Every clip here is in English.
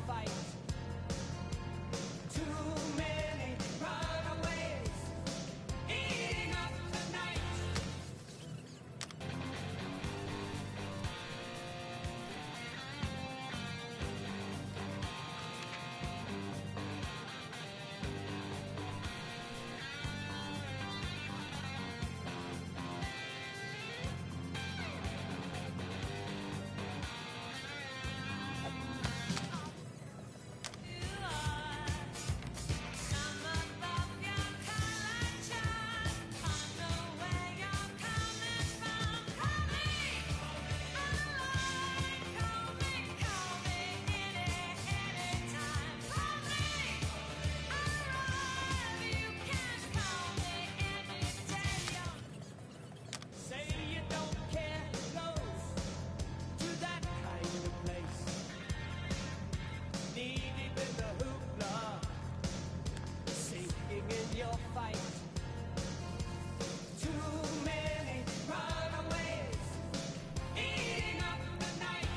fight. Too many runaways eating up the night. Say you don't care close to that kind of place. Knee deep in the hoopla, sinking in your fight. Too many runaways eating up the night.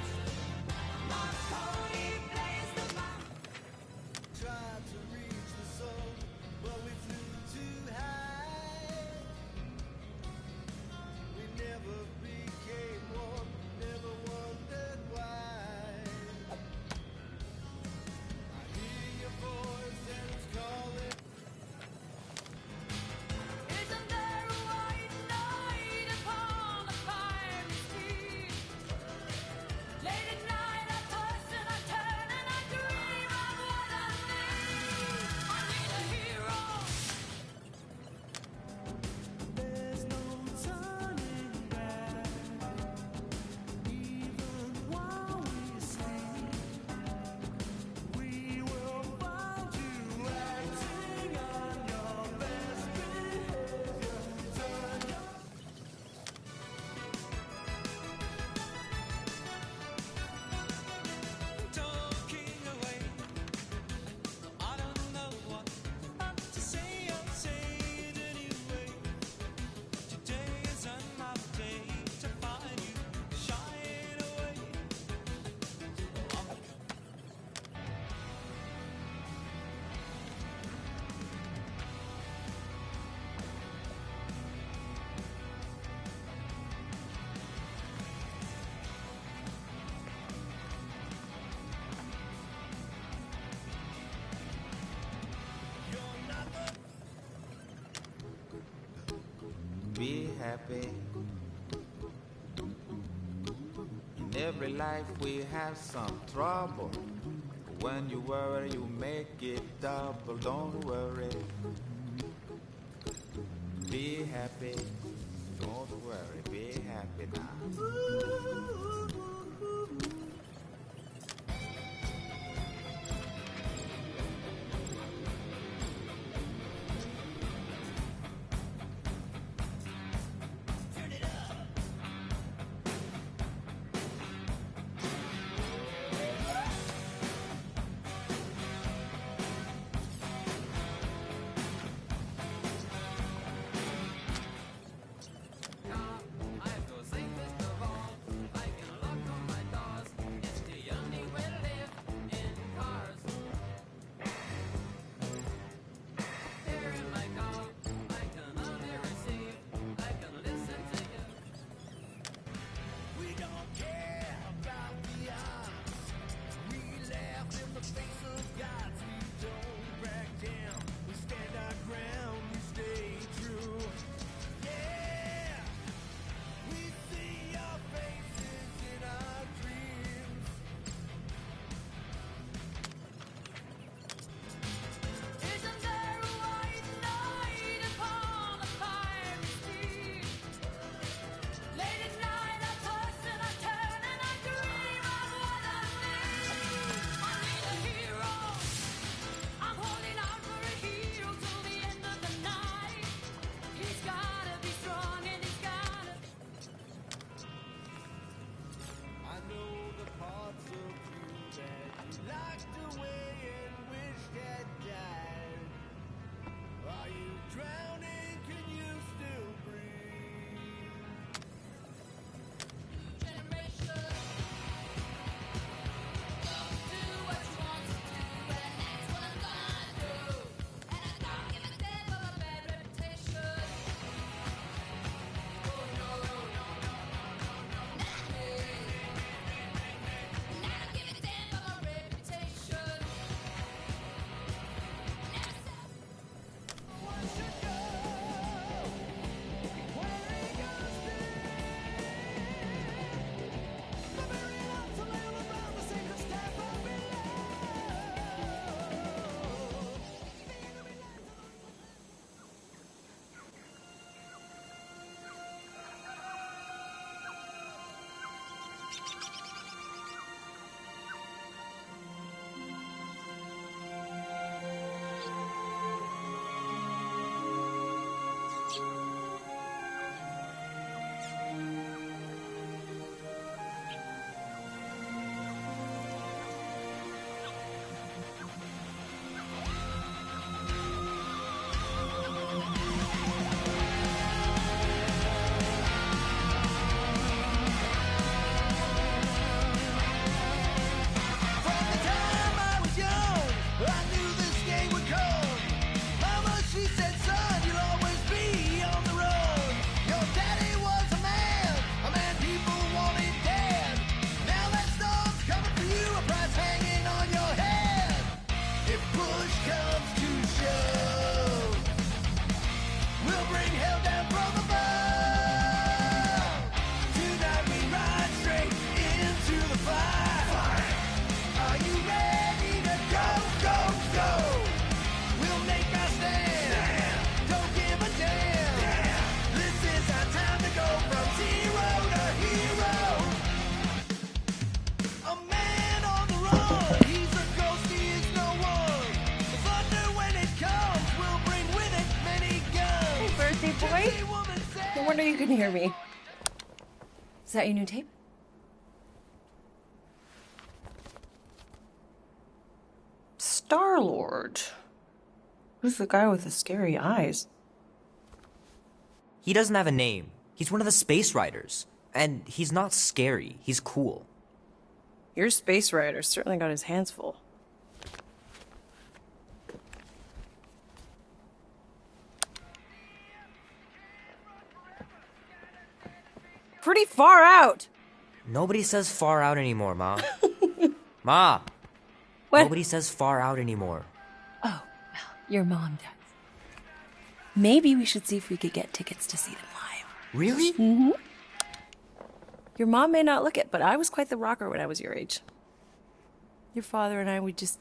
Marconi plays the bomb. Tried to reach the sun, but we flew too high. We never became one, never wondered why. I hear your voice and it's calling. Isn't there a white night upon the pirate sea? Late at night I toss and I turn and I dream of what I need. I need a hero. There's no turning back, even while we sleep. We will find you acting on your best behavior. Turn your Talking away, I don't know what to say. I'll say it anyway. Today is another day to find you shying away. You're not the Be happy. In every life we have some trouble. When you worry, you make it double. Don't worry. Be happy. Don't worry. Be happy now. I have to say first of all, making a wonder you couldn't hear me. Is that your new tape? Star-Lord. Who's the guy with the scary eyes? He doesn't have a name. He's one of the Space Riders. And he's not scary. He's cool. Your Space Rider certainly got his hands full. Pretty far out. Nobody says far out anymore, Ma. Ma! What? Nobody says far out anymore. Oh, well, your mom does. Maybe we should see if we could get tickets to see them live. Really? Mm-hmm. Your mom may not look it, but I was quite the rocker when I was your age. Your father and I would just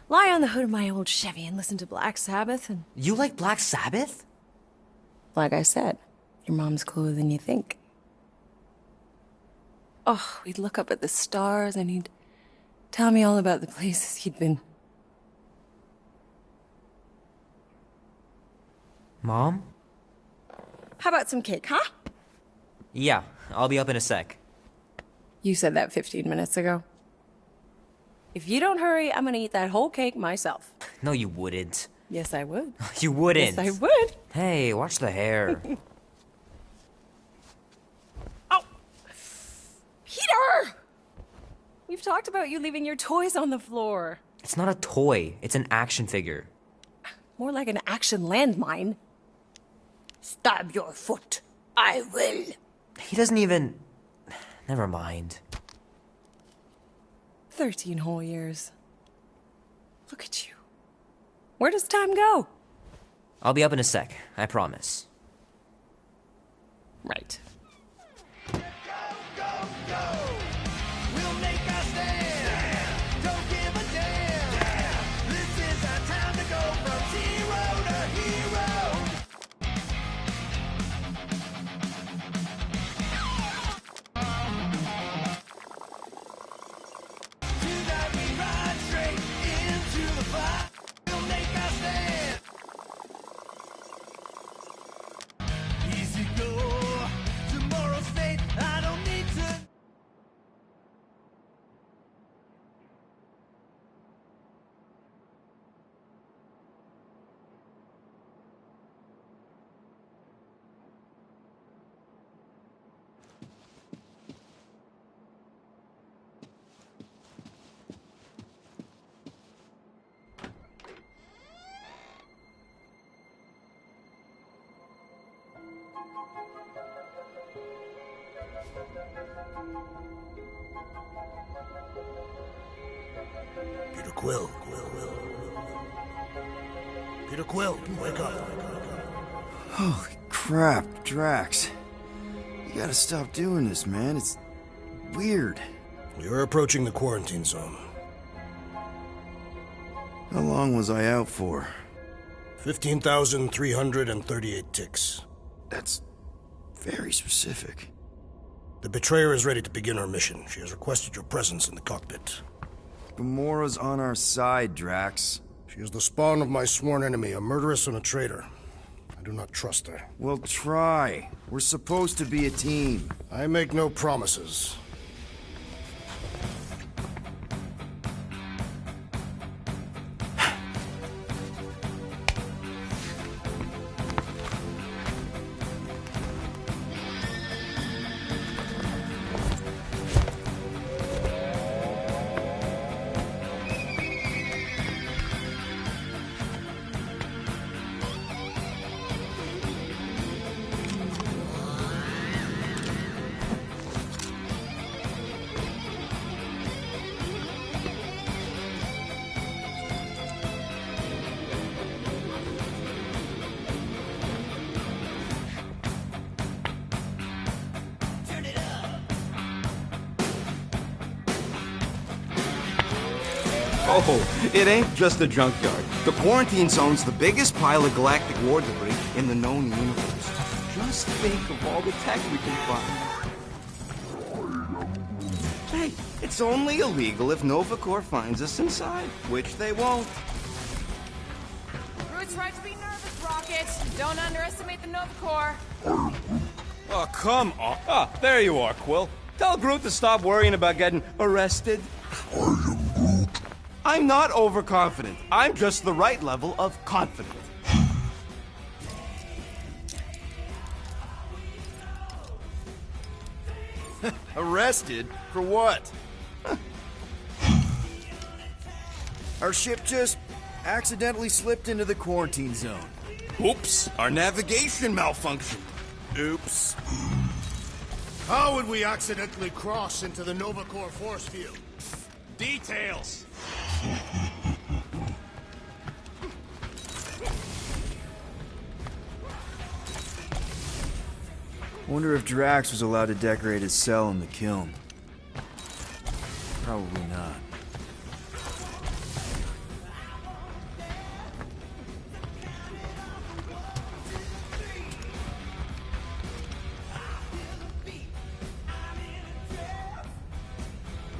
lie on the hood of my old Chevy and listen to Black Sabbath and... You like Black Sabbath? Like I said, your mom's cooler than you think. Oh, we'd look up at the stars and he'd tell me all about the places he'd been. Mom? How about some cake, huh? Yeah, I'll be up in a sec. You said that 15 minutes ago. If you don't hurry, I'm gonna eat that whole cake myself. No, you wouldn't. Yes, I would. You wouldn't. Yes, I would. Hey, watch the hair. Oh! Peter! We've talked about you leaving your toys on the floor. It's not a toy. It's an action figure. More like an action landmine. Stab your foot. I will. He doesn't even... Never mind. 13 whole years. Look at you. Where does time go? I'll be up in a sec, I promise. Right. We'll make our stand. Don't give a damn. This is our time to go from zero to hero. Tonight we ride straight into the fire. We'll make our stand. Easy go. Tomorrow's fate. I don't need to. Peter Quill. Peter Quill, wake up. Holy crap, Drax. You gotta stop doing this, man. It's weird. You're approaching the quarantine zone. How long was I out for? 15,338 ticks. That's very specific. The Betrayer is ready to begin her mission. She has requested your presence in the cockpit. Gamora's on our side, Drax. She is the spawn of my sworn enemy, a murderess and a traitor. I do not trust her. Well, try. We're supposed to be a team. I make no promises. Oh, it ain't just a junkyard. The quarantine zone's the biggest pile of galactic war debris in the known universe. Just think of all the tech we can find. Hey, it's only illegal if Nova Corps finds us inside, which they won't. Groot's right to be nervous, Rocket. Don't underestimate the Nova Corps. Oh, come on. Ah, there you are, Quill. Tell Groot to stop worrying about getting arrested. I am Groot. I'm not overconfident. I'm just the right level of confident. Arrested? For what? Our ship just accidentally slipped into the quarantine zone. Oops, our navigation malfunctioned. Oops. How would we accidentally cross into the Nova Corps force field? Details. Wonder if Drax was allowed to decorate his cell in the kiln. Probably not.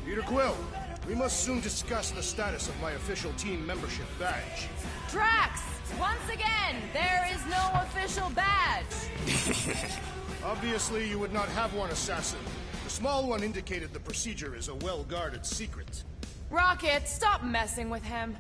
Peter Quill, we must soon discuss the status of my official team membership badge. Drax! Once again, there is no official badge. Obviously, you would not have one, Assassin. The small one indicated the procedure is a well-guarded secret. Rocket, stop messing with him.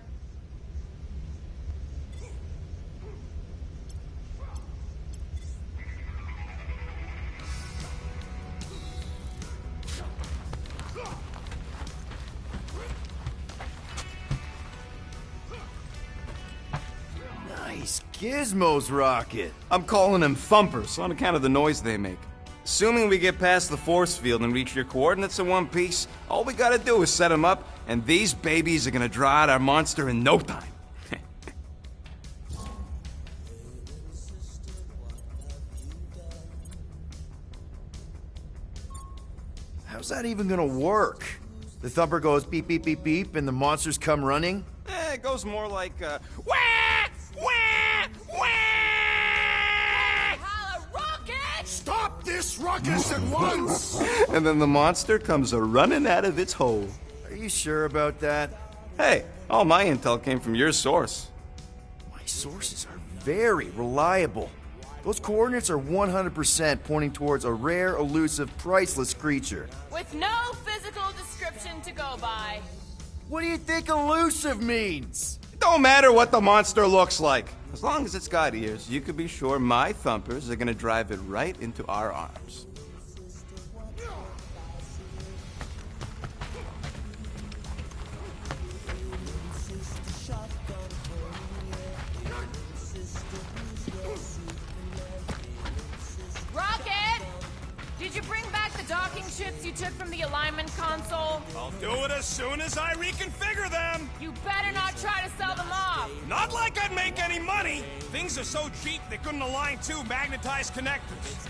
Nice gizmos, Rocket. I'm calling them thumpers on account of the noise they make. Assuming we get past the force field and reach your coordinates in one piece, all we gotta do is set them up, and these babies are gonna draw out our monster in no time. How's that even gonna work? The thumper goes beep, beep, beep, beep, and the monsters come running? It goes more like, wah! Wah! Wah! Holla, Rocket! Stop this ruckus at once! And then the monster comes a-running out of its hole. Are you sure about that? Hey, all my intel came from your source. My sources are very reliable. Those coordinates are 100% pointing towards a rare, elusive, priceless creature. With no physical description to go by. What do you think elusive means? It don't matter what the monster looks like. As long as it's got ears, you can be sure my thumpers are gonna drive it right into our arms. Rocket! Did you bring back the docking chips you took from the alignment console? I'll do it as soon as I reconfigure them! You better not try to sell them off! Not like I'd make any money! Things are so cheap they couldn't align two magnetized connectors.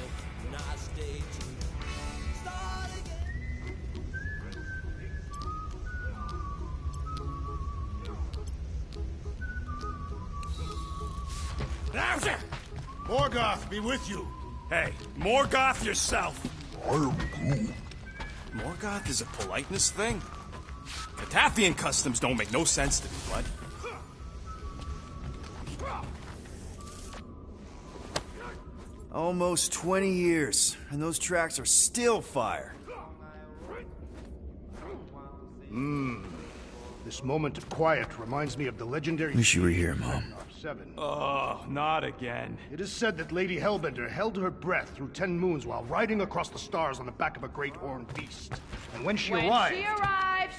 Morgoth be with you. Hey, Morgoth yourself! Morgoth is a politeness thing? Catathian customs don't make no sense to me, bud. Almost 20 years, and those tracks are still fire. This moment of quiet reminds me of the legendary... Wish you were here, Mom. 7. Oh, not again. It is said that Lady Hellbender held her breath through 10 moons while riding across the stars on the back of a great horned beast. And when she arrived...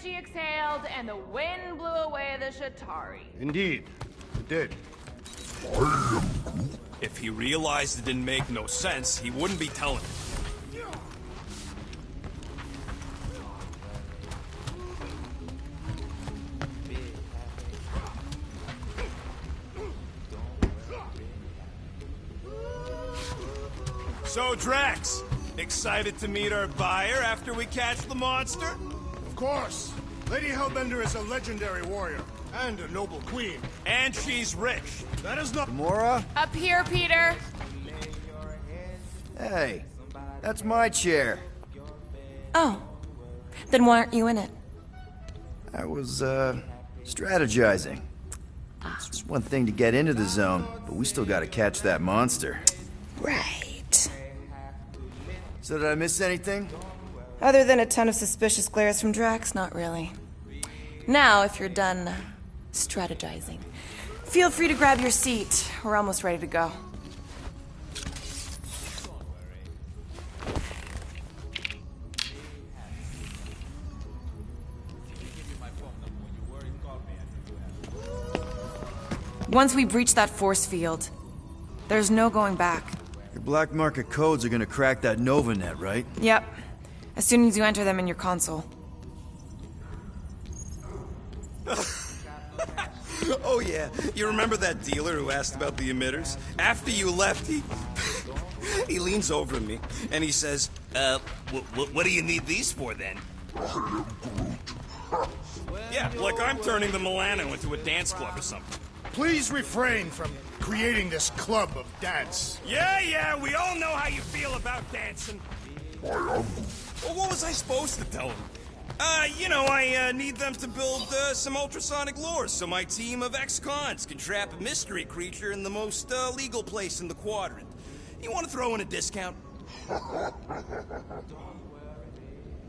she exhaled, and the wind blew away the Shatari. Indeed, it did. If he realized it didn't make no sense, he wouldn't be telling it. So, Drax, excited to meet our buyer after we catch the monster? Of course. Lady Hellbender is a legendary warrior and a noble queen. And she's rich. That is not... Gamora? Up here, Peter. Hey, that's my chair. Oh. Then why aren't you in it? I was, strategizing. It's one thing to get into the zone, but we still gotta catch that monster. Right. So did I miss anything? Other than a ton of suspicious glares from Drax, not really. Now, if you're done strategizing, feel free to grab your seat. We're almost ready to go. Once we breach that force field, there's no going back. Your black market codes are gonna crack that NovaNet, right? Yep. As soon as you enter them in your console. Oh yeah, you remember that dealer who asked about the emitters? After you left, he leans over to me and he says, what do you need these for then? Yeah, like I'm turning the Milano into a dance club or something. Please refrain from creating this club of dance. Yeah, we all know how you feel about dancing. Well, what was I supposed to tell him? I need them to build some ultrasonic lures so my team of ex-cons can trap a mystery creature in the most legal place in the quadrant. You want to throw in a discount?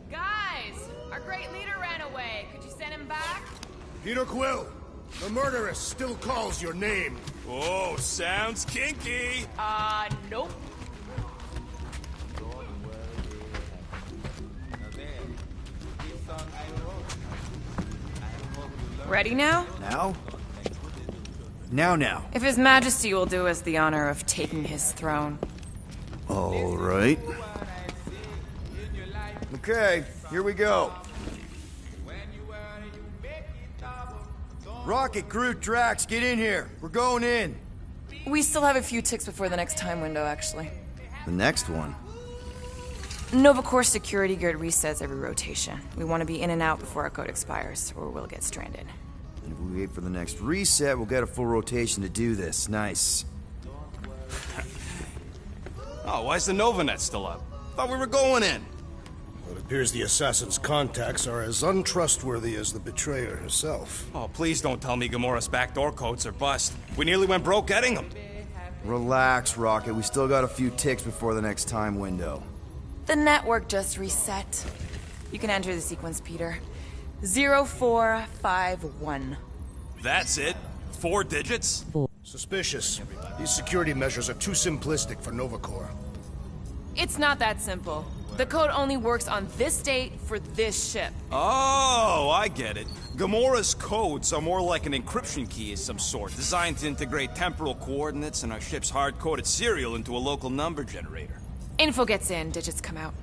Guys, our great leader ran away. Could you send him back? Peter Quill, the murderess still calls your name. Oh, sounds kinky. Nope. Ready now? Now. If His Majesty will do us the honor of taking his throne. All right. Okay, here we go. Rocket, Groot, Drax, get in here. We're going in. We still have a few ticks before the next time window, actually. The next one. NovaCore security grid resets every rotation. We want to be in and out before our code expires, or we'll get stranded. And if we wait for the next reset, we'll get a full rotation to do this. Nice. Oh, why's the NovaNet still up? Thought we were going in. Well, it appears the assassin's contacts are as untrustworthy as the betrayer herself. Oh, please don't tell me Gamora's backdoor codes are bust. We nearly went broke getting them. Relax, Rocket. We still got a few ticks before the next time window. The network just reset. You can enter the sequence, Peter. 0451. That's it? 4 digits? Suspicious. These security measures are too simplistic for NovaCore. It's not that simple. The code only works on this date for this ship. Oh, I get it. Gamora's codes are more like an encryption key of some sort, designed to integrate temporal coordinates and our ship's hard-coded serial into a local number generator. Info gets in, digits come out.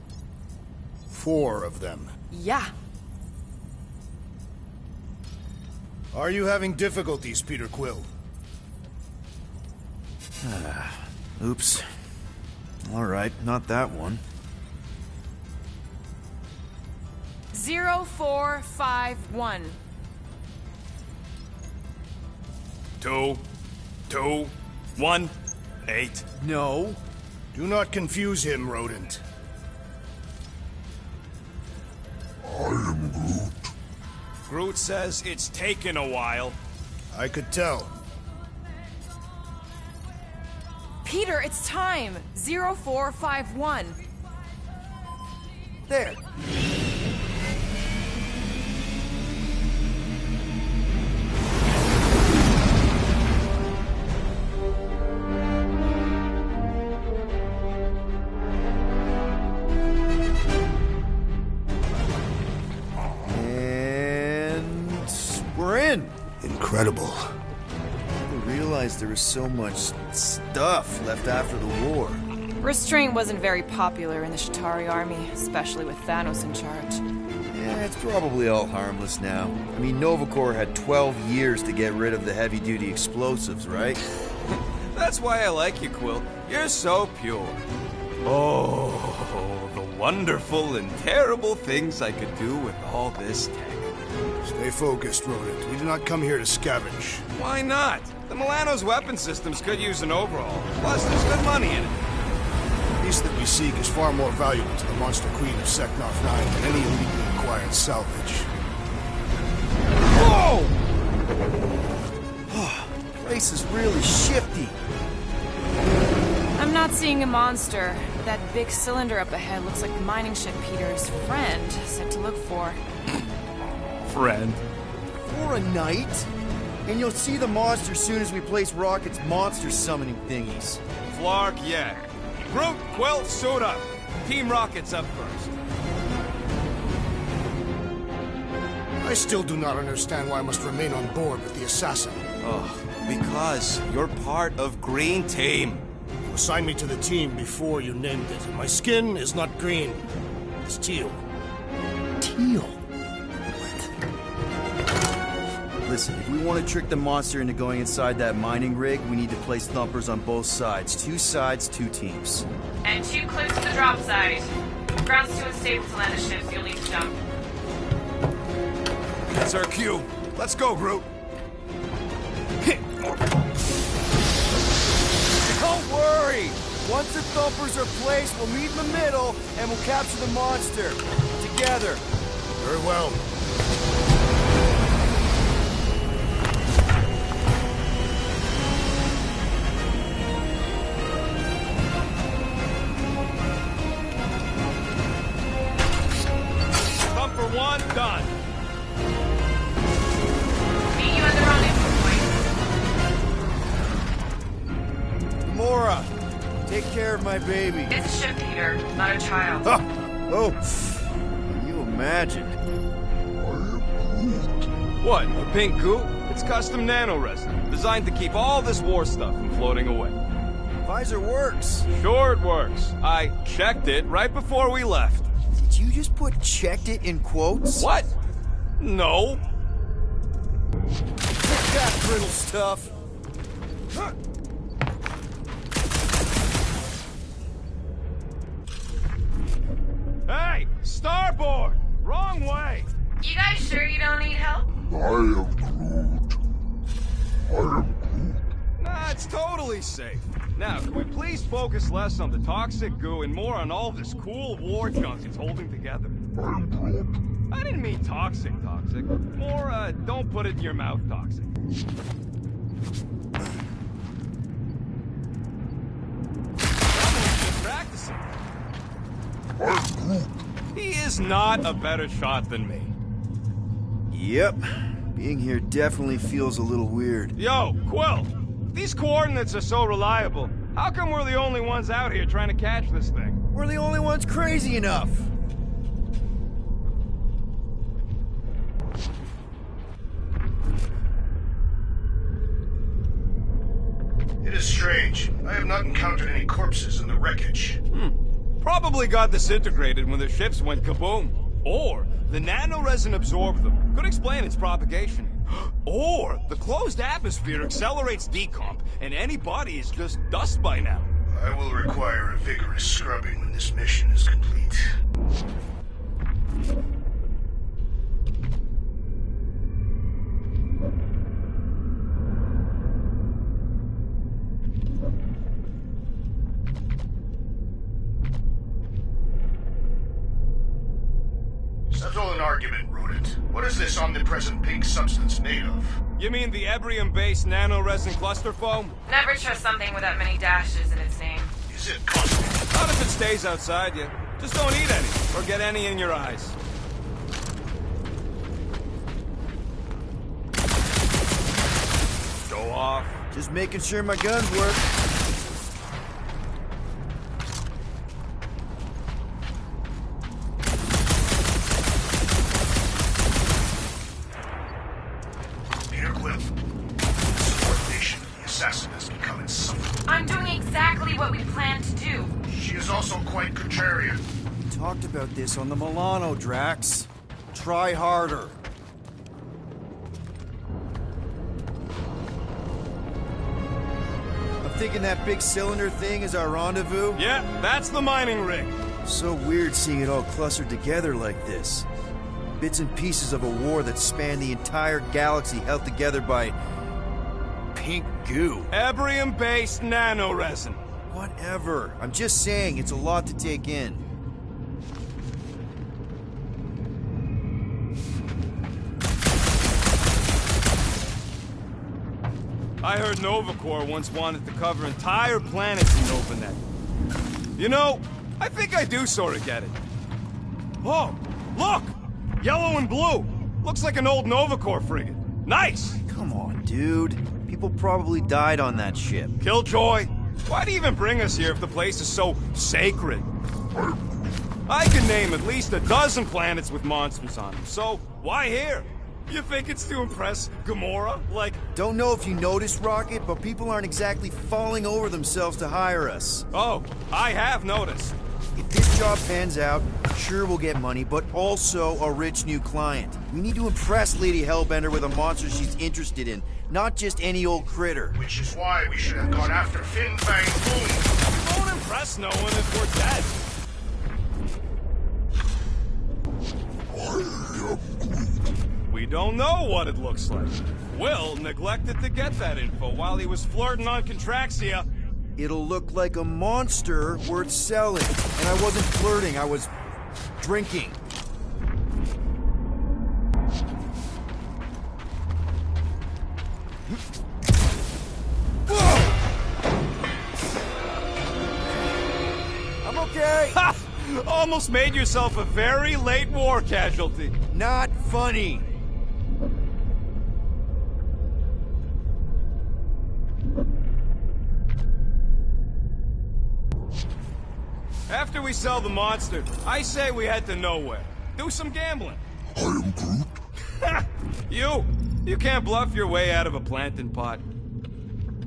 4 of them. Yeah. Are you having difficulties, Peter Quill? Oops. All right, not that one. 0451. 2, 2, 1, 8. No. Do not confuse him, rodent. Groot says it's taken a while. I could tell. Peter, it's time. 0451. There. Incredible. I didn't realize there was so much stuff left after the war. Restraint wasn't very popular in the Shatari army, especially with Thanos in charge. Yeah, it's probably all harmless now. I mean, NovaCore had 12 years to get rid of the heavy-duty explosives, right? That's why I like you, Quill. You're so pure. Oh, the wonderful and terrible things I could do with all this tech. Stay focused, rodent. We do not come here to scavenge. Why not? The Milano's weapon systems could use an overhaul. Plus, there's good money in it. The piece that we seek is far more valuable to the Monster Queen of Seknarf 9 than any illegally acquired salvage. Whoa! Place is really shifty. I'm not seeing a monster, That big cylinder up ahead looks like the mining ship Peter's friend said to look for. Friend. For a night? And you'll see the monster soon as we place Rocket's monster summoning thingies. Flark, yeah. Groot, Quill, suit up. Team Rocket's up first. I still do not understand why I must remain on board with the assassin. Oh, because you're part of Green Team. You assigned me to the team before you named it. My skin is not green. It's teal. Teal? Listen, if we want to trick the monster into going inside that mining rig, we need to place thumpers on both sides. 2 sides, 2 teams. And 2 clips to the drop site. Ground's too unstable to land the ships, you'll need to jump. That's our cue. Let's go, Groot. Don't worry! Once the thumpers are placed, we'll meet in the middle, and we'll capture the monster. Together. Very well. Thumper 1, done. Meet you at the rendezvous point. Mora, take care of my baby. It's a ship, Peter, not a child. Oh, can you imagine? What, a pink goo? It's custom nanoresin, designed to keep all this war stuff from floating away. Visor works. Sure it works. I checked it right before we left. Did you just put "checked it" in quotes? What? No. That brittle stuff. Hey, starboard! Wrong way! You guys sure you don't need help? Nah, it's totally safe. Now, can we please focus less on the toxic goo and more on all this cool war junk it's holding together? I didn't mean toxic. More, don't put it in your mouth toxic. Someone's been practicing. He is not a better shot than me. Yep. Being here definitely feels a little weird. Yo, Quill! These coordinates are so reliable. How come we're the only ones out here trying to catch this thing? We're the only ones crazy enough. It is strange. I have not encountered any corpses in the wreckage. Probably got disintegrated when the ships went kaboom. Or the nanoresin absorbed them. Could explain its propagation. Or the closed atmosphere accelerates decomp, and any body is just dust by now. I will require a vigorous scrubbing when this mission is complete. Settle an argument, rodent. What is this omnipresent pink substance made of? You mean the Ebrium-based nanoresin cluster foam? Never trust something with that many dashes in its name. Is it caustic? Not if it stays outside you. Just don't eat any, or get any in your eyes. Go off. Just making sure my guns work. Peter Quill. Subordination of the assassin has become insufferable. I'm doing exactly what we planned to do. She is also quite contrarian. We talked about this on the Milano, Drax. Try harder. I'm thinking that big cylinder thing is our rendezvous. Yeah, that's the mining rig. So weird seeing it all clustered together like this. Bits and pieces of a war that spanned the entire galaxy held together by pink goo. Ebrium-based nanoresin. Whatever. I'm just saying, it's a lot to take in. I heard Nova Corps once wanted to cover entire planets in NovaNet. You know, I think I do sort of get it. Oh, look! Yellow and blue. Looks like an old Nova Corps frigate. Nice! Come on, dude. People probably died on that ship. Killjoy, why'd you even bring us here if the place is so sacred? I can name at least a dozen planets with monsters on them, so why here? You think it's to impress Gamora? Like... Don't know if you noticed, Rocket, but people aren't exactly falling over themselves to hire us. Oh, I have noticed. If this job pans out, sure we'll get money, but also a rich new client. We need to impress Lady Hellbender with a monster she's interested in, not just any old critter. Which is why we should have gone after Fin Fang Foom. We won't impress no one if we're dead. We don't know what it looks like. Will neglected to get that info while he was flirting on Contraxia. It'll look like a monster worth selling. And I wasn't flirting, I was drinking. I'm okay. Ha! Almost made yourself a very late war casualty. Not funny. After we sell the monster, I say we head to nowhere. Do some gambling. I am Groot. You can't bluff your way out of a plantain pot.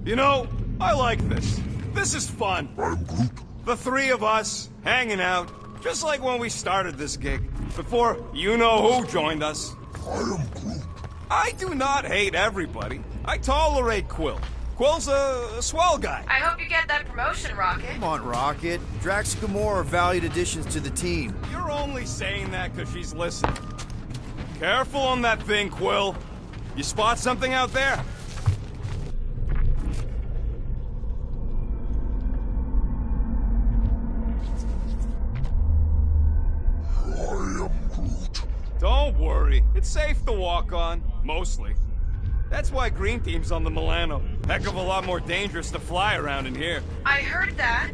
You know, I like this. This is fun. I'm Groot. The three of us, hanging out, just like when we started this gig, before you-know-who joined us. I am Groot. I do not hate everybody. I tolerate Quill. Quill's a swell guy. I hope you get that promotion, Rocket. Come on, Rocket. Drax and Gamora are valued additions to the team. You're only saying that because she's listening. Careful on that thing, Quill. You spot something out there? I am Groot. Don't worry. It's safe to walk on. Mostly. That's why Green Team's on the Milano. Heck of a lot more dangerous to fly around in here. I heard that.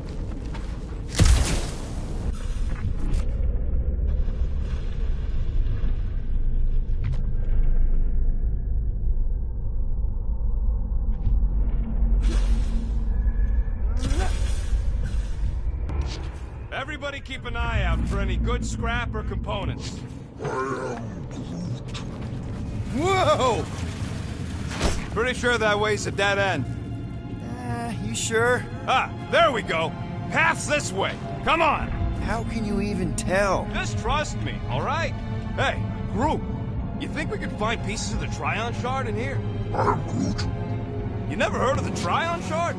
Everybody keep an eye out for any good scrap or components. I am Groot. Whoa! Pretty sure that way's a dead end. You sure? Ah, there we go. Path's this way. Come on. How can you even tell? Just trust me, all right? Hey, Groot, you think we could find pieces of the Tryon Shard in here? I am Groot. You never heard of the Tryon Shard?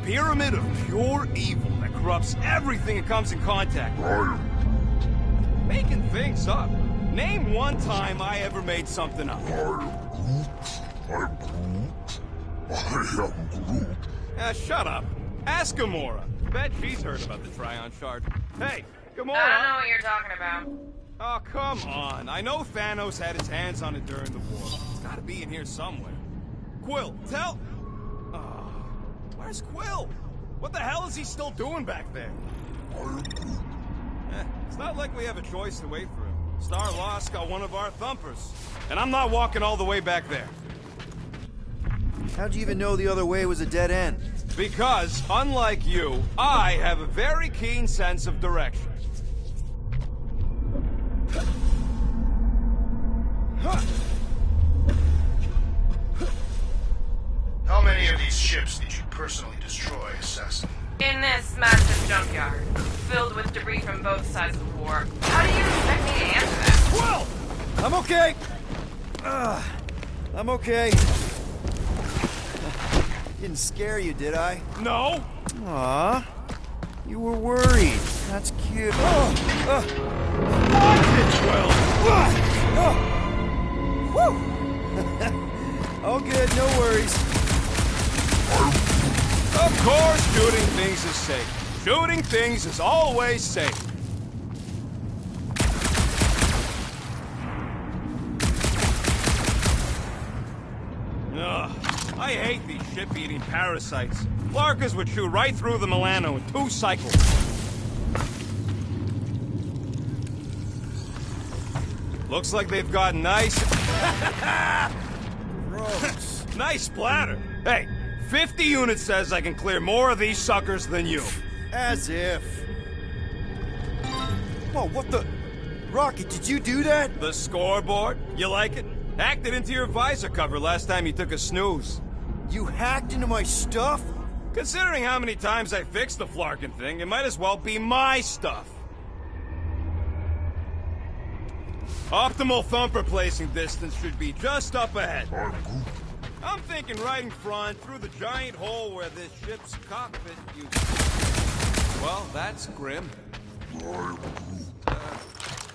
Pyramid of pure evil that corrupts everything it comes in contact with. I am Making things up. Name one time I ever made something up. I am Groot. I'm Groot. I am Groot. Shut up. Ask Gamora. Bet she's heard about the Tryon Shard. Hey, Gamora. I don't know what you're talking about. Oh, come on. I know Thanos had his hands on it during the war. It's gotta be in here somewhere. Quill, tell... Oh, where's Quill? What the hell is he still doing back there? I am Groot. It's not like we have a choice to wait for him. Star-Lost got one of our thumpers. And I'm not walking all the way back there. How'd you even know the other way was a dead end? Because, unlike you, I have a very keen sense of direction. How many of these ships did you personally destroy, Assassin? In this massive junkyard, filled with debris from both sides of the war. How do you expect me to answer that? Well, I'm okay. I'm okay. Didn't scare you, did I? no. Aw. You were worried. That's cute. All good, no worries. Of course, shooting things is safe. Shooting things is always safe. Ugh, I hate these ship-eating parasites. Larkers would shoot right through the Milano in 2 cycles. Looks like they've got nice... Gross. Nice splatter. Hey, 50 units says I can clear more of these suckers than you. As if. Whoa, what the... Rocket, did you do that? The scoreboard? You like it? Hacked it into your visor cover last time you took a snooze. You hacked into my stuff? Considering how many times I fixed the Flarkin thing, it might as well be my stuff. Optimal thumper placing distance should be just up ahead. I'm thinking right in front, through the giant hole where this ship's cockpit used to be. Well, that's grim.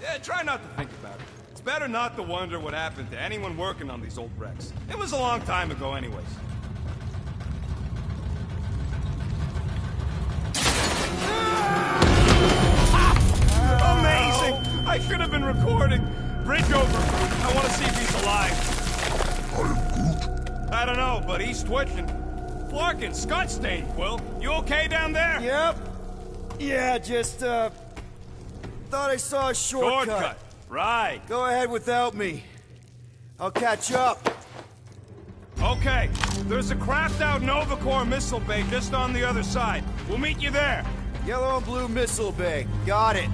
Yeah, try not to think about it. It's better not to wonder what happened to anyone working on these old wrecks. It was a long time ago anyways. Amazing! I should have been recording. Bridge over. I want to see if he's alive. I don't know, but he's twitching. Flarkin, Scott stain, Quill. You okay down there? Yep. Yeah, just, thought I saw a shortcut. Right. Go ahead without me. I'll catch up. Okay. There's a craft-out Nova Corps missile bay just on the other side. We'll meet you there. Yellow and blue missile bay. Got it.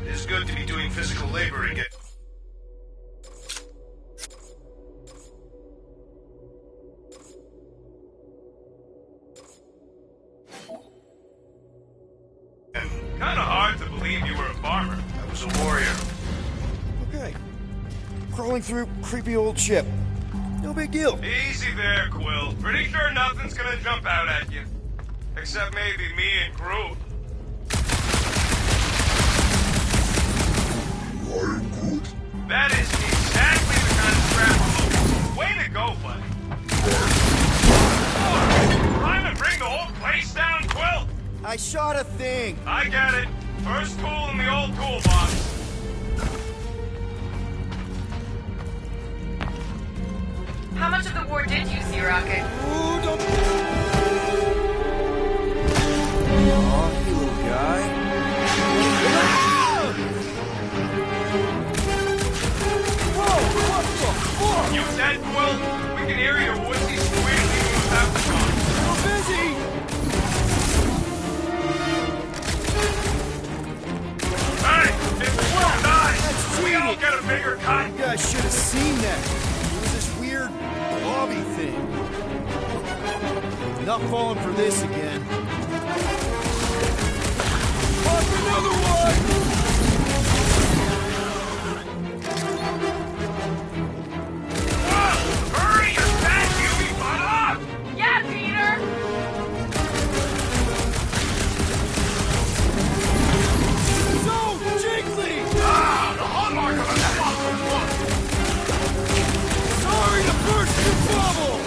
It is good to be doing physical labor again. Kinda hard to believe you were a farmer. I was a warrior. Okay. Crawling through creepy old ship. No big deal. Easy there, Quill. Pretty sure nothing's gonna jump out at you. Except maybe me and Groot. That is exactly the kind of crap I'm looking for. Way to go, buddy. Trying to bring the whole place down, Quill? I shot a thing. I get it. First tool in the old toolbox. How much of the war did you see, Rocket? Ooh, don't... Aw, you little guy. Whoa, what the fuck? You dead, Quill? We can hear your woodsy squealing without the gun. So busy! Hey, if Quill dies, we all get a bigger cut. You guys should have seen that. It was this weird lobby thing. Not falling for this again. Pop another one! Whoa! Hurry, your fat UV butt up! Yeah, Peter! So jiggly! Ah, the hallmark of a fucking book! Sorry to burst your bubble!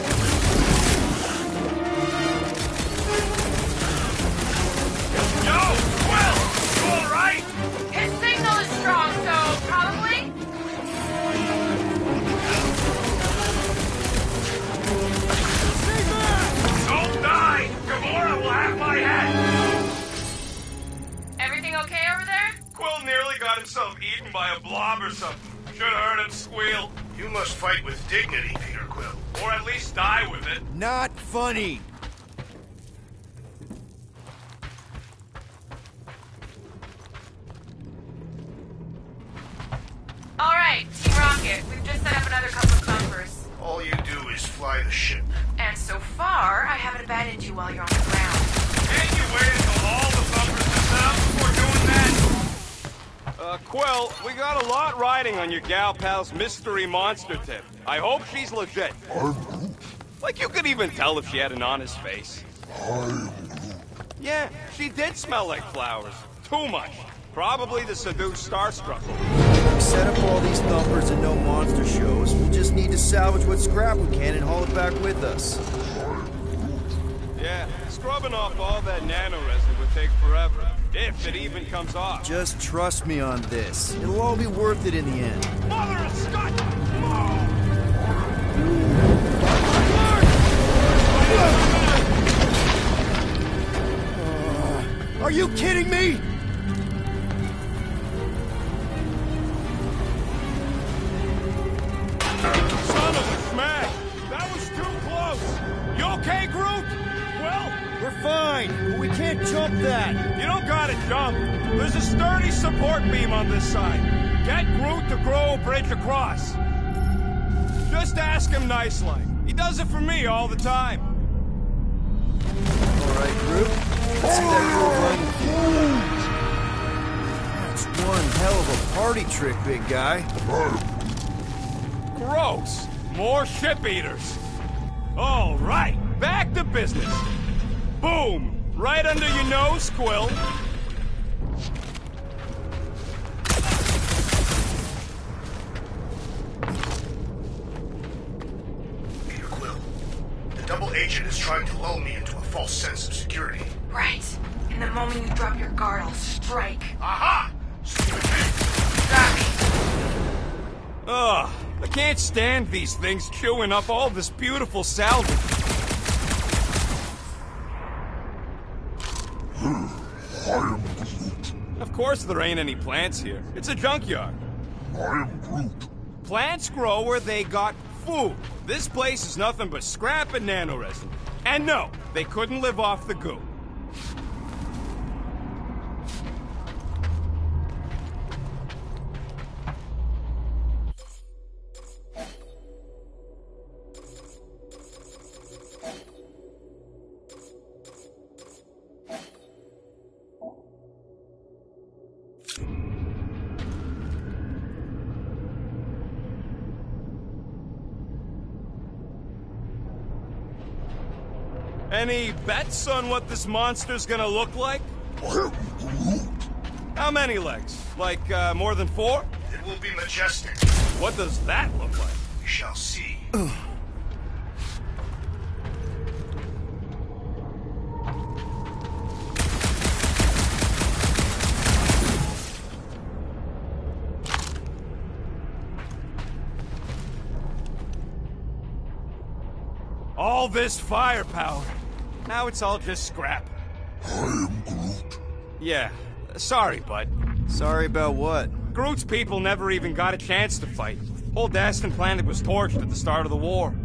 Yo, Quill! You alright? His signal is strong, so probably? Stay back! Don't die! Gamora will have my head! Everything okay over there? Quill nearly got himself eaten by a blob or something. Should have heard him squeal. You must fight with dignity, Peter Quill. Or at least die with it. Not funny. All right, Team Rocket, we've just set up another couple of thumpers. All you do is fly the ship. And so far, I haven't abandoned you while you're on the ground. Can't you wait until all the thumpers are set up before doing that? Quill, we got a lot riding on your gal pal's mystery monster tip. I hope she's legit. Like you could even tell if she had an honest face. Yeah, she did smell like flowers. Too much. Probably to seduce Starstruck. We set up all these thumpers and no monster shows. We just need to salvage what scrap we can and haul it back with us. Yeah, scrubbing off all that nano resin would take forever. If it even comes off. Just trust me on this. It'll all be worth it in the end. Mother of Scott! Are you kidding me? Son of a schmack! That was too close! You okay, Groot? Well, We're fine, but we can't jump that. you don't gotta jump. There's a sturdy support beam on this side. Get Groot to grow a bridge across. Just ask him nice-like. He does it for me all the time. All right, Groot. Let's see that That's one hell of a party trick, big guy. Gross. More ship eaters. All right, back to business. Boom! Right under your nose, Quill. Peter Quill. The double agent is trying to lull me into a false sense of security. Right. And the moment you drop your guard, I'll strike. Aha! Ugh, I can't stand these things chewing up all this beautiful salvage. I am Groot. Of course there ain't any plants here. It's a junkyard. I am Groot. Plants grow where they got food. This place is nothing but scrap and nanoresin. And no, they couldn't live off the goo. Any bets on what this monster's gonna look like? I am Groot. How many legs? Like, more than 4? It will be majestic. What does that look like? We shall see. All this firepower. Now it's all just scrap. I am Groot. Yeah, sorry, bud. Sorry about what? Groot's people never even got a chance to fight. Whole Dastan planet was torched at the start of the war.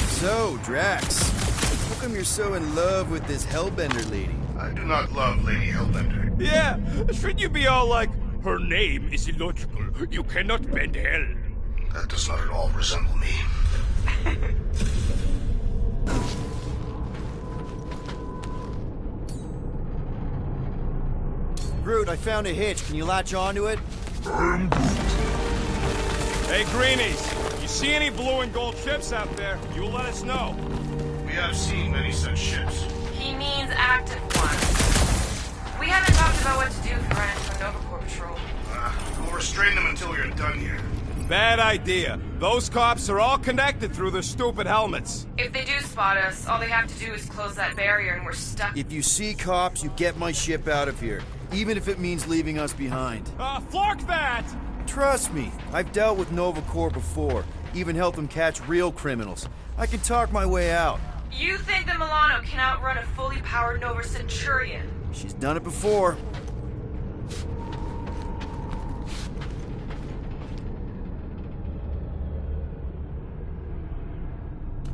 So, Drax, how come you're so in love with this Hellbender lady? I do not love Lady Hellbender. Yeah, shouldn't you be all like, her name is illogical, you cannot bend hell? That does not at all resemble me. Groot, I found a hitch. Can you latch onto it? I am Groot. Hey, Greenies, you see any blue and gold ships out there, you let us know. We have seen many such ships. He means active ones. We haven't talked about what to do if we run into a Nova Corps patrol. We'll restrain them until we are done here. Bad idea. Those cops are all connected through their stupid helmets. If they do spot us, all they have to do is close that barrier and we're stuck. If you see cops, you get my ship out of here. Even if it means leaving us behind. Flark that! Trust me, I've dealt with Nova Corps before. Even helped them catch real criminals. I can talk my way out. You think that Milano can outrun a fully powered Nova Centurion? She's done it before.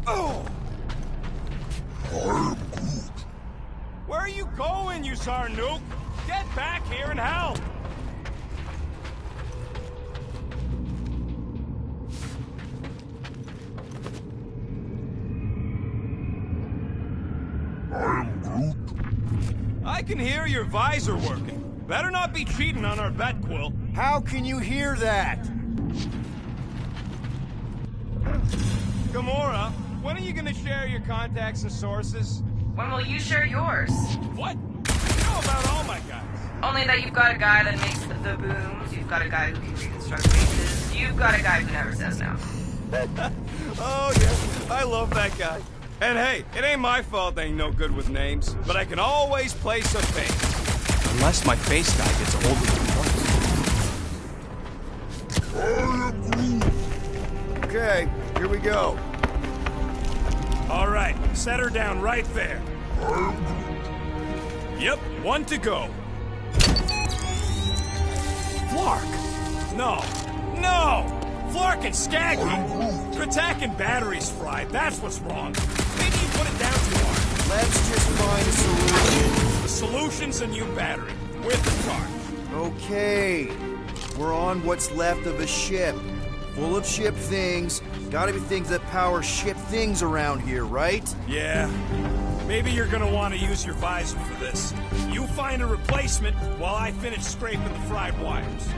Oh! I am Groot. Where are you going, you Zarnook? Get back here and help! I am Groot. I can hear your visor working. Better not be cheating on our bet, Quill. How can you hear that? Gamora, when are you gonna share your contacts and sources? When will you share yours? What? You know about all my guys. Only that you've got a guy that makes the booms, you've got a guy who can reconstruct bases, you've got a guy who never says no. Oh, yeah, I love that guy. And hey, it ain't my fault I ain't no good with names, but I can always place a face. Unless my face guy gets a hold of the Okay, here we go. All right, set her down right there. Yep, one to go. Flark! No! Flark and Skaggy! Kratak and batteries fried, that's what's wrong. Maybe you put it down too hard. Let's just find a solution. The solution's a new battery, with the charge. Okay, we're on what's left of a ship. Full of ship things. Gotta be things that power ship things around here, right? Yeah. Maybe you're gonna want to use your visor for this. You find a replacement while I finish scraping the fried wires.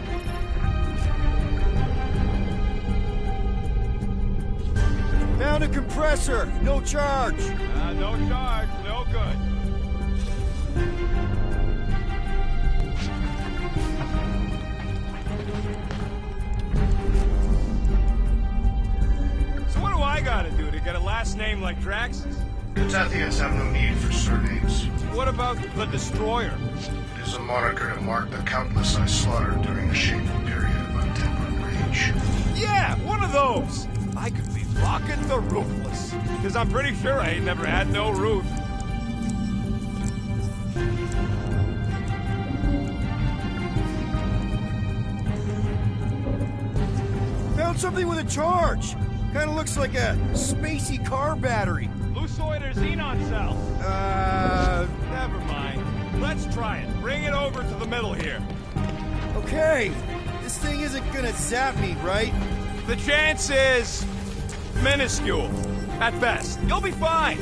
Found a compressor. No charge. No charge. No good. So what do I gotta do to get a last name like Drax's? Kazathians have no need for surnames. What about the Destroyer? It is a moniker to mark the countless I slaughtered during a shameful period of untempered rage. Yeah, one of those! I could be Rocket the Ruthless. Because I'm pretty sure I ain't never had no roof. Found something with a charge. Kinda looks like a spacey car battery. Lusoid or xenon cell? Never mind. Let's try it. Bring it over to the middle here. Okay. This thing isn't gonna zap me, right? The chance is minuscule. At best. You'll be fine.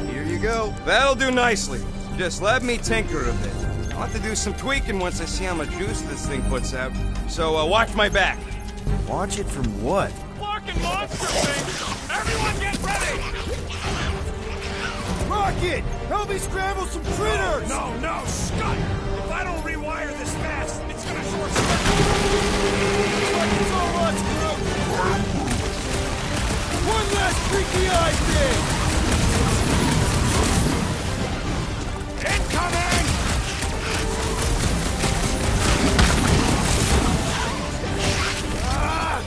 Here you go. That'll do nicely. Just let me tinker a bit. I'll have to do some tweaking once I see how much juice this thing puts out. So, watch my back. Watch it from what? Fucking monster thing! Everyone get ready! Rocket! Help me scramble some critters! No, Scott! If I don't rewire this fast, it's gonna short circuit. Fucking so much, bro! One last freaky eye thing! Incoming!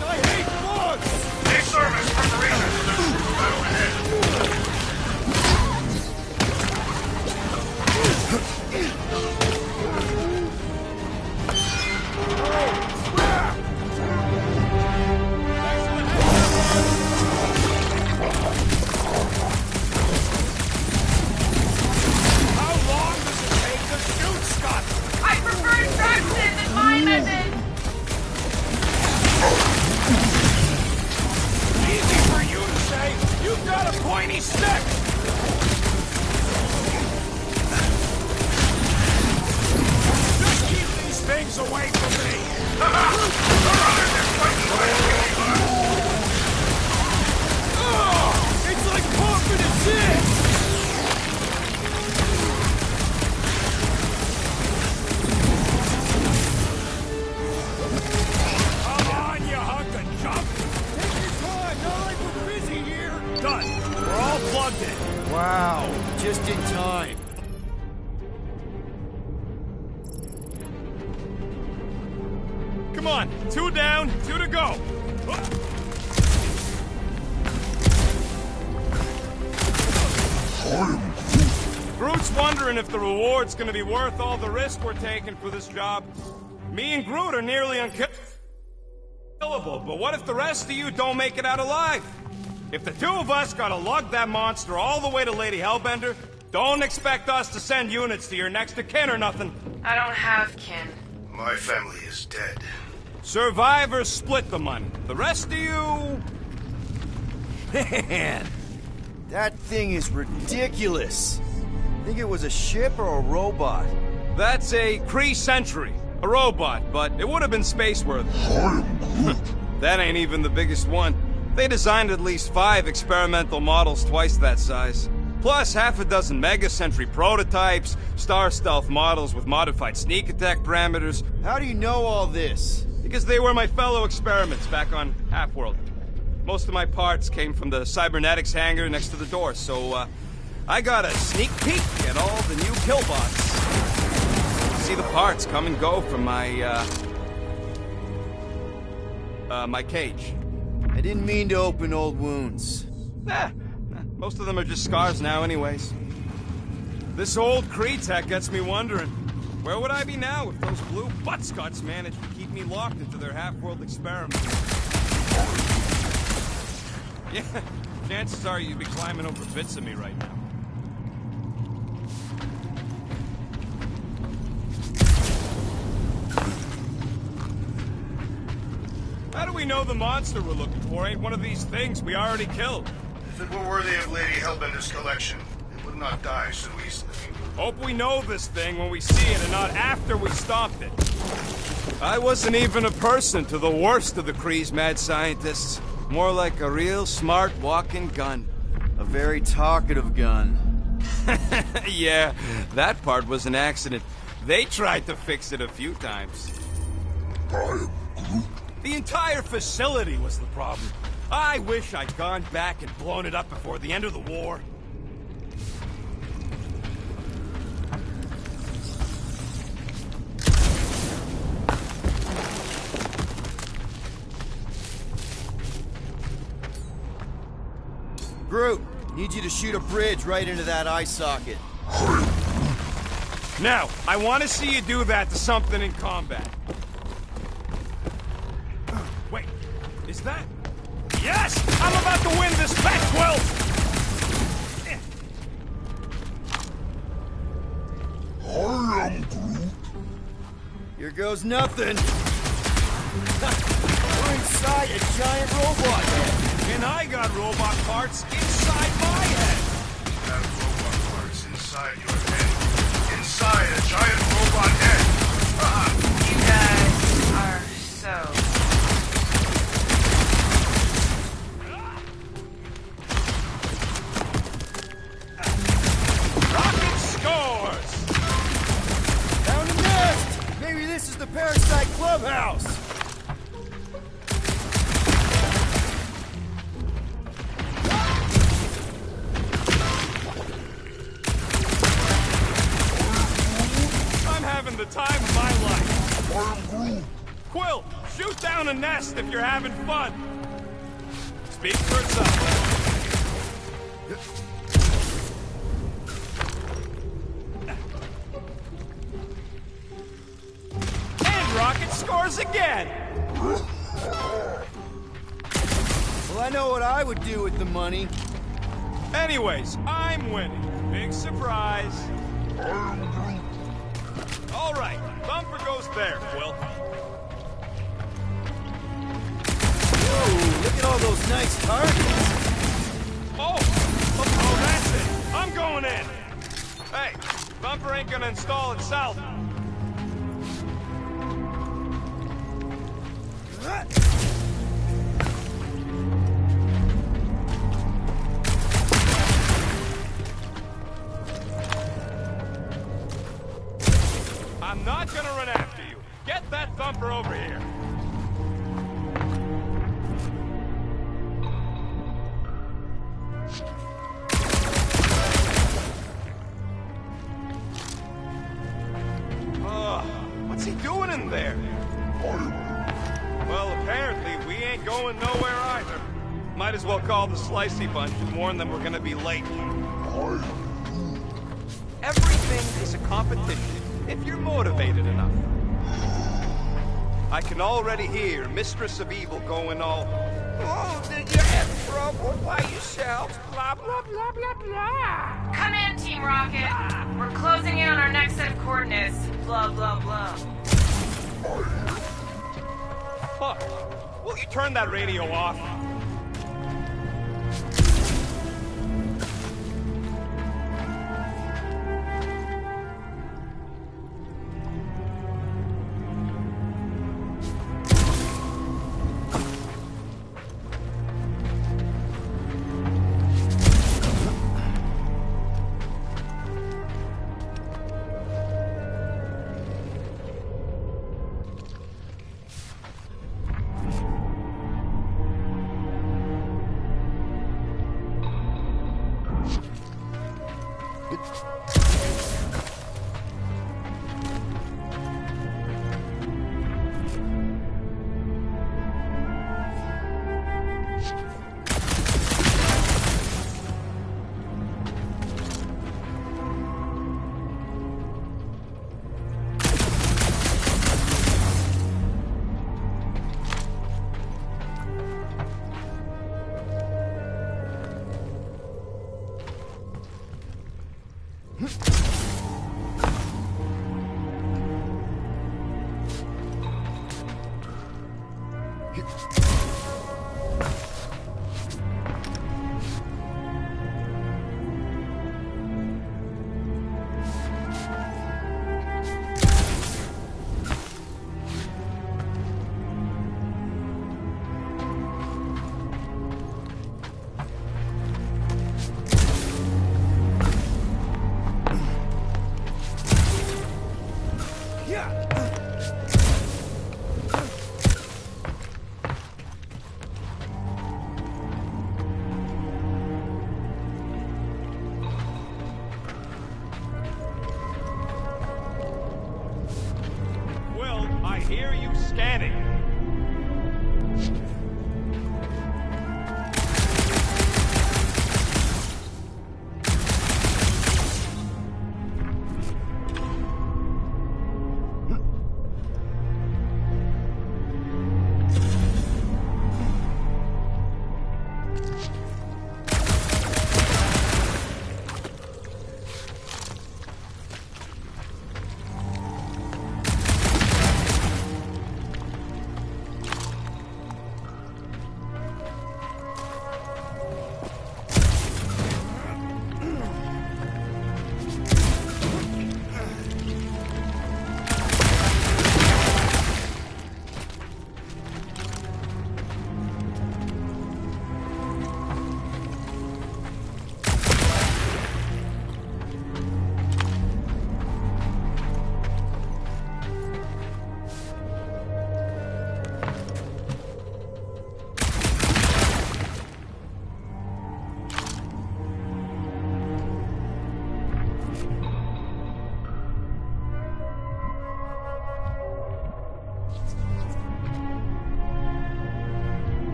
I hate bugs! Take service from the Rangers for the battle ahead. How long does it take to shoot, Scott? I prefer Drax's than my method! Easy for you to say. You've got a pointy stick. Just keep these things away from me. Oh, it's like pumping a dick! Come on, you hunk of junk. Take your time, not like we're busy here! Done. We're all plugged in. Wow, just in time. Come on, 2 down, 2 to go. Groot's wondering if the reward's gonna be worth all the risk we're taking for this job. Me and Groot are nearly unkillable, but what if the rest of you don't make it out alive? If the 2 of us gotta lug that monster all the way to Lady Hellbender, don't expect us to send units to your next of kin or nothing. I don't have kin. My family is dead. Survivors split the money. The rest of you... Man, that thing is ridiculous. Think it was a ship or a robot? That's a Kree Sentry. A robot, but it would have been space-worthy. That ain't even the biggest one. They designed at least 5 experimental models twice that size. Plus half a dozen Mega Sentry prototypes, Star Stealth models with modified sneak attack parameters. How do you know all this? Because they were my fellow experiments back on Half-World. Most of my parts came from the cybernetics hangar next to the door, so I got a sneak peek at all the new killbots. See the parts come and go from my my cage. I didn't mean to open old wounds. Most of them are just scars now anyways. This old Kree-Tech gets me wondering, where would I be now if those blue buttscots managed to keep me locked into their half-world experiment? Yeah, chances are you'd be climbing over bits of me right now. How do we know the monster we're looking for ain't one of these things we already killed? If it were worthy of Lady Hellbender's collection, it would not die so easily. Hope we know this thing when we see it and not after we stopped it. I wasn't even a person to the worst of the Kree's mad scientists. More like a real smart walking gun. A very talkative gun. Yeah, that part was an accident. They tried to fix it a few times. The entire facility was the problem. I wish I'd gone back and blown it up before the end of the war. Groot, need you to shoot a bridge right into that eye socket. Now, I want to see you do that to something in combat. Wait, is that... Yes! I'm about to win this bet, Quill! I am Groot. Here goes nothing. We're inside a giant robot head. And I got robot parts inside my head. You have robot parts inside your head. Inside a giant robot head. You guys are so... Rocket scores! Found a nest! Maybe this is the Parasite Clubhouse! The time of my life. Quill, shoot down a nest if you're having fun. Speak for itself. And Rocket scores again. Well, I know what I would do with the money. Anyways, I'm winning. Big surprise. All right, Thumper goes there, Quill. Ooh, look at all those nice targets. Oh, that's it. I'm going in. Hey, Thumper ain't gonna install itself. I'm not gonna run after you. Get that Thumper over here. What's he doing in there? Well, apparently we ain't going nowhere either. Might as well call the Slicey Bunch and warn them we're gonna be late. Everything is a competition. If you're motivated enough. I can already hear Mistress of Evil going all, "Oh, did you have trouble by yourselves? Blah, blah, blah, blah, blah." Come in, Team Rocket. We're closing in on our next set of coordinates. Blah, blah, blah. Huh. Will you turn that radio off? I hear you scanning.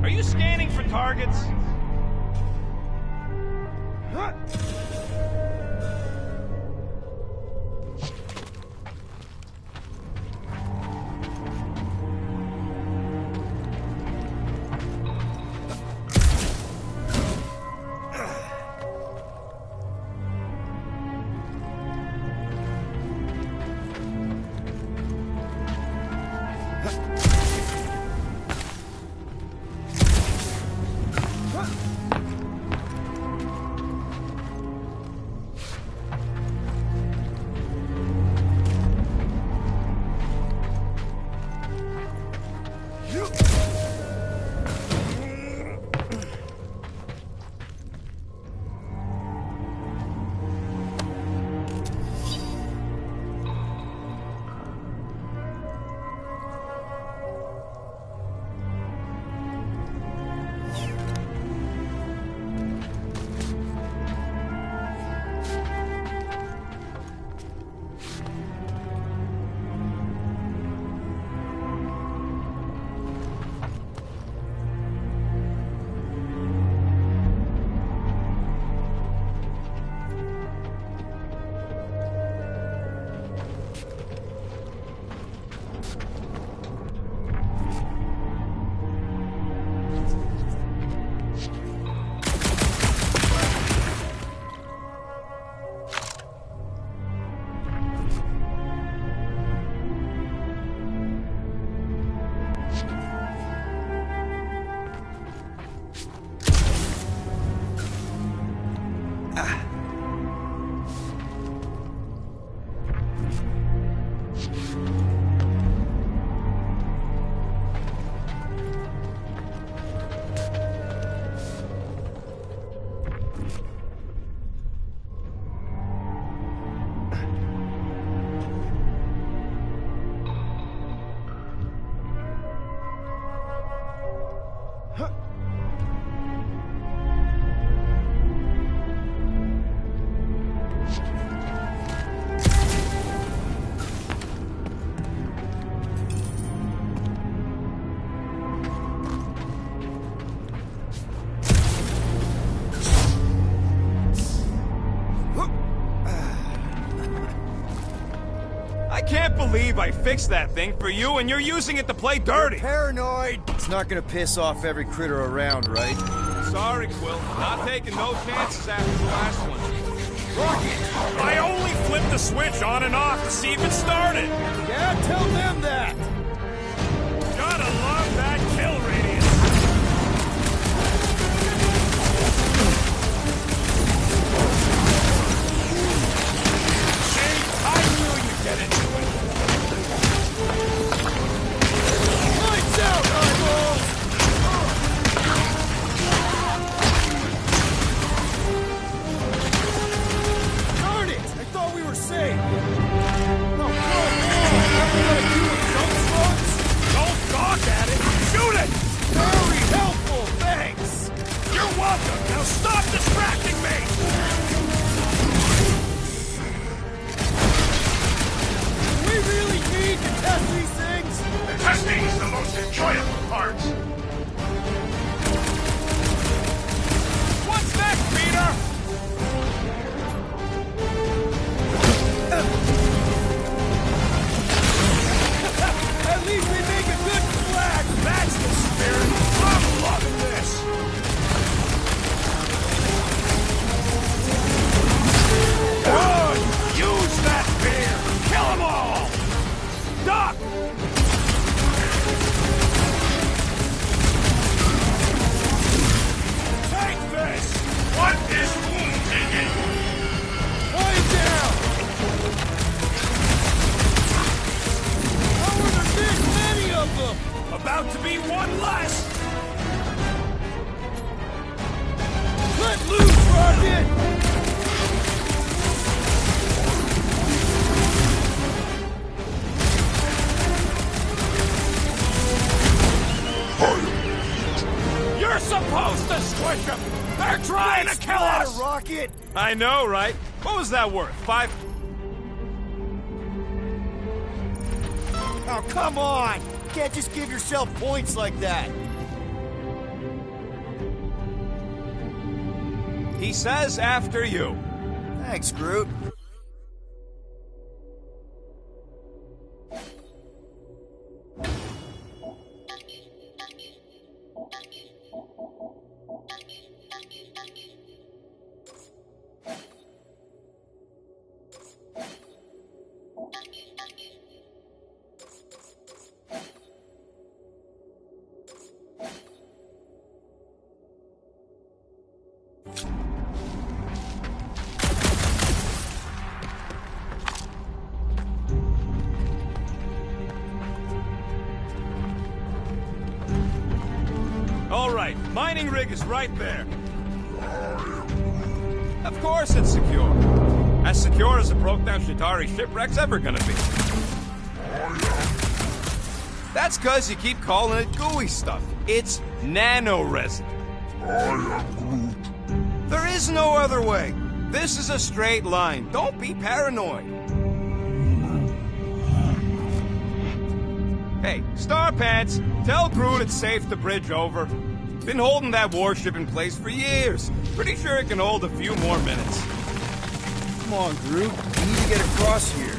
Are you scanning for targets? believe I fixed that thing for you, and you're using it to play dirty. Paranoid! It's not gonna piss off every critter around, right? Sorry, Quill. Not taking no chances after the last one. Rocket! I only flipped the switch on and off to see if it started. Yeah, tell them that! Gotta love that kill radius. See? I knew you'd get into it. Lights out, eyeballs! Darn it! I thought we were safe! Oh, come on! What are we gonna do with jump slugs? Don't gawk at it. Shoot it! Very helpful, thanks! You're welcome. Now stop distracting me. Do we really need to test these things? The testing is the most enjoyable part. What's next, Peter? At least we make a good flag! That's the spirit. I'm loving this. Good. Use that beer. Kill them all. Duck. Take this. What is wound taking? Lie down! How are there this many of them? About to be one less. Let loose, Rocket! You're supposed to squish them. They're trying to kill us. Rocket! I know, right? What was that worth? 5? Oh, come on! Can't just give yourself points like that. He says after you. Thanks, Groot. All right, mining rig is right there. Of course it's secure. As secure as a broke-down Chitauri shipwreck's ever gonna be. That's cause you keep calling it gooey stuff. It's nano-resin. There is no other way. This is a straight line. Don't be paranoid. Hey, Starpants, tell Groot it's safe to bridge over. Been holding that warship in place for years. Pretty sure it can hold a few more minutes. Come on, Groot. We need to get across here.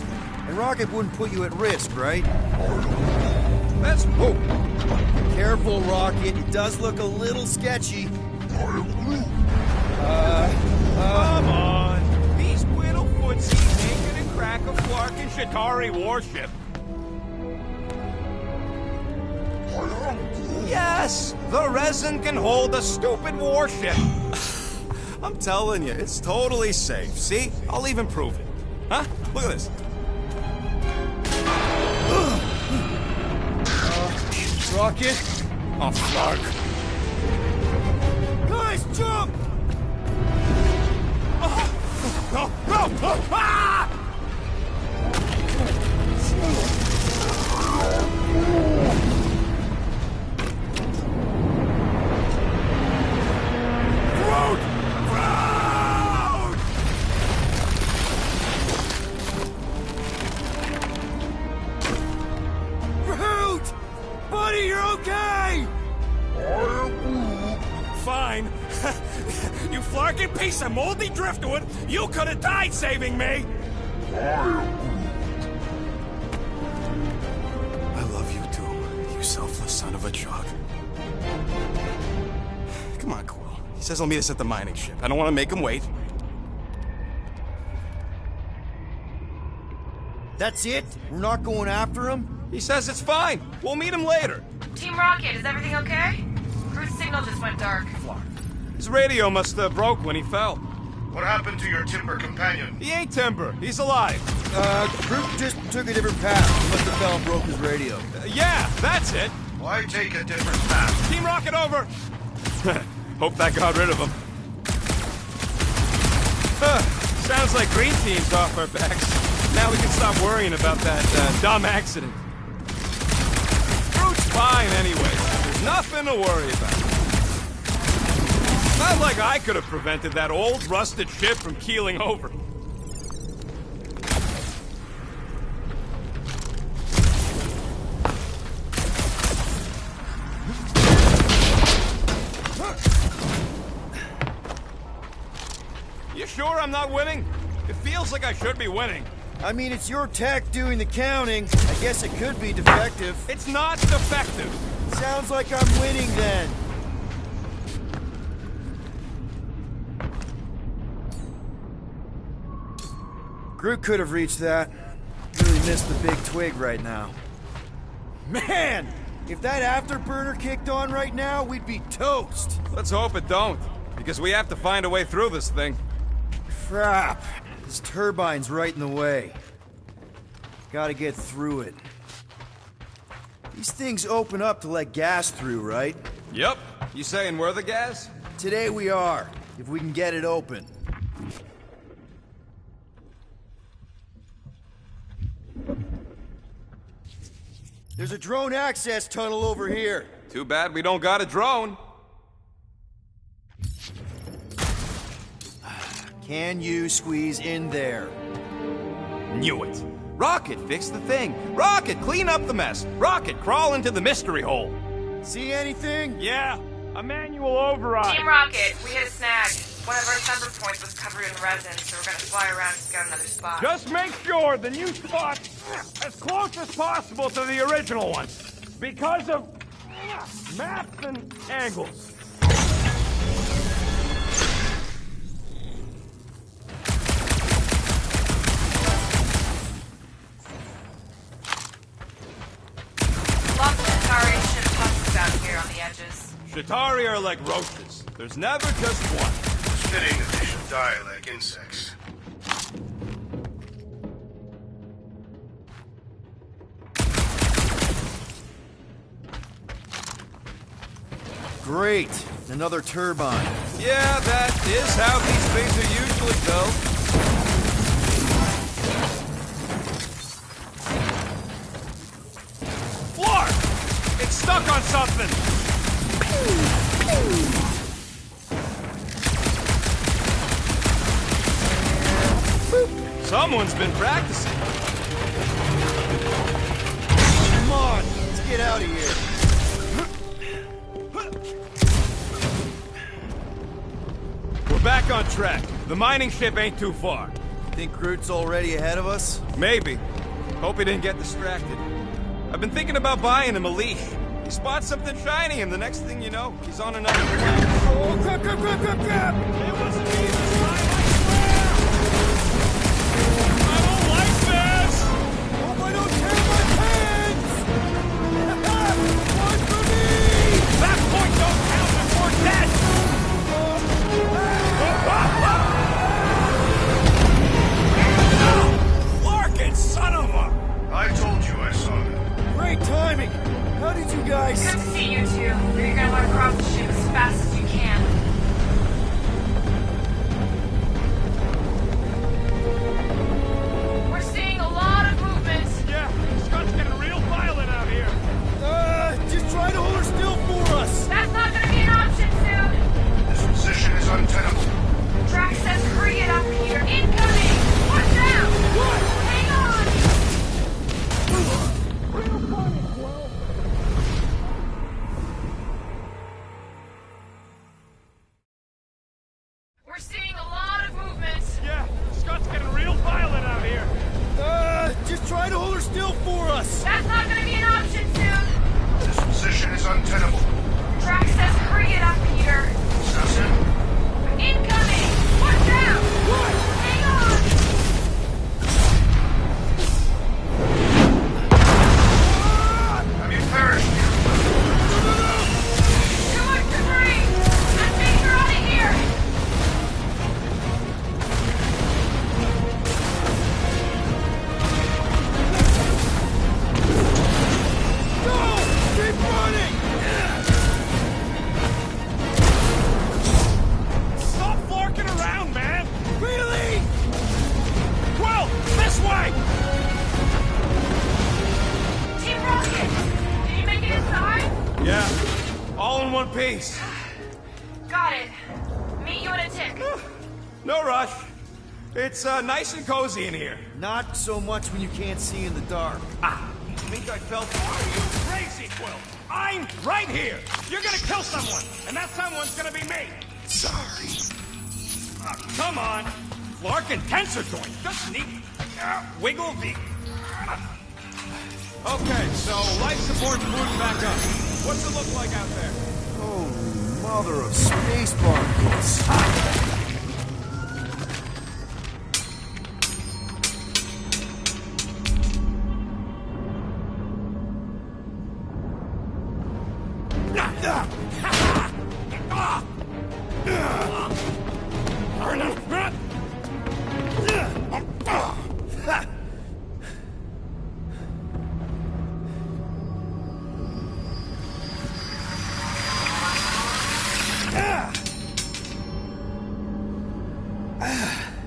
And Rocket wouldn't put you at risk, right? Let's move. Careful, Rocket. It does look a little sketchy. Come on. These little footsies ain't gonna crack a Flarkin Chitauri warship. Yes, the resin can hold a stupid warship. I'm telling you, it's totally safe. See? I'll even prove it. Huh? Look at this. Rocket? Oh, Flark. Guys, jump! No! Ah! Groot! Buddy, you're okay! Fine. You flarkin' piece of moldy driftwood, you could have died saving me! of a joke. Come on, Quill. He says he'll meet us at the mining ship. I don't want to make him wait. That's it? We're not going after him? He says it's fine. We'll meet him later. Team Rocket, is everything okay? Groot's signal just went dark. His radio must have broke when he fell. What happened to your Timber companion? He ain't Timber. He's alive. Groot just took a different path. He must have fell and broke his radio. Yeah, that's it. Why take a different path? Team Rocket over. Hope that got rid of him. Sounds like Green Team's off our backs. Now we can stop worrying about that dumb accident. Groot's fine anyway. There's nothing to worry about. Not like I could have prevented that old rusted ship from keeling over. You sure I'm not winning? It feels like I should be winning. I mean, it's your tech doing the counting. I guess it could be defective. It's not defective. Sounds like I'm winning then. Groot could have reached that. Really missed the big twig right now. Man! If that afterburner kicked on right now, we'd be toast. Let's hope it don't, because we have to find a way through this thing. Crap. This turbine's right in the way. Gotta get through it. These things open up to let gas through, right? Yep. You saying we're the gas? Today we are, if we can get it open. There's a drone access tunnel over here. Too bad we don't got a drone. Can you squeeze in there? Knew it. Rocket, fix the thing. Rocket, clean up the mess. Rocket, crawl into the mystery hole. See anything? Yeah, a manual override. Team Rocket, we hit a snag. One of our thunder points was covered in resin, so we're gonna fly around and scout another spot. Just make sure the new spot's as close as possible to the original one. Because of maps and angles. Lots of Atari ship buses out here on the edges. Shatari are like roaches. There's never just one. Fitting that they should die like insects. Great. Another turbine. Yeah, that is how these things are usually built. Floor! It's stuck on something! Someone's been practicing. Come on, let's get out of here. We're back on track. The mining ship ain't too far. Think Groot's already ahead of us? Maybe. Hope he didn't get distracted. I've been thinking about buying him a leash. He spots something shiny, and the next thing you know, he's on another planet. Oh, crap, crap, crap, crap, crap! It wasn't me this time, I don't like this! Hope I don't tear my pants! One for me! That point don't count if we're dead! Larkin, son of a... I told you I saw them. Great timing! How did you guys... Good to see you two. You're gonna want to cross the ship as fast as you can. We're seeing a lot of movement. Yeah, Scott's getting real violent out here. Just try to hold her still for us! That's not gonna be an option soon. This position is untenable. Drax says hurry it up here. Incoming! Watch out! What? Hang on! Yeah, all in one piece. Got it. Meet you in a tick. No rush. It's nice and cozy in here. Not so much when you can't see in the dark. Ah, you think I felt? Are you crazy, Quill? I'm right here. You're gonna kill someone, and that someone's gonna be me. Sorry. Come on. Clark and tensor joint. Just neat. Wiggle the. Okay, so life support's booting back up. What's it look like out there? Holy mother of space barnacles.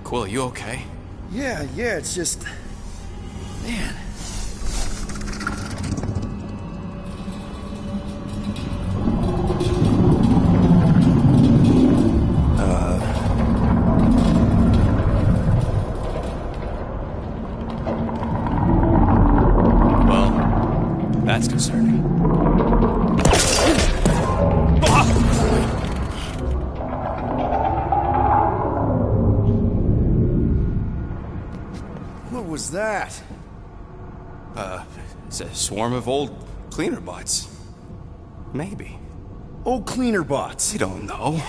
Quill, you okay? Yeah, it's just... Man. Well, that's concerning. What was that? It's a swarm of old cleaner bots. Maybe. Old cleaner bots. We don't know.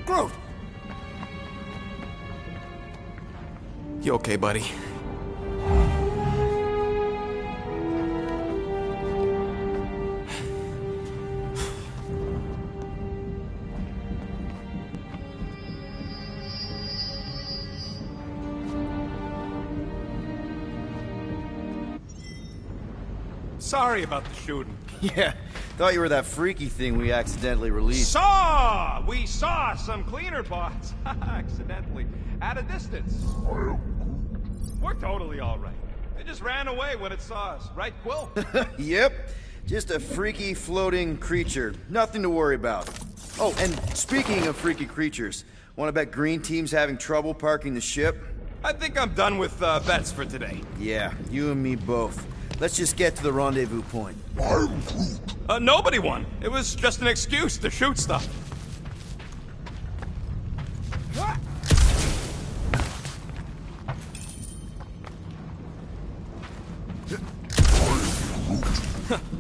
Groot! You okay, buddy? Sorry about the shooting. Yeah, thought you were that freaky thing we accidentally released. We saw some cleaner bots. Accidentally. At a distance. We're totally all right. They just ran away when it saw us. Right, Quill? Yep, just a freaky floating creature. Nothing to worry about. Oh, and speaking of freaky creatures, want to bet Green Team's having trouble parking the ship? I think I'm done with bets for today. Yeah, you and me both. Let's just get to the rendezvous point. Nobody won. It was just an excuse to shoot stuff.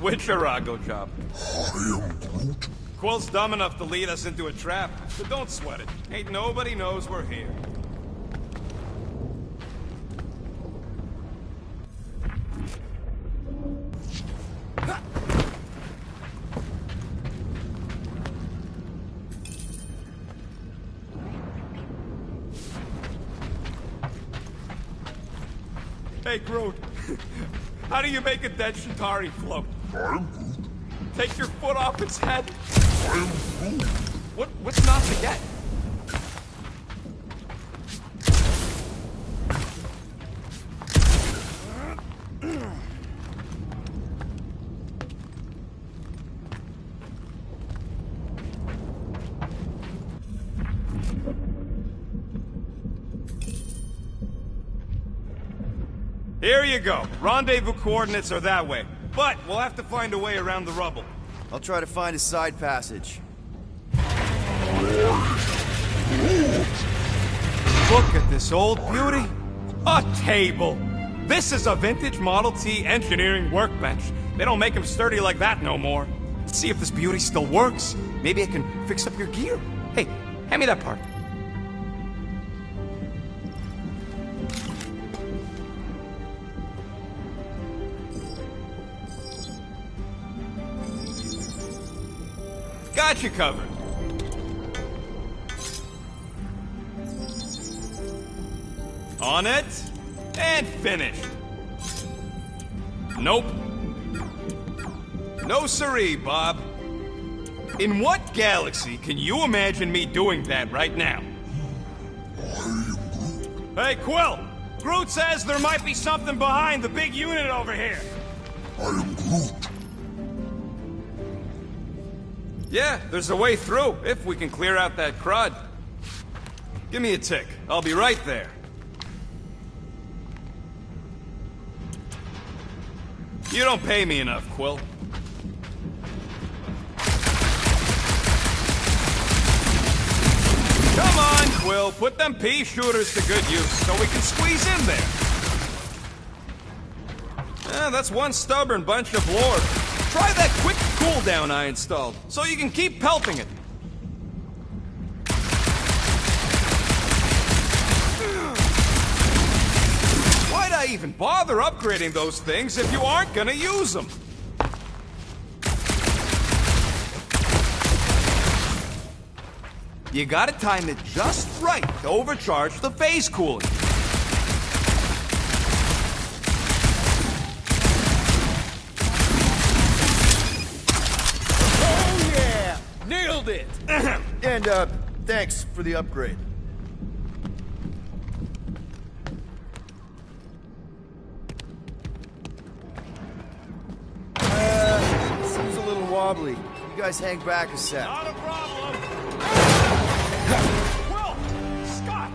Witcherago job. Quill's dumb enough to lead us into a trap, but don't sweat it. Ain't nobody knows we're here. Hey, Groot. How do you make a dead Chitauri float? Take your foot off its head? What's not to get? Here you go. Rendezvous coordinates are that way. But we'll have to find a way around the rubble. I'll try to find a side passage. Look at this old beauty. A table. This is a vintage Model T engineering workbench. They don't make them sturdy like that no more. Let's see if this beauty still works. Maybe I can fix up your gear. Hey, hand me that part. Got you covered. On it, and finished. Nope. No siree, Bob. In what galaxy can you imagine me doing that right now? Hey, Quill! Groot says there might be something behind the big unit over here. I am Groot. Yeah, there's a way through, if we can clear out that crud. Give me a tick. I'll be right there. You don't pay me enough, Quill. Come on, Quill. Put them pea shooters to good use so we can squeeze in there. That's one stubborn bunch of lore. Try that quick cooldown I installed so you can keep pelting it. Why'd I even bother upgrading those things if you aren't gonna use them? You gotta time it just right to overcharge the phase cooling. Oh yeah! Nailed it! And, thanks for the upgrade. Seems a little wobbly. You guys hang back a sec. Not a problem. Will! Scott!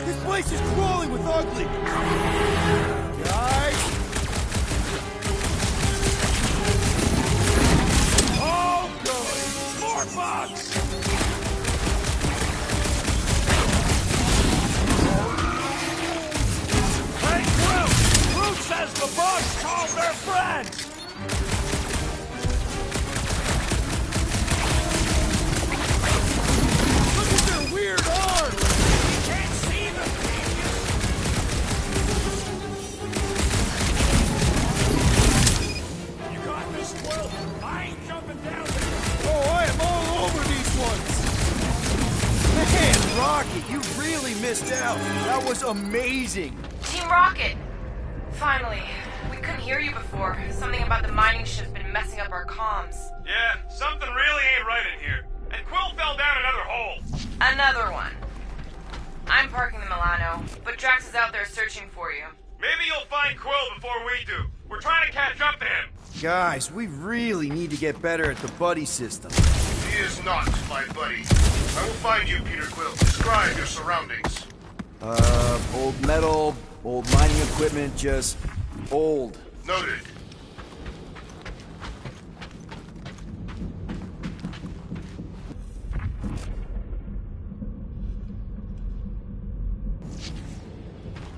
This place is crawling with ugly! Guys! Oh, good! More bugs! Hey, Will! Groot says the bugs called their friends! Look at their weird arms! You can't see them, you got this, Will. I ain't jumping down there. Oh, I am all over these ones! Man, Rocky, you really missed out. That was amazing. Team Rocket! Finally. We couldn't hear you before. Something about the mining ship's been messing up our comms. Yeah, something really ain't right in here. And Quill fell down another hole. Another one. I'm parking the Milano, but Drax is out there searching for you. Maybe you'll find Quill before we do. We're trying to catch up to him. Guys, we really need to get better at the buddy system. He is not my buddy. I will find you, Peter Quill. Describe your surroundings. Old metal, old mining equipment, just old. Noted.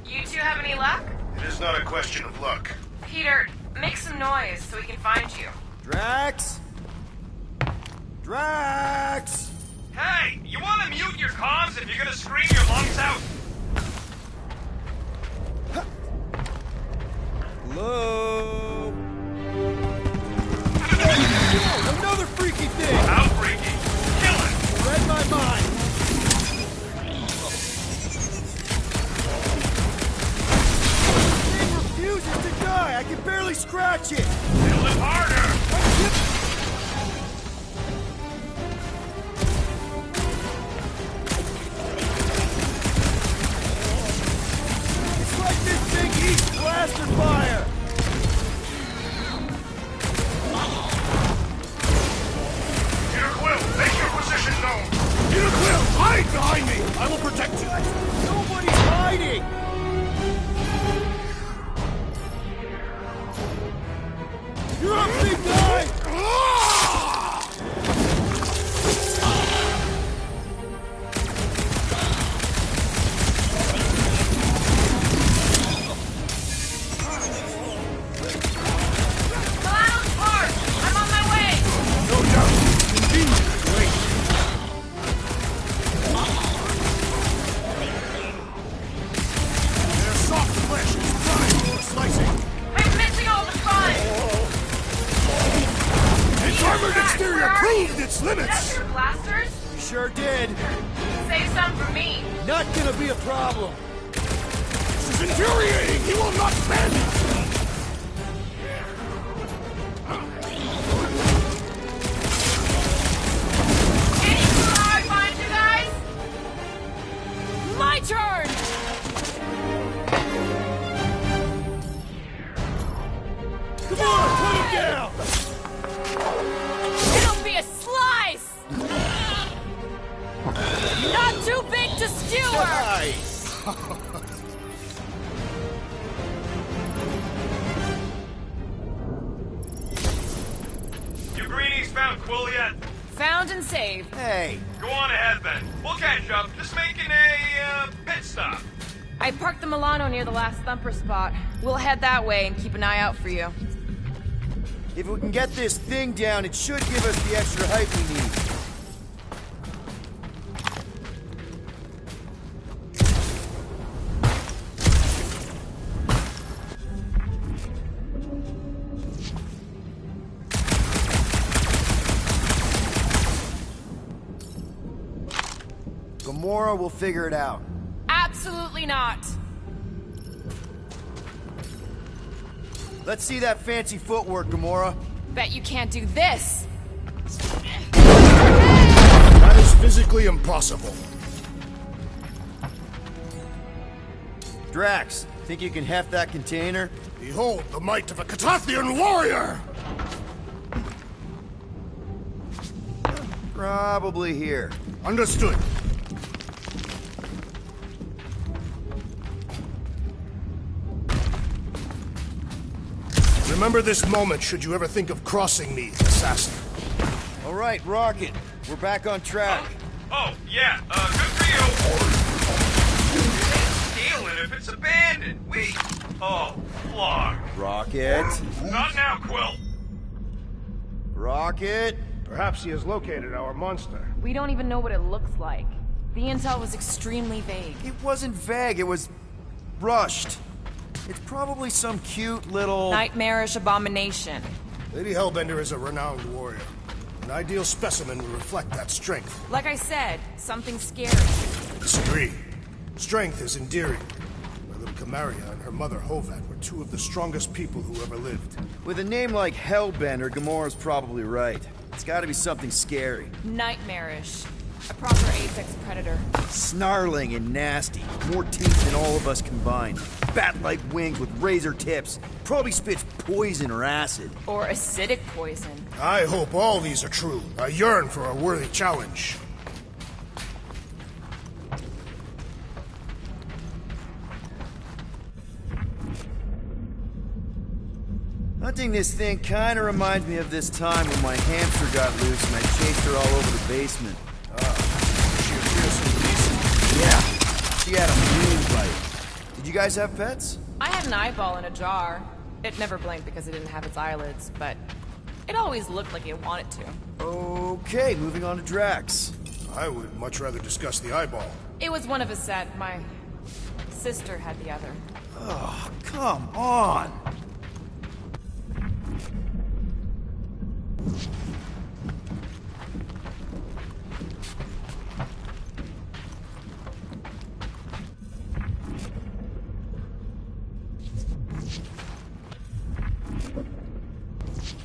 You two have any luck? It is not a question of luck. Peter, make some noise so we can find you. Drax? Drax! Hey, you want to mute your comms if you're gonna scream your lungs out? Hello? Another freaky thing! How freaky? Kill it! Read my mind! It refuses to die! I can barely scratch it! Kill it harder! It's like this thing eats blaster fire! Peter Quill, make your position known. Peter Quill, hide behind me! I will protect you! Nobody's hiding! You're up, big guy! Milano's parked! I'm on my way! No doubt. Convenient. Wait. Their soft flesh is prime for slicing. I'm missing all the fun! dead. Save some for me. Not gonna be a problem. This is infuriating! He will not stand it! Any clue how I find you guys? My turn! Come on, put him down! It'll be a slice! Not too big to skewer! Nice. You greenies found Quill yet? Found and saved. Hey, Go on ahead then. We'll catch up. Just making a pit stop. I parked the Milano near the last thumper spot. We'll head that way and keep an eye out for you. if we can get this thing down, it should give us the extra height we need. Gamora will figure it out. Absolutely not. Let's see that fancy footwork, Gamora. Bet you can't do this. That is physically impossible. Drax, think you can heft that container? Behold the might of a Catathian warrior! Probably here. Understood. Remember this moment should you ever think of crossing me, assassin. All right, Rocket. We're back on track. Oh, yeah, good for you. Stealing if it's abandoned. Oh, Flark. Rocket. Not now, Quill. Rocket. Perhaps he has located our monster. We don't even know what it looks like. The intel was extremely vague. It wasn't vague, it was rushed. It's probably some cute little... Nightmarish abomination. Lady Hellbender is a renowned warrior. An ideal specimen would reflect that strength. Like I said, something scary. Disagree. Strength is endearing. My little Camaria and her mother Hovat were two of the strongest people who ever lived. With a name like Hellbender, Gamora's probably right. It's gotta be something scary. Nightmarish. A proper apex predator. Snarling and nasty. More teeth than all of us combined. Bat-like wings with razor tips. Probably spits poison or acid. Or acidic poison. I hope all these are true. I yearn for a worthy challenge. Hunting this thing kinda reminds me of this time when my hamster got loose and I chased her all over the basement. She appears to be decent. Yeah, she had a mean bite. Did you guys have pets? I had an eyeball in a jar. It never blinked because it didn't have its eyelids, but it always looked like it wanted to. Okay, moving on to Drax. I would much rather discuss the eyeball. It was one of a set. My sister had the other. Oh, come on!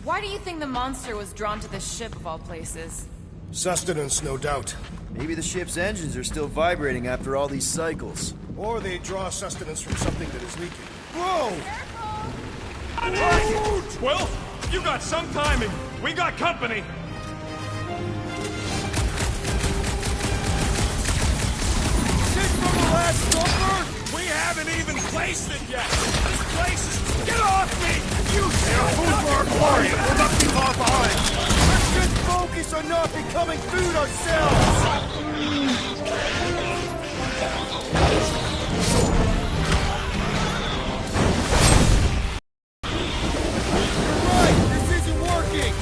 Why do you think the monster was drawn to this ship of all places? Sustenance, no doubt. Maybe the ship's engines are still vibrating after all these cycles. Or they draw sustenance from something that is leaking. Whoa! Quill, you got some timing. We got company. This from the last number? We haven't even placed it yet. This place is... Get off me! You Food for our quarry! We'll not be far behind! Let's just focus on not becoming food ourselves! You're right, this isn't working!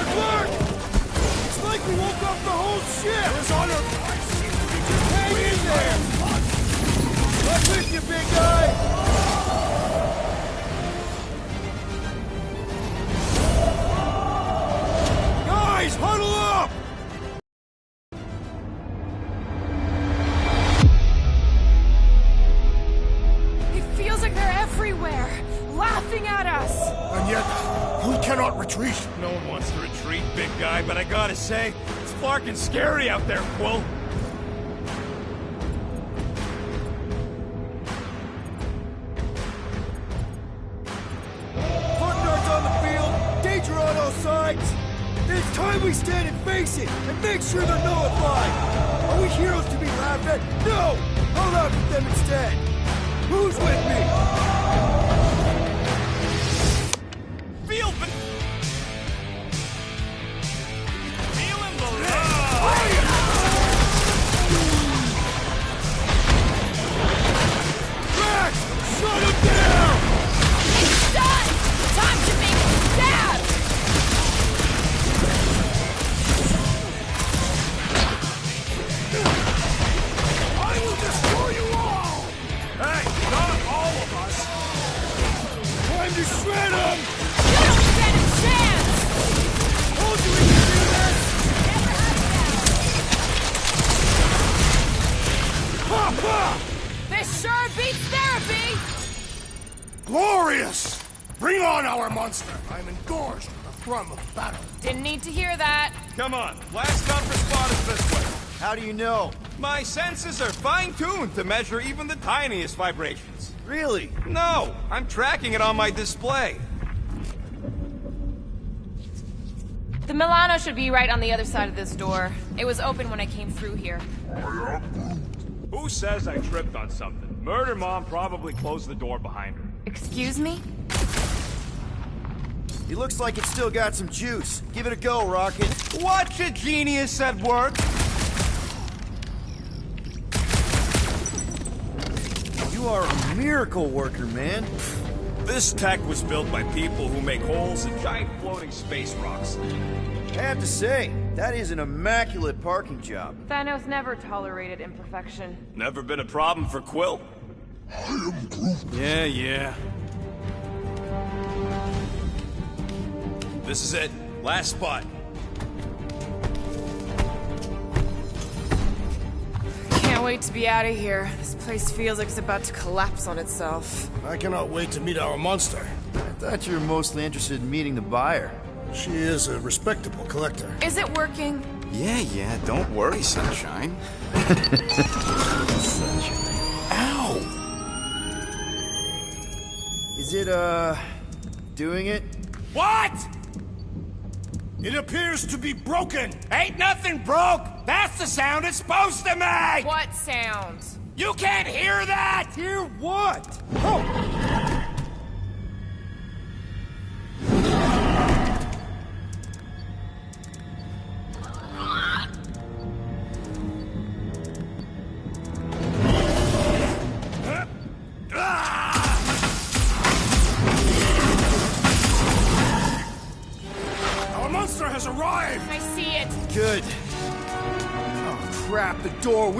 It worked! It's like we woke up the whole ship! It's on her... Just hang in there! I'm with you, big guy! Guys, huddle up! say. It's flarkin' scary out there, Quill. Darts on the field, danger on all sides. It's time we stand and face it, and make sure they're nullified. Are we heroes to be laughed at? No! I'll laugh at them instead. Who's with me? Feeling the love! Drax! Shut him down! It's done! Time to make a stab! I will destroy you all! Hey, not all of us! Time to shred him! You don't stand a chance! Told you we could do this! Ha ha! This sure beats therapy! Glorious! Bring on our monster! I'm engorged with the thrum of battle. Didn't need to hear that. Come on, last comfort spot is this way. How do you know? My senses are fine-tuned to measure even the tiniest vibrations. Really? No, I'm tracking it on my display. The Milano should be right on the other side of this door. It was open when I came through here. Who says I tripped on something? Murder Mom probably closed the door behind her. Excuse me? He looks like it's still got some juice. Give it a go, Rocket. Watch a genius at work. You are a miracle worker, man. This tech was built by people who make holes in giant floating space rocks. I have to say, that is an immaculate parking job. Thanos never tolerated imperfection. Never been a problem for Quill. Yeah. This is it. Last spot. Can't wait to be out of here. This place feels like it's about to collapse on itself. I cannot wait to meet our monster. I thought you were mostly interested in meeting the buyer. She is a respectable collector. Is it working? Yeah, don't worry, Sunshine. Ow! Is it, doing it? What? It appears to be broken. Ain't nothing broke! That's the sound it's supposed to make! What sound? You can't hear that! Hear what? Oh! Our monster has arrived! I see it. Good. Oh, crap, the door,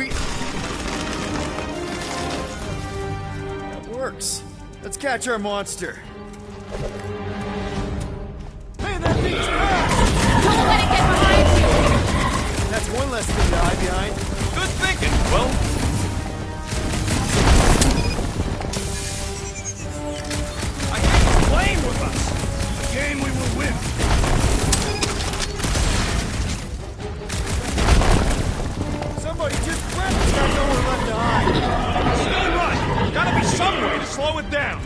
That works. Let's catch our monster. Hey, that thing's fast! Don't let it get behind you! That's one less thing to hide behind. Good thinking, Quill. I think it's playing with us. A game we will win. Somebody just grab it. Got nowhere left to hide. Still run. Gotta be some way to slow it down.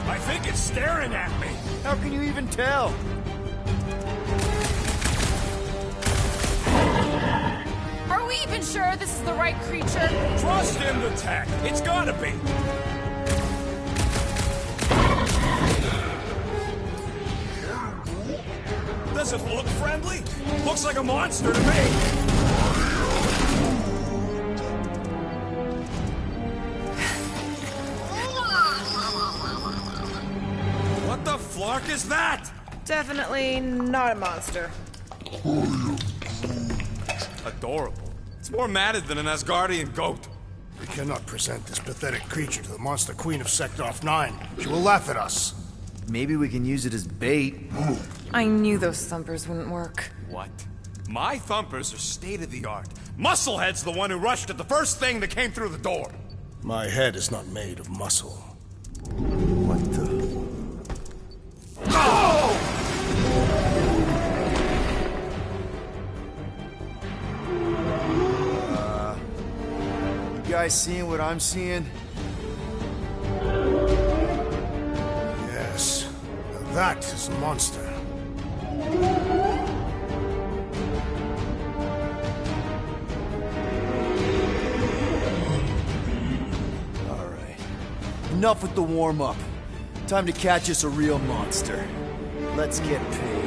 I think it's staring at me. How can you even tell? Are we even sure this is the right creature? Trust in the tech. It's gotta be. Does it look friendly? Looks like a monster to me. What the flark is that? Definitely not a monster. Adorable. It's more matted than an Asgardian goat. We cannot present this pathetic creature to the Monster Queen of Sector 9. She will laugh at us. Maybe we can use it as bait. I knew those thumpers wouldn't work. What? My thumpers are state-of-the-art. Musclehead's the one who rushed at the first thing that came through the door. My head is not made of muscle. What the? You guys seeing what I'm seeing? Yes. Now that is a monster. Alright. Enough with the warm-up. Time to catch us a real monster. Let's get paid.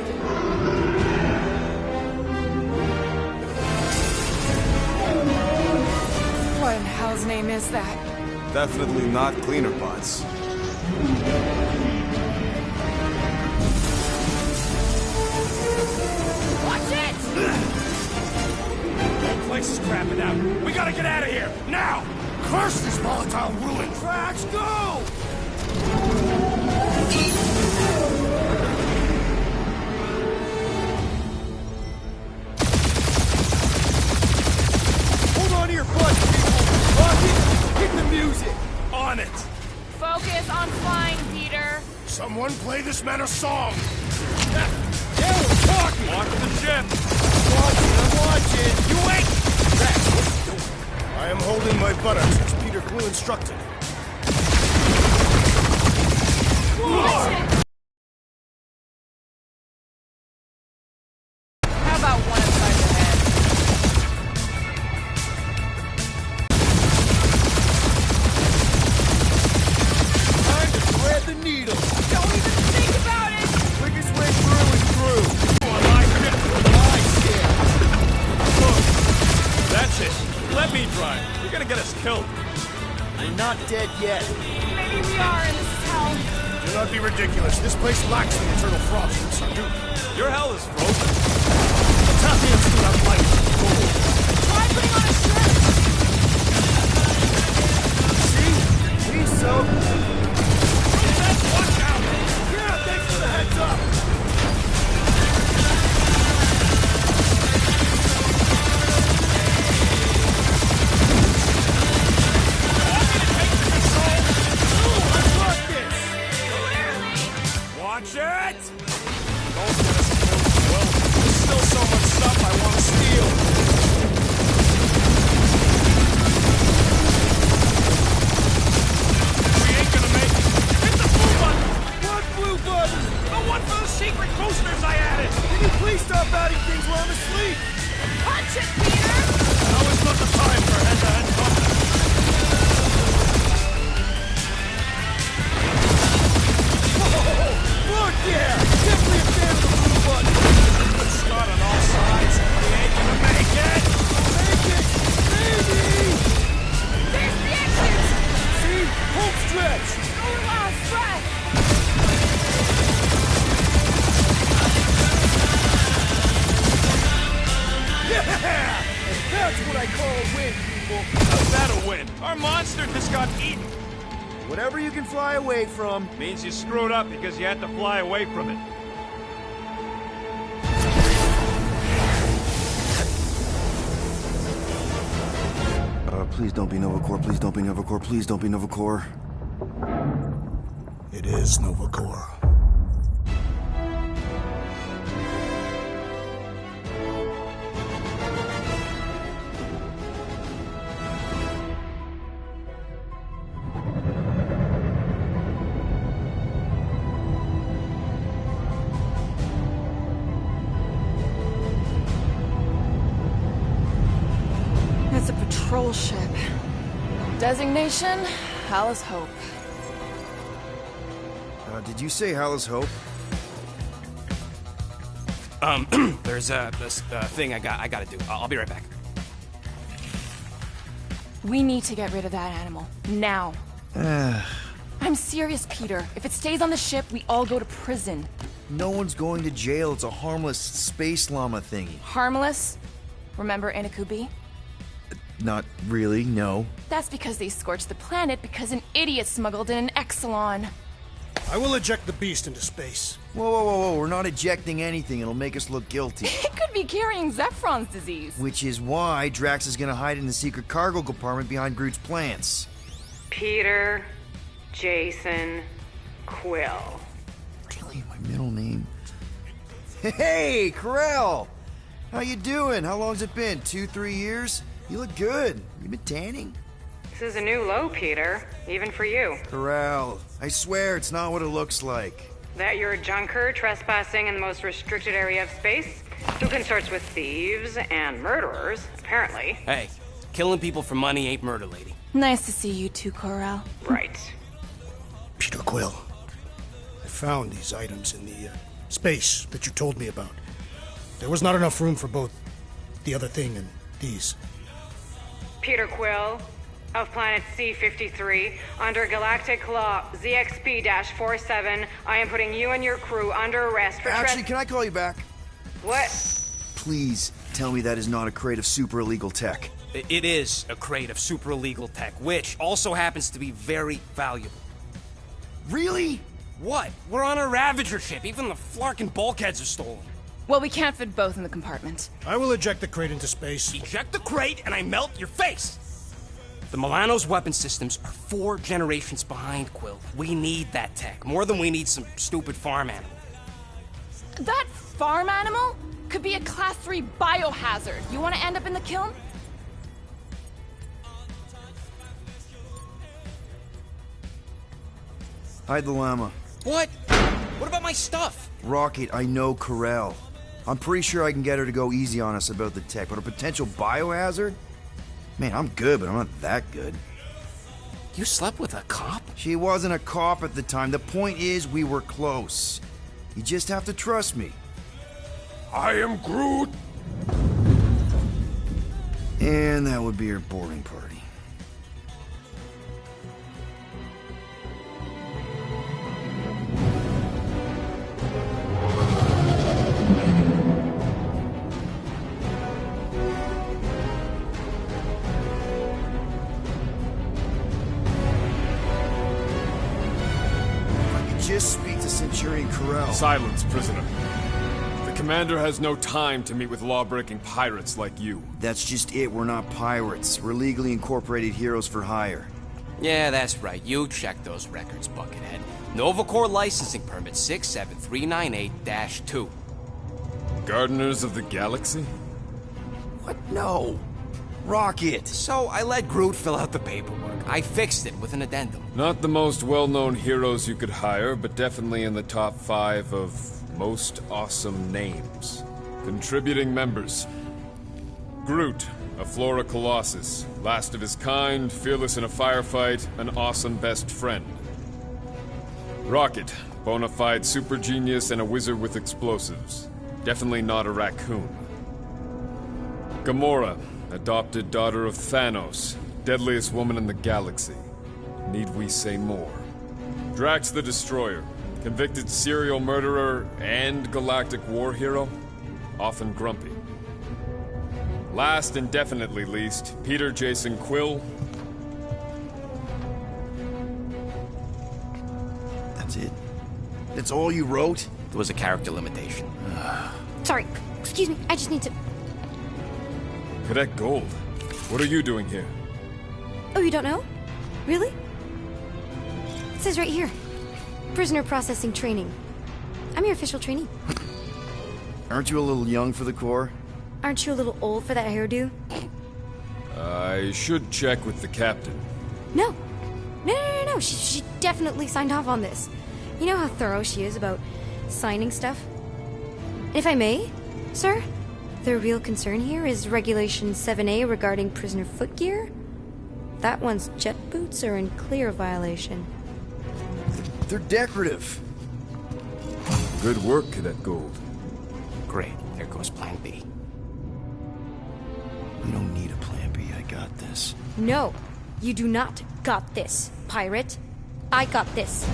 What in hell's name is that? Definitely not cleaner pots. Watch it! The place is crapping out. We gotta get out of here, now! Curse this volatile ruin! Drax, go! Hold on to your butts, people! Rocket, hit the music! On it! Focus on flying, Peter. Someone play this man a song! Now we're talking! Watch the ship! I'm watching! You wait! Drax, what are you doing? I am holding my buttocks as Peter Quill instructed. How about one inside your head? Time to thread the needle! Don't even think about it! Quickest way through is through! That's it. Let me drive. You're gonna get us killed. We're not dead yet. Maybe we are, and this is hell. Do not be ridiculous. This place lacks the eternal frost of Sarduth. Your hell is frozen. Tathians do not like cold. Try putting on a shirt. See, so. Watch out! Yeah, thanks for the heads up! Watch it! Don't get us killed, Will. There's still so much stuff I want to steal. We ain't gonna make it. Hit the blue button! What blue button? The one for the secret boosters I added! Can you please stop adding things while I'm asleep? Punch it, Peter! Now is not the time for head-to-head combat. Look, yeah! Definitely a fan of the blue button! Good start on all sides. We ain't gonna make it! Make it! Maybe! There's the exit! See? Home stretch! Our last breath! Yeah! And that's what I call a win, people! How's that a win? Our monster just got eaten. Whatever you can fly away from. Means you screwed up because you had to fly away from it. Please don't be Novacore, please don't be Novacore, please don't be Novacore. It is Novacore. It's a patrol ship. Designation, Hallis Hope. Did you say Hallis Hope? There's this thing I gotta do. I'll be right back. We need to get rid of that animal. Now. I'm serious, Peter. If it stays on the ship, we all go to prison. No one's going to jail. It's a harmless space llama thingy. Harmless? Remember Inakubi? Not really, no. That's because they scorched the planet because an idiot smuggled in an Exelon. I will eject the beast into space. Whoa, whoa, whoa, whoa. We're not ejecting anything. It'll make us look guilty. It could be carrying Zephron's disease. Which is why Drax is gonna hide in the secret cargo compartment behind Groot's plants. Peter. Jason Quill. My middle name. Hey, Corell! How you doing? How long's it been? 2-3 years? You look good. You been tanning? This is a new low, Peter. Even for you. Corell, I swear it's not what it looks like. That you're a junker trespassing in the most restricted area of space, who consorts with thieves and murderers, apparently. Hey, killing people for money ain't murder, lady. Nice to see you too, Corell. Right. Peter Quill, I found these items in the space that you told me about. There was not enough room for both the other thing and these. Peter Quill, of planet C-53, under Galactic Law ZXP-47, I am putting you and your crew under arrest for Actually, can I call you back? What? Please tell me that is not a crate of super illegal tech. It is a crate of super illegal tech, which also happens to be very valuable. Really? What? We're on a Ravager ship. Even the flarkin' bulkheads are stolen. Well, we can't fit both in the compartment. I will eject the crate into space. Eject the crate and I melt your face! The Milano's weapon systems are 4 generations behind, Quill. We need that tech, more than we need some stupid farm animal. That farm animal could be a Class 3 biohazard. You want to end up in the kiln? Hide the llama. What? What about my stuff? Rocket, I know Corell. I'm pretty sure I can get her to go easy on us about the tech, but a potential biohazard? Man, I'm good, but I'm not that good. You slept with a cop? She wasn't a cop at the time. The point is, we were close. You just have to trust me. I am Groot. And that would be her boarding party. Just speak to Centurion Corell. Silence, prisoner. The commander has no time to meet with law-breaking pirates like you. That's just it. We're not pirates. We're legally incorporated heroes for hire. Yeah, that's right. You check those records, Buckethead. Novacore licensing permit 67398-2. Gardeners of the Galaxy? What? No. Rocket! So I let Groot fill out the paperwork. I fixed it with an addendum. Not the most well-known heroes you could hire, but definitely in the top 5 of most awesome names. Contributing members. Groot, a Flora Colossus. Last of his kind, fearless in a firefight, an awesome best friend. Rocket, bona fide super genius and a wizard with explosives. Definitely not a raccoon. Gamora, adopted daughter of Thanos, deadliest woman in the galaxy. Need we say more? Drax the Destroyer, convicted serial murderer and galactic war hero, often grumpy. Last and definitely least, Peter Jason Quill. That's it? That's all you wrote? There was a character limitation. Sorry, excuse me, I just need to... Cadet Gold, what are you doing here? Oh, you don't know? Really? It says right here. Prisoner processing training. I'm your official trainee. Aren't you a little young for the Corps? Aren't you a little old for that hairdo? I should check with the captain. No. No. She definitely signed off on this. You know how thorough she is about signing stuff? And if I may, sir, the real concern here is Regulation 7A regarding prisoner footgear. That one's jet boots are in clear violation. They're decorative. Good work, Cadet Gold. Great. There goes Plan B. We don't need a Plan B. I got this. No, you do not got this, pirate. I got this.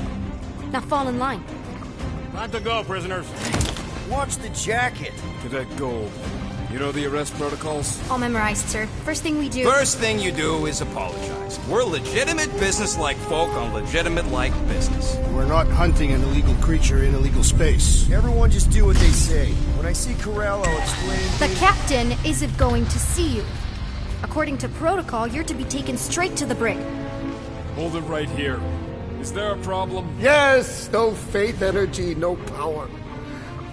Now fall in line. Time to go, prisoners. Watch the jacket. Cadet Gold, you know the arrest protocols? All memorized, sir. First thing we do... First thing you do is apologize. We're legitimate business-like folk on legitimate-like business. We're not hunting an illegal creature in illegal space. Everyone just do what they say. When I see Corell, I'll explain... The captain isn't going to see you. According to protocol, you're to be taken straight to the brig. Hold it right here. Is there a problem? Yes! No faith energy, no power.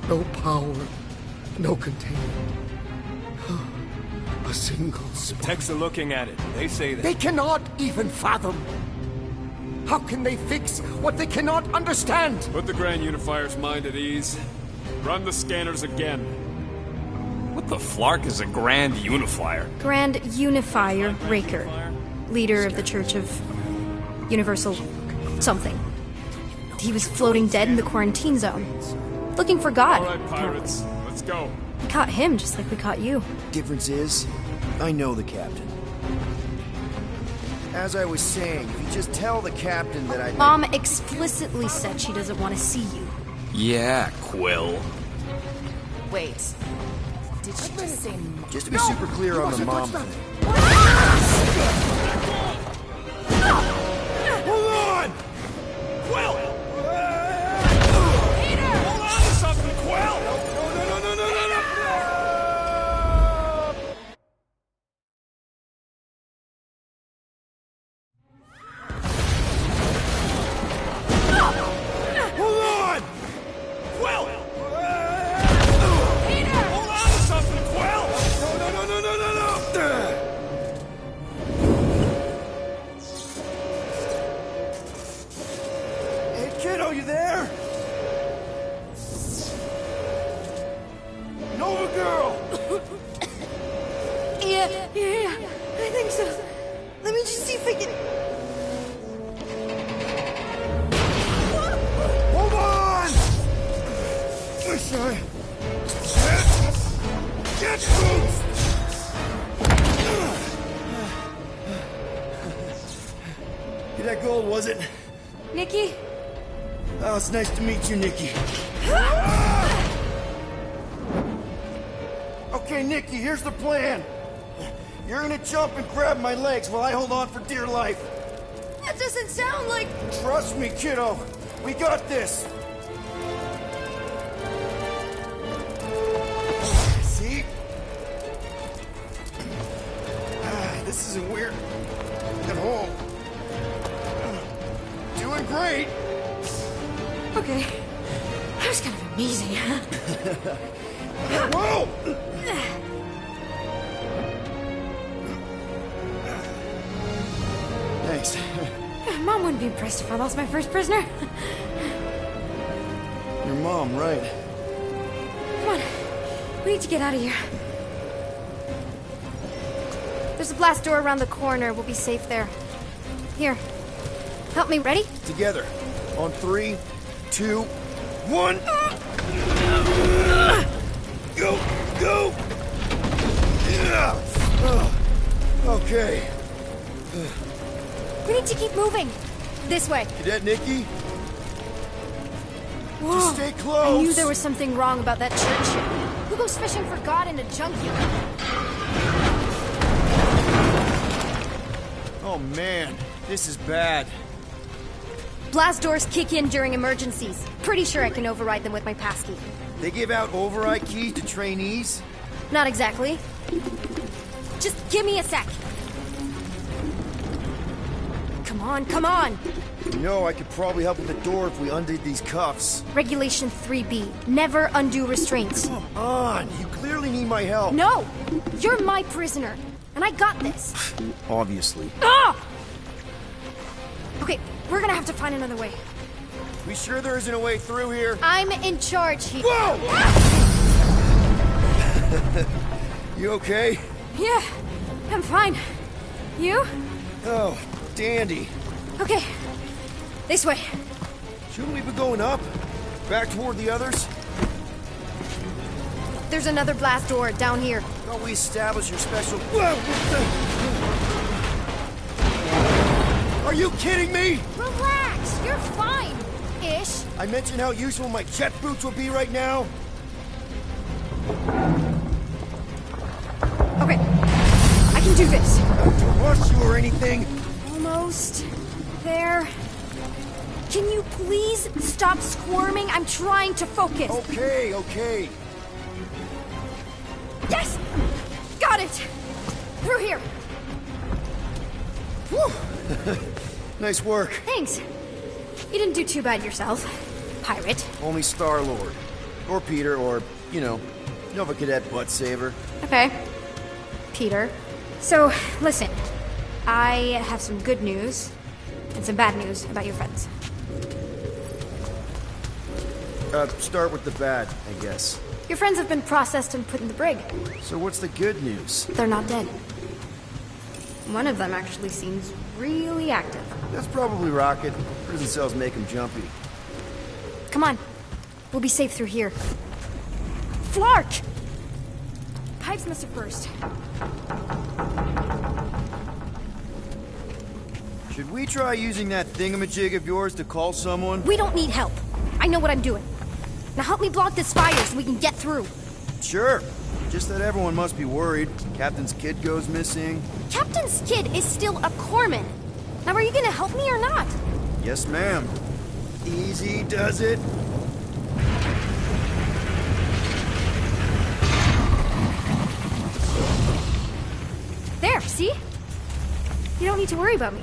No power, no containment. A single spark. Techs are looking at it. They say that. They cannot even fathom. How can they fix what they cannot understand? Put the Grand Unifier's mind at ease. Run the scanners again. What the flark is a Grand Unifier? Grand Unifier Raker, leader of the Church of Universal something. He was floating dead in the quarantine zone, looking for God. All right, pirates, let's go. We caught him just like we caught you. Difference is, I know the captain. As I was saying, if you just tell the captain that I... Mom explicitly said she doesn't want to see you. Yeah, Quill. Wait. Did she just say... Just to be super clear on the mom thing. Hold on! Quill! Peter! Hold on to something, Quill! No! Hold on! Quill! Peter! Hold on to something, Quill! No! Hey, kiddo, you there? Nova girl! Yeah, I think so. Let me just see if I can... Hold on! Get boots! Get that gold, was it? Nikki? Oh, it's nice to meet you, Nikki. Okay, Nikki, here's the plan. You're gonna jump and grab my legs while I hold on for dear life. That doesn't sound like... Trust me, kiddo. We got this. See? This isn't weird. At home. Doing great. Okay. That was kind of amazing, huh? Whoa! Thanks. Mom wouldn't be impressed if I lost my first prisoner. Your mom, right? Come on. We need to get out of here. There's a blast door around the corner. We'll be safe there. Here. Help me. Ready? Together. On 3, 2, 1. Go! Yeah. Okay. We need to keep moving. This way. Cadet Nikki? Whoa. Just stay close. I knew there was something wrong about that church. Who goes fishing for God in a junkyard? Oh man, this is bad. Blast doors kick in during emergencies. Pretty sure I can override them with my passkey. They give out override keys to trainees? Not exactly. Just give me a sec. Come on. You know, I could probably help with the door if we undid these cuffs. Regulation 3B. Never undo restraints. Come on, you clearly need my help. No! You're my prisoner, and I got this. Obviously. Ah! Okay, we're gonna have to find another way. We sure there isn't a way through here? I'm in charge here. Whoa! You okay? Yeah, I'm fine. You? Oh, dandy. Okay, this way. Shouldn't we be going up? Back toward the others? There's another blast door down here. Thought we established your special... Are you kidding me? Relax, you're fine. Ish. I mentioned how useful my jet boots would be right now. Okay, I can do this. Not to rush you or anything. Almost there. Can you please stop squirming? I'm trying to focus. Okay. Yes! Got it! Through here. Whew. Nice work. Thanks. You didn't do too bad yourself, pirate. Only Star-Lord. Or Peter, or, you know, Nova Cadet Butt Saver. Okay. Peter. So, listen. I have some good news and some bad news about your friends. Start with the bad, I guess. Your friends have been processed and put in the brig. So what's the good news? They're not dead. One of them actually seems really active. That's probably Rocket. Prison cells make him jumpy. Come on. We'll be safe through here. Flark! Pipes must have burst. Should we try using that thingamajig of yours to call someone? We don't need help. I know what I'm doing. Now help me block this fire so we can get through. Sure. Just that everyone must be worried. Captain's kid goes missing. Captain's kid is still a corpsman. Now are you gonna help me or not? Yes, ma'am. Easy does it. There, see? You don't need to worry about me.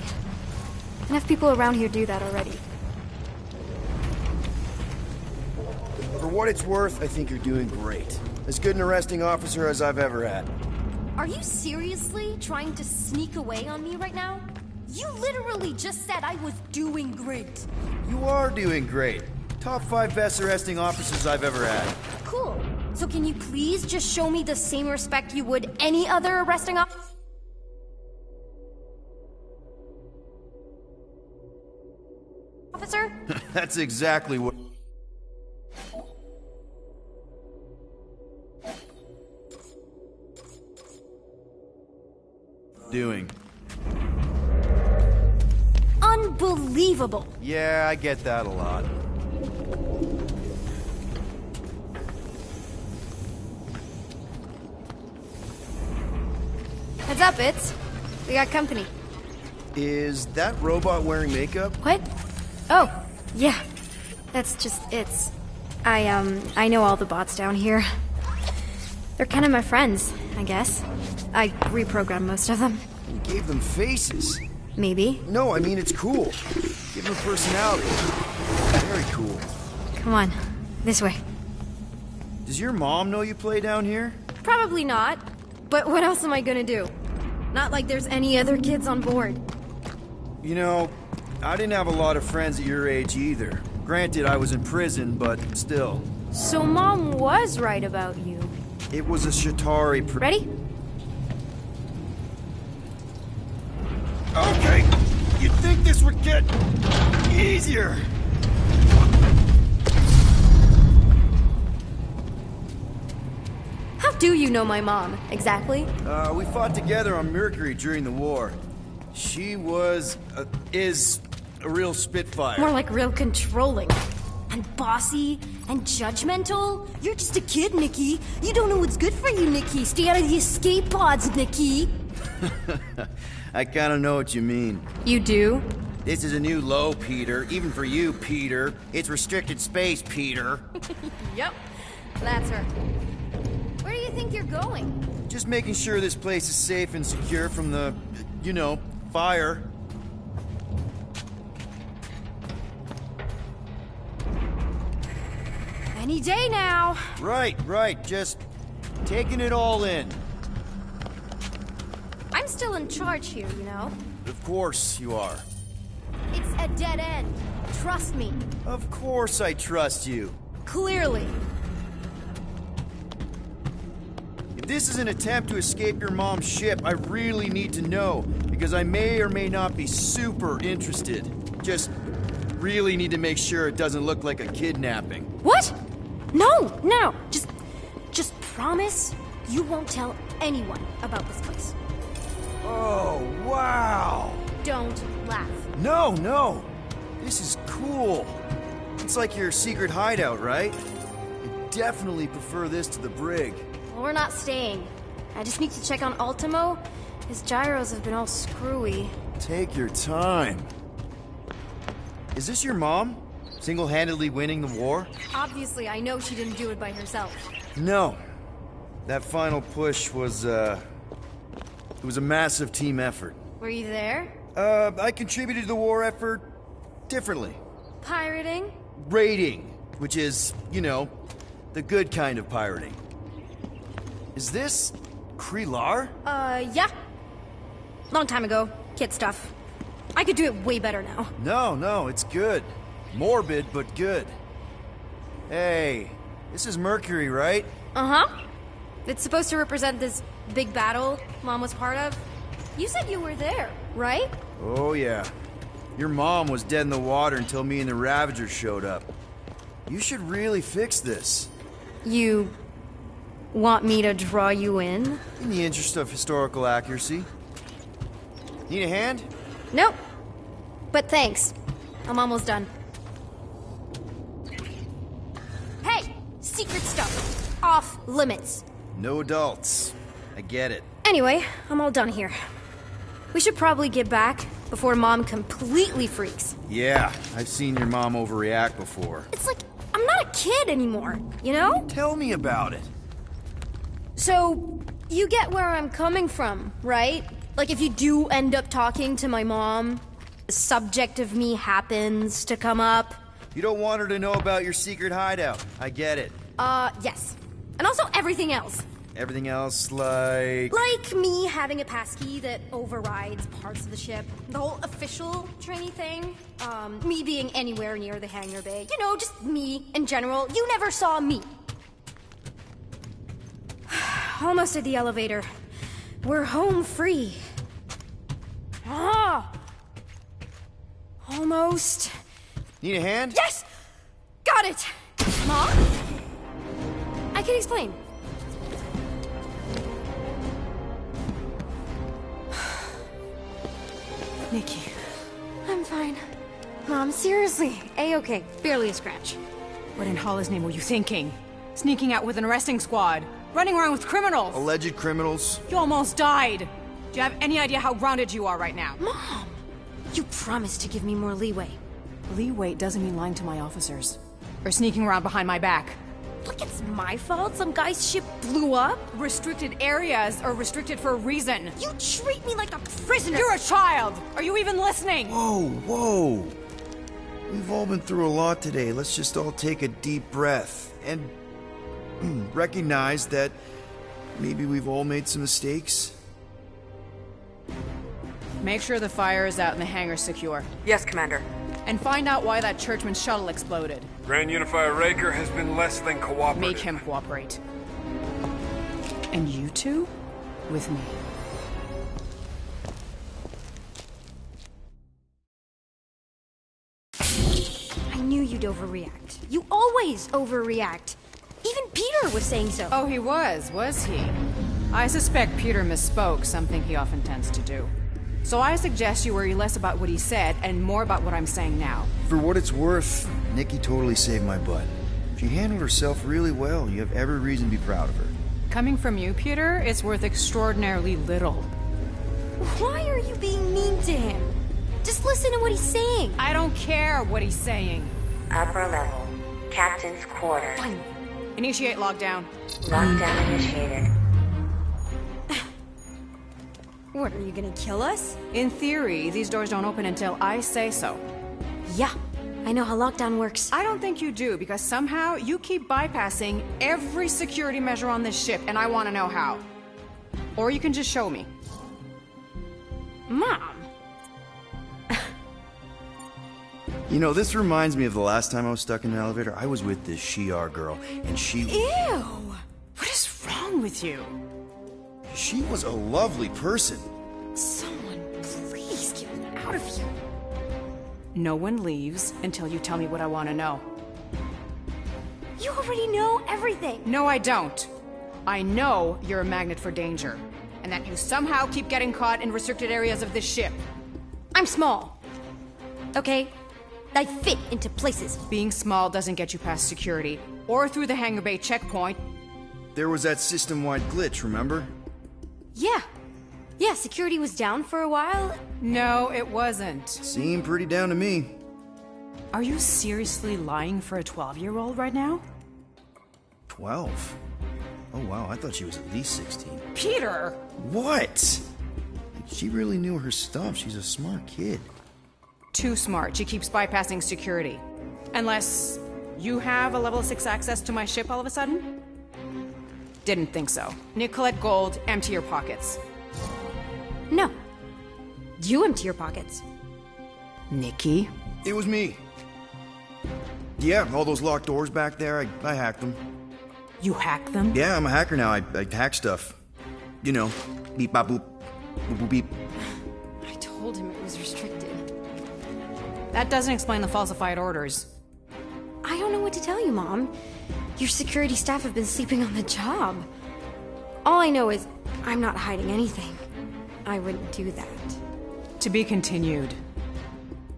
Enough people around here do that already. For what it's worth, I think you're doing great. As good an arresting officer as I've ever had. Are you seriously trying to sneak away on me right now? You literally just said I was doing great. You are doing great. Top 5 best arresting officers I've ever had. Cool. So can you please just show me the same respect you would any other arresting officer? That's exactly what... doing. Unbelievable. Yeah, I get that a lot. Heads up, It's. We got company. Is that robot wearing makeup? What? Oh, yeah. That's just It's. I know all the bots down here. They're kind of my friends, I guess. I reprogrammed most of them. You gave them faces. Maybe. No, I mean it's cool. Give them personality. Very cool. Come on, this way. Does your mom know you play down here? Probably not. But what else am I gonna do? Not like there's any other kids on board. You know, I didn't have a lot of friends at your age either. Granted, I was in prison, but still. So Mom was right about you. It was a Shatari Ready? Okay, you'd think this would get easier. How do you know my mom, exactly? We fought together on Mercury during the war. She is a real spitfire. More like real controlling. And bossy and judgmental. You're just a kid, Nikki. You don't know what's good for you, Nikki. Stay out of the escape pods, Nikki. I kinda know what you mean. You do? This is a new low, Peter. Even for you, Peter. It's restricted space, Peter. Yep, that's her. Where do you think you're going? Just making sure this place is safe and secure from the, you know, fire. Any day now. Right. Just taking it all in. I'm still in charge here, you know? Of course you are. It's a dead end. Trust me. Of course I trust you. Clearly. If this is an attempt to escape your mom's ship, I really need to know, because I may or may not be super interested. Just really need to make sure it doesn't look like a kidnapping. What? No. Just promise you won't tell anyone about this place. Oh, wow! Don't laugh. No. This is cool. It's like your secret hideout, right? I definitely prefer this to the brig. Well, we're not staying. I just need to check on Ultimo. His gyros have been all screwy. Take your time. Is this your mom? Single-handedly winning the war? Obviously, I know she didn't do it by herself. No. That final push was, it was a massive team effort. Were you there? I contributed to the war effort differently. Pirating? Raiding, which is, you know, the good kind of pirating. Is this Krelar? Yeah. Long time ago. Kid stuff. I could do it way better now. No, it's good. Morbid, but good. Hey, this is Mercury, right? Uh-huh. It's supposed to represent this big battle Mom was part of. You said you were there, right? Oh, yeah. Your mom was dead in the water until me and the Ravagers showed up. You should really fix this. You want me to draw you in? In the interest of historical accuracy. Need a hand? Nope. But thanks. I'm almost done. Hey! Secret stuff. Off limits. No adults. I get it. Anyway, I'm all done here. We should probably get back before Mom completely freaks. Yeah, I've seen your mom overreact before. It's like, I'm not a kid anymore, you know? Tell me about it. So, you get where I'm coming from, right? Like, if you do end up talking to my mom, the subject of me happens to come up. You don't want her to know about your secret hideout. I get it. Yes. And also everything else. Everything else, like... Like me having a passkey that overrides parts of the ship. The whole official trainee thing. Me being anywhere near the hangar bay. You know, just me in general. You never saw me. Almost at the elevator. We're home free. Ah! Almost. Need a hand? Yes! Got it! Mom? I can explain. Nikki. I'm fine. Mom, seriously. A-okay. Barely a scratch. What in Hollis' name were you thinking? Sneaking out with an arresting squad? Running around with criminals? Alleged criminals? You almost died. Do you have any idea how grounded you are right now? Mom! You promised to give me more leeway. Leeway doesn't mean lying to my officers. Or sneaking around behind my back. Like it's my fault some guy's ship blew up? Restricted areas are restricted for a reason. You treat me like a prisoner! You're a child! Are you even listening? Whoa. We've all been through a lot today. Let's just all take a deep breath and recognize that maybe we've all made some mistakes. Make sure the fire is out and the hangar's secure. Yes, Commander. And find out why that churchman's shuttle exploded. Grand Unifier Raker has been less than cooperative. Make him cooperate. And you two? With me. I knew you'd overreact. You always overreact. Even Peter was saying so. Oh, he was he? I suspect Peter misspoke, something he often tends to do. So I suggest you worry less about what he said and more about what I'm saying now. For what it's worth, Nikki totally saved my butt. She handled herself really well. You have every reason to be proud of her. Coming from you, Peter, it's worth extraordinarily little. Why are you being mean to him? Just listen to what he's saying. I don't care what he's saying. Upper level. Captain's quarters. Fine. Initiate lockdown. Lockdown initiated. What, are you gonna kill us? In theory, these doors don't open until I say so. Yeah, I know how lockdown works. I don't think you do, because somehow you keep bypassing every security measure on this ship, and I want to know how. Or you can just show me. Mom! You know, this reminds me of the last time I was stuck in an elevator. I was with this Shi'ar girl, and she... Ew! What is wrong with you? She was a lovely person. Someone, please get me out of here. No one leaves until you tell me what I want to know. You already know everything. No, I don't. I know you're a magnet for danger, and that you somehow keep getting caught in restricted areas of this ship. I'm small. Okay? I fit into places. Being small doesn't get you past security, or through the hangar bay checkpoint. There was that system-wide glitch, remember? Yeah, security was down for a while. No, it wasn't. Seemed pretty down to me. Are you seriously lying for a 12-year-old right now? 12? Oh wow, I thought she was at least 16. Peter! What? She really knew her stuff. She's a smart kid. Too smart. She keeps bypassing security. Unless you have a level 6 access to my ship all of a sudden? Didn't think so. Nicolette Gold, empty your pockets. No. You empty your pockets. Nikki? It was me. Yeah, all those locked doors back there, I hacked them. You hacked them? Yeah, I'm a hacker now. I hack stuff. You know, beep, bop, boop, boop, boop, beep. I told him it was restricted. That doesn't explain the falsified orders. I don't know what to tell you, Mom. Your security staff have been sleeping on the job. All I know is I'm not hiding anything. I wouldn't do that. To be continued.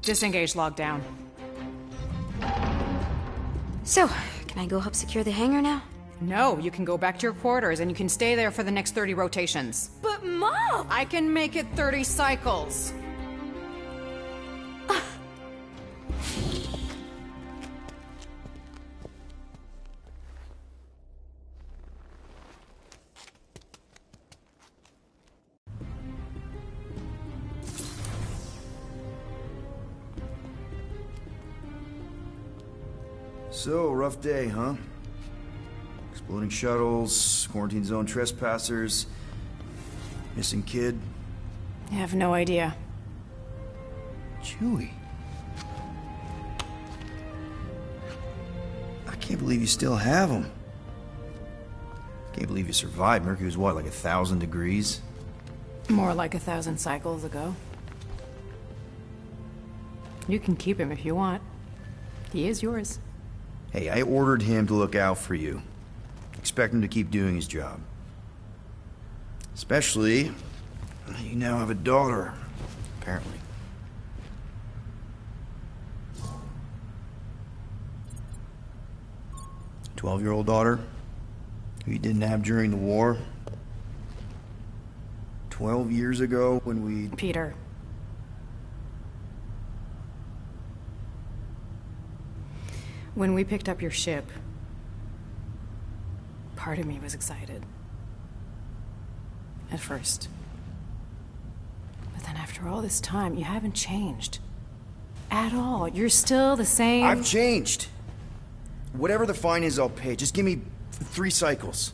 Disengage lockdown. So, can I go help secure the hangar now? No, you can go back to your quarters and you can stay there for the next 30 rotations. But Mom! I can make it 30 cycles. So, rough day, huh? Exploding shuttles, quarantine zone trespassers, missing kid. I have no idea. Chewie. I can't believe you still have him. Can't believe you survived. Mercury was what, like 1,000 degrees? More like 1,000 cycles ago. You can keep him if you want. He is yours. Hey, I ordered him to look out for you. Expect him to keep doing his job. Especially, you now have a daughter, apparently. A 12-year-old daughter who you didn't have during the war. 12 years ago when we... Peter. When we picked up your ship, part of me was excited. At first. But then after all this time, you haven't changed. At all. You're still the same... I've changed. Whatever the fine is, I'll pay. Just give me 3 cycles.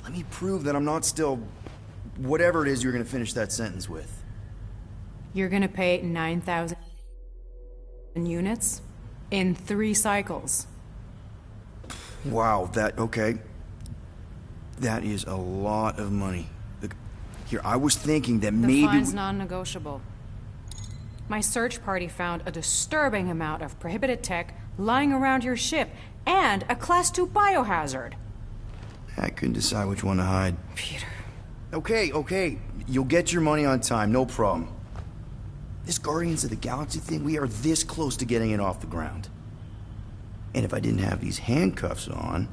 Let me prove that I'm not still... whatever it is you're gonna finish that sentence with. You're gonna pay 9,000 units in 3 cycles. Wow, okay. That is a lot of money. Look, here, I was thinking that The maybe... fine's non-negotiable. My search party found a disturbing amount of prohibited tech lying around your ship, and a Class 2 biohazard. I couldn't decide which one to hide. Peter. Okay. You'll get your money on time, no problem. This Guardians of the Galaxy thing, we are this close to getting it off the ground. And if I didn't have these handcuffs on,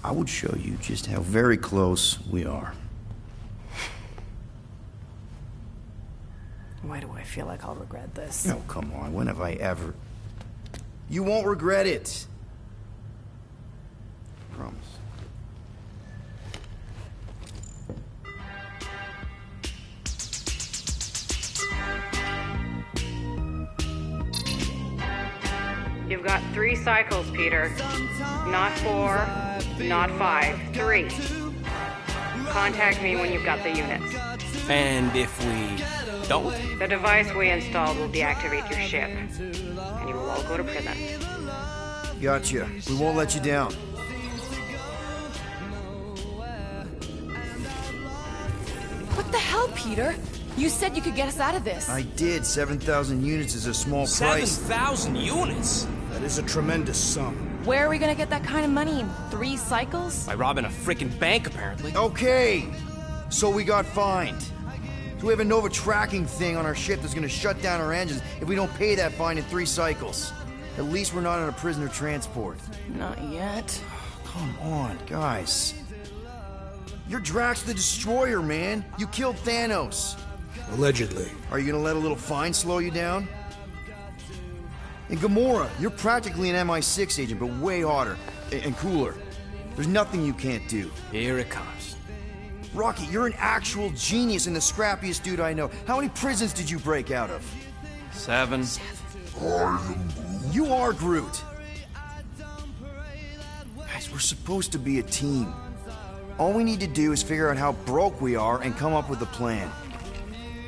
I would show you just how very close we are. Why do I feel like I'll regret this? Oh, come on. When have I ever... You won't regret it. I promise. You've got 3 cycles, Peter. Not 4, not 5. 3. Contact me when you've got the units. And if we don't? The device we installed will deactivate your ship, and you will all go to prison. Gotcha. We won't let you down. What the hell, Peter? You said you could get us out of this. I did. 7,000 units is a small price. 7,000 units? That is a tremendous sum. Where are we gonna get that kind of money in 3 cycles? By robbing a freaking bank, apparently. Okay, so we got fined. So we have a Nova tracking thing on our ship that's gonna shut down our engines if we don't pay that fine in 3 cycles. At least we're not on a prisoner transport. Not yet. Come on, guys. You're Drax the Destroyer, man. You killed Thanos. Allegedly. Are you gonna let a little fine slow you down? And Gamora, you're practically an MI6 agent, but way hotter and cooler. There's nothing you can't do. Here it comes. Rocky, you're an actual genius and the scrappiest dude I know. How many prisons did you break out of? 7. I am Groot. You are Groot. Guys, we're supposed to be a team. All we need to do is figure out how broke we are and come up with a plan.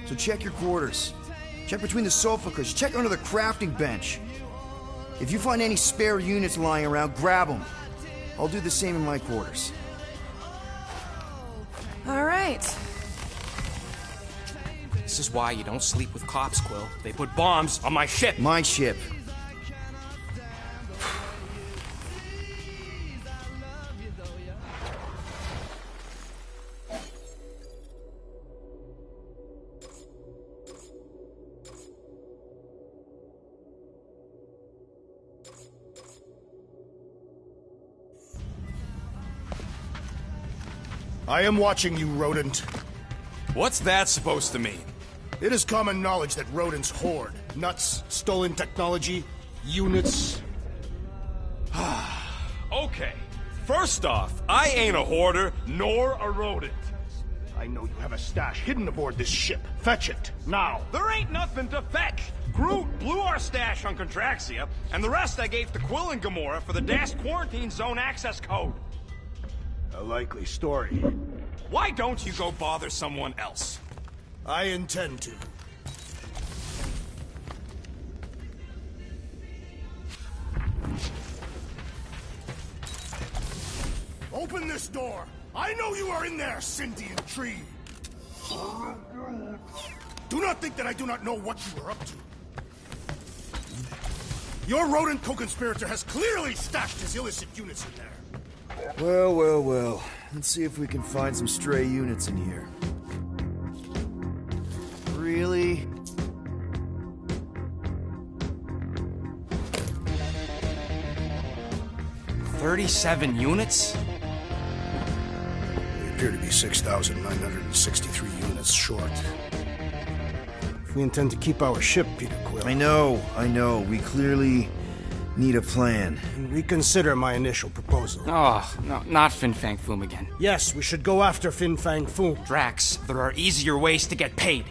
So check your quarters. Check between the sofa cushions. Check under the crafting bench. If you find any spare units lying around, grab them. I'll do the same in my quarters. All right. This is why you don't sleep with cops, Quill. They put bombs on my ship. My ship. I am watching you, rodent. What's that supposed to mean? It is common knowledge that rodents hoard nuts, stolen technology, units. Okay. First off, I ain't a hoarder nor a rodent. I know you have a stash hidden aboard this ship. Fetch it, now. There ain't nothing to fetch. Groot blew our stash on Contraxia, and the rest I gave to Quill and Gamora for the DAS quarantine zone access code. A likely story. Why don't you go bother someone else? I intend to. Open this door! I know you are in there, sentient tree! Do not think that I do not know what you are up to. Your rodent co-conspirator has clearly stashed his illicit units in there. Well, well, well. Let's see if we can find some stray units in here. Really? $37 units? We appear to be 6,963 units short. If we intend to keep our ship, Peter Quill... I know. We clearly need a plan. Reconsider my initial proposal. Oh, no, not Fin Fang Foom again. Yes, we should go after Fin Fang Foom. Drax, there are easier ways to get paid.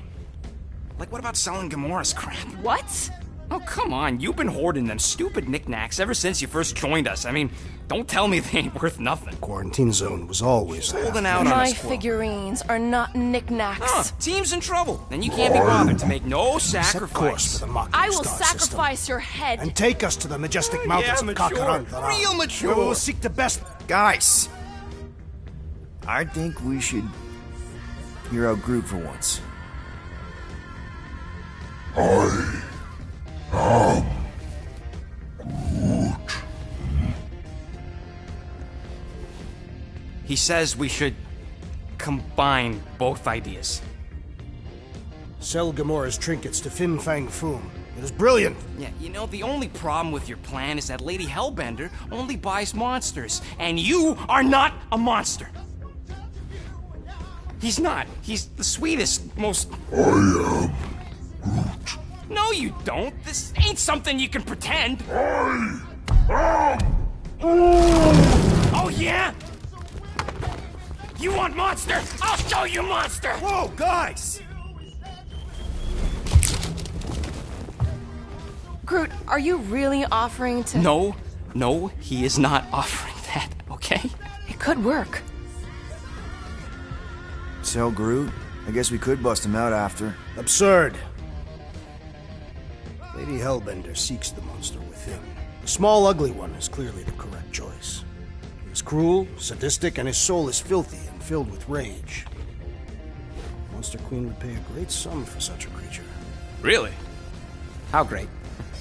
Like, what about selling Gamora's crap? What? Oh, come on. You've been hoarding them stupid knickknacks ever since you first joined us. I mean, don't tell me they ain't worth nothing. Quarantine zone was always holding out on My us, Quill. figurines are not knickknacks. Team's in trouble, and you can't be bothered to make no sacrifice. For the Mocking I will Star sacrifice system. your head. And take us to the majestic mountains of Kakaranda. Real mature. We will seek the best. Guys! I think we should hear out Groot for once. I am Groot. He says we should combine both ideas. Sell Gamora's trinkets to Fin Fang Foom. It is brilliant. Yeah, you know, the only problem with your plan is that Lady Hellbender only buys monsters, and you are not a monster. He's not. He's the sweetest, most... I am Groot. No, you don't. This ain't something you can pretend. I am Oh, yeah? You want monster? I'll show you monster! Whoa, guys! Groot, are you really offering to... No, he is not offering that, okay? It could work. Sell Groot? I guess we could bust him out after. Absurd. Lady Hellbender seeks the monster within. The small, ugly one is clearly the correct choice. He is cruel, sadistic, and his soul is filthy and filled with rage. Monster Queen would pay a great sum for such a creature. Really? How great?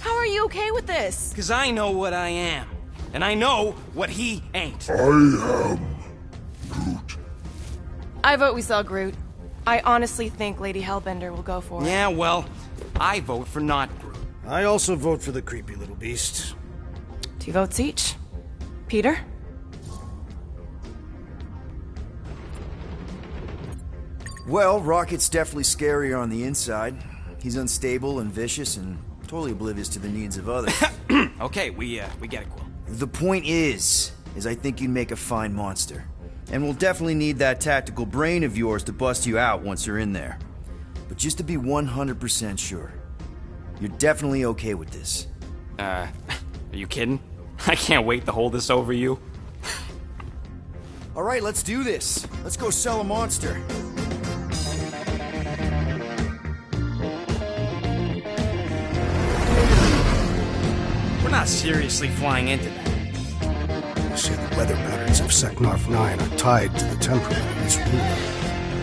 How are you okay with this? Because I know what I am. And I know what he ain't. I am Groot. I vote we sell Groot. I honestly think Lady Hellbender will go for it. Yeah, well, I vote for not Groot. I also vote for the creepy little beast. 2 votes each. Peter? Well, Rocket's definitely scarier on the inside. He's unstable and vicious and totally oblivious to the needs of others. Okay, we get it, Quill. The point is I think you'd make a fine monster. And we'll definitely need that tactical brain of yours to bust you out once you're in there. But just to be 100% sure, you're definitely okay with this. Are you kidding? I can't wait to hold this over you. All right, let's do this. Let's go sell a monster. We're not seriously flying into that. You say the weather patterns of Seknarf 9 are tied to the temperament of this ruler.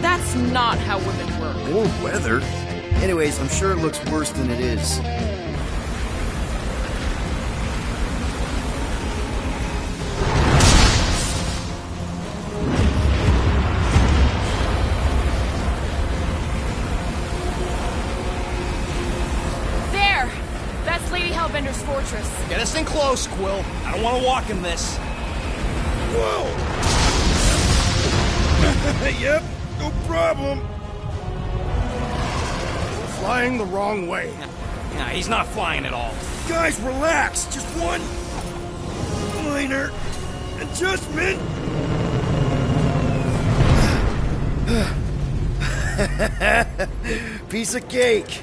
That's not how women work. Or weather. Anyways, I'm sure it looks worse than it is. There! That's Lady Hellbender's fortress. Get us in close, Quill. I don't want to walk in this. Whoa! Yep, no problem. We're flying the wrong way. Nah, he's not flying at all. Guys, relax. Just one minor adjustment. Piece of cake.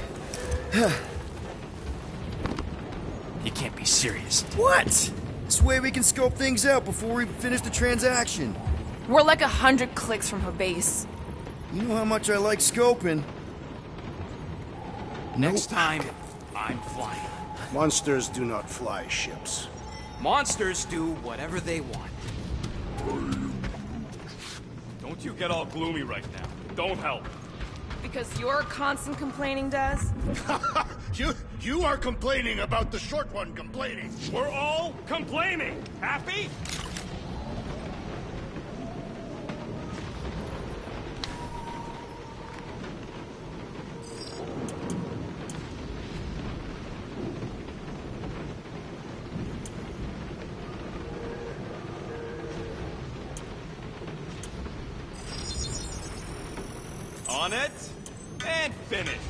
You can't be serious. What? This way we can scope things out before we finish the transaction. We're like 100 clicks from her base. You know how much I like scoping. Next time, I'm flying. Monsters do not fly ships. Monsters do whatever they want. Don't you get all gloomy right now. Don't help. Because your constant complaining does? You are complaining about the short one complaining. We're all complaining. Happy? On it, and finished.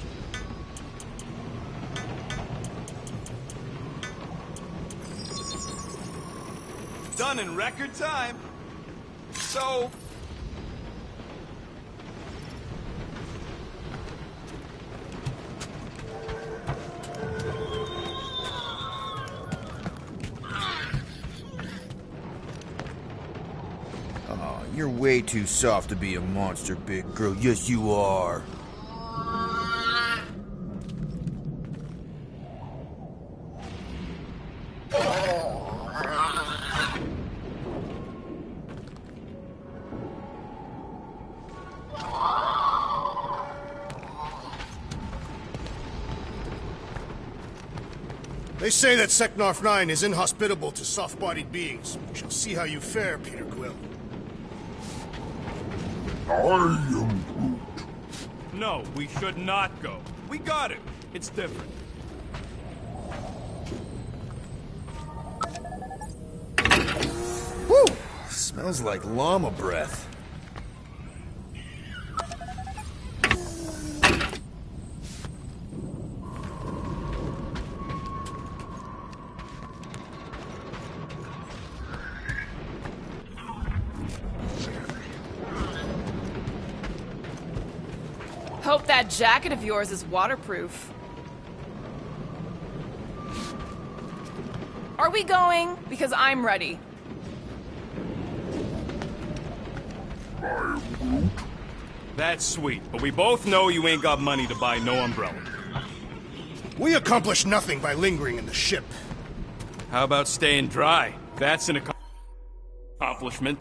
Done in record time. So... Oh, you're way too soft to be a monster, big girl. Yes, you are. They say that Seknarf 9 is inhospitable to soft-bodied beings. We shall see how you fare, Peter Quill. I am Groot. No, we should not go. We got it. It's different. Woo! Smells like llama breath. Hope that jacket of yours is waterproof. Are we going? Because I'm ready. That's sweet, but we both know you ain't got money to buy no umbrella. We accomplish nothing by lingering in the ship. How about staying dry? That's an accomplishment.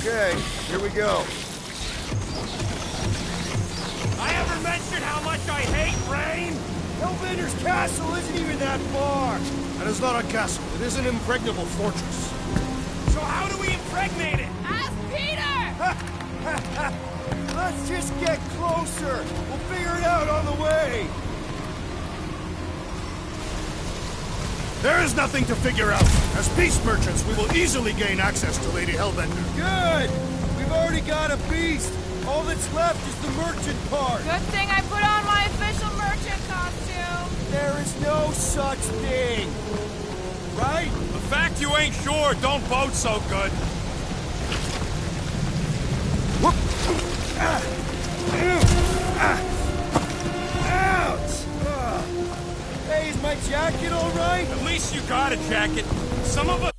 Okay, here we go. I ever mentioned how much I hate rain? Hellbender's castle isn't even that far. That is not a castle. It is an impregnable fortress. So how do we impregnate it? Ask Peter! Let's just get closer. We'll figure it out on the way. There is nothing to figure out. As beast merchants, we will easily gain access to Lady Hellbender. Good! We've already got a beast. All that's left is the merchant part. Good thing I put on my official merchant costume. There is no such thing. Right? The fact you ain't sure don't bode so good. Ouch! Hey, is my jacket all right? At least you got a jacket. Some of us...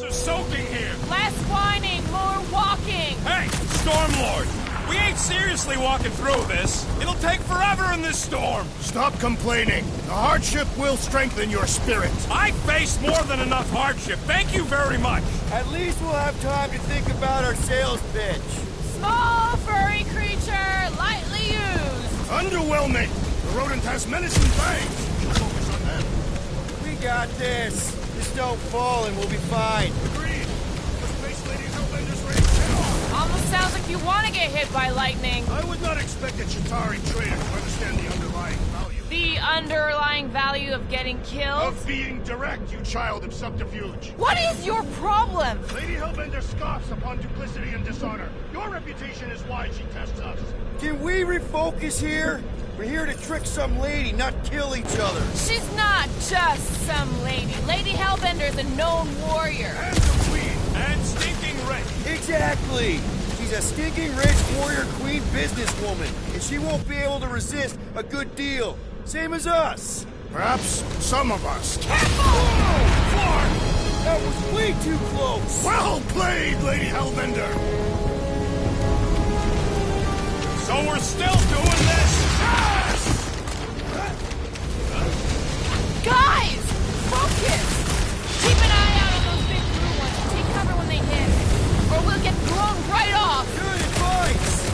are soaking here. Less whining, more walking. Hey, Stormlord! We ain't seriously walking through this. It'll take forever in this storm. Stop complaining. The hardship will strengthen your spirit. I faced more than enough hardship. Thank you very much. At least we'll have time to think about our sales pitch. Small, furry creature, lightly used. Underwhelming. The rodent has menacing fangs. We should focus on them. We got this. Just don't fall and we'll be fine. Agreed. The Space Lady Hellbender's ready to head on. Almost sounds like you want to get hit by lightning. I would not expect a Chitauri trader to understand the underlying value. The underlying value of getting killed? Of being direct, you child of subterfuge. What is your problem? Lady Hellbender scoffs upon duplicity and dishonor. Your reputation is why she tests us. Can we refocus here? We're here to trick some lady, not kill each other. She's not just some lady. Lady Hellbender's a known warrior. And the queen. And stinking rich. Exactly. She's a stinking rich warrior queen businesswoman, and she won't be able to resist a good deal. Same as us. Perhaps some of us. Careful! Clark! That was way too close. Well played, Lady Hellbender. So we're still doing this? Guys! Focus! Keep an eye out on those big blue ones and take cover when they hit. Or we'll get blown right off! Good advice!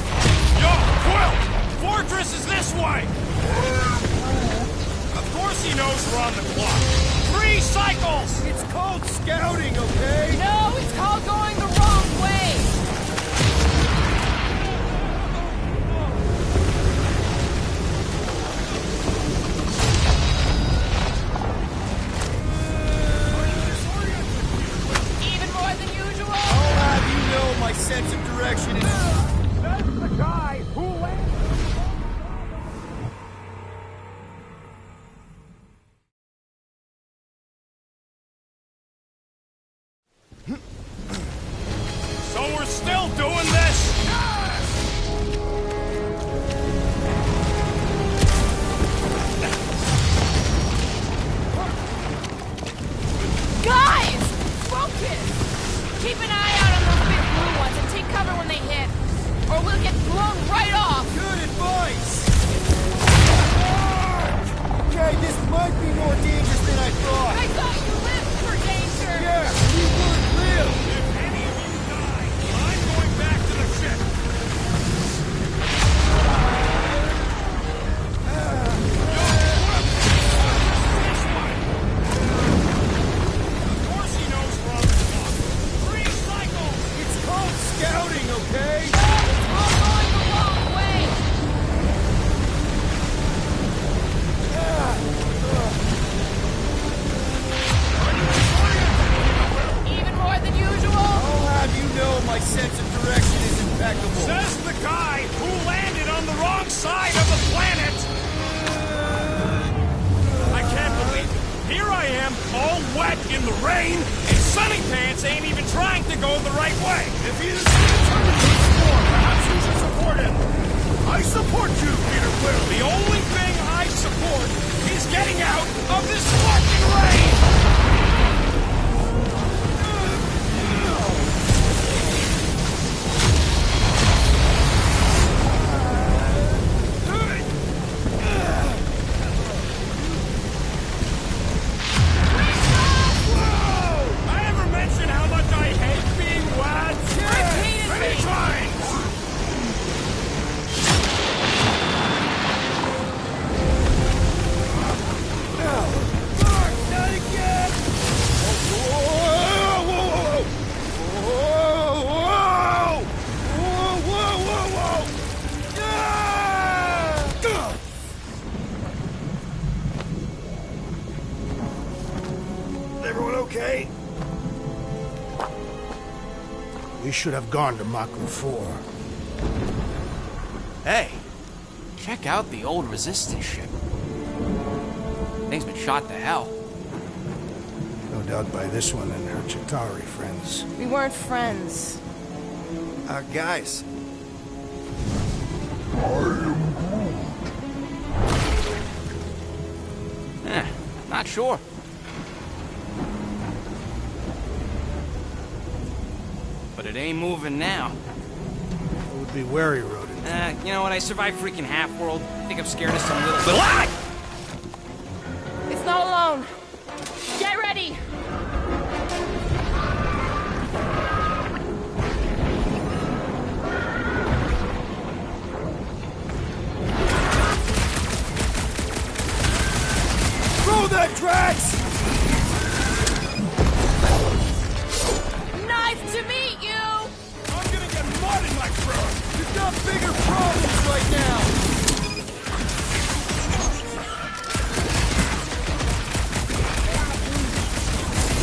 Yo, Quill! Fortress is this way! Of course he knows we're on the clock. 3 cycles! It's called scouting, okay? No, it's called going the wrong way! My sense of direction is... That's the guy who landed. So we're still doing this? Guys! Focus! Keep an eye out on those big blue ones and take cover when they hit. Or we'll get blown right off! Good advice! Okay, this might be more dangerous than I thought. I thought you lived for danger! Yeah, we would live! If any of you die, I'm going back to the ship. Of course he knows we're on the clock. 3 cycles! It's called scouting, okay? No, it's all going the wrong way! Even more than usual? I'll have you know my sense of direction is impeccable. Says the guy who landed on the wrong side of the planet! I can't believe it. Here I am, all wet in the rain, and Sunny Pants ain't even trying to go the right way. If he is determined to explore, perhaps you should support him. I support you, Peter Quill. The only thing I support is getting out of this fucking rain! I ever mention how much I hate being wet? You should have gone to Mach 4. Hey, check out the old Resistance ship. Thing's been shot to hell. No doubt by this one and her Chitauri friends. We weren't friends. Guys. Not sure. But it ain't moving now. I would be wary, Rodent. You know what? I survived freaking Half-World. I think I'm scared of some little... Ah! It's not alone. Get ready! Throw that, Drax! Nice to meet you! I'm gonna get mud in my throat! You've got bigger problems right now!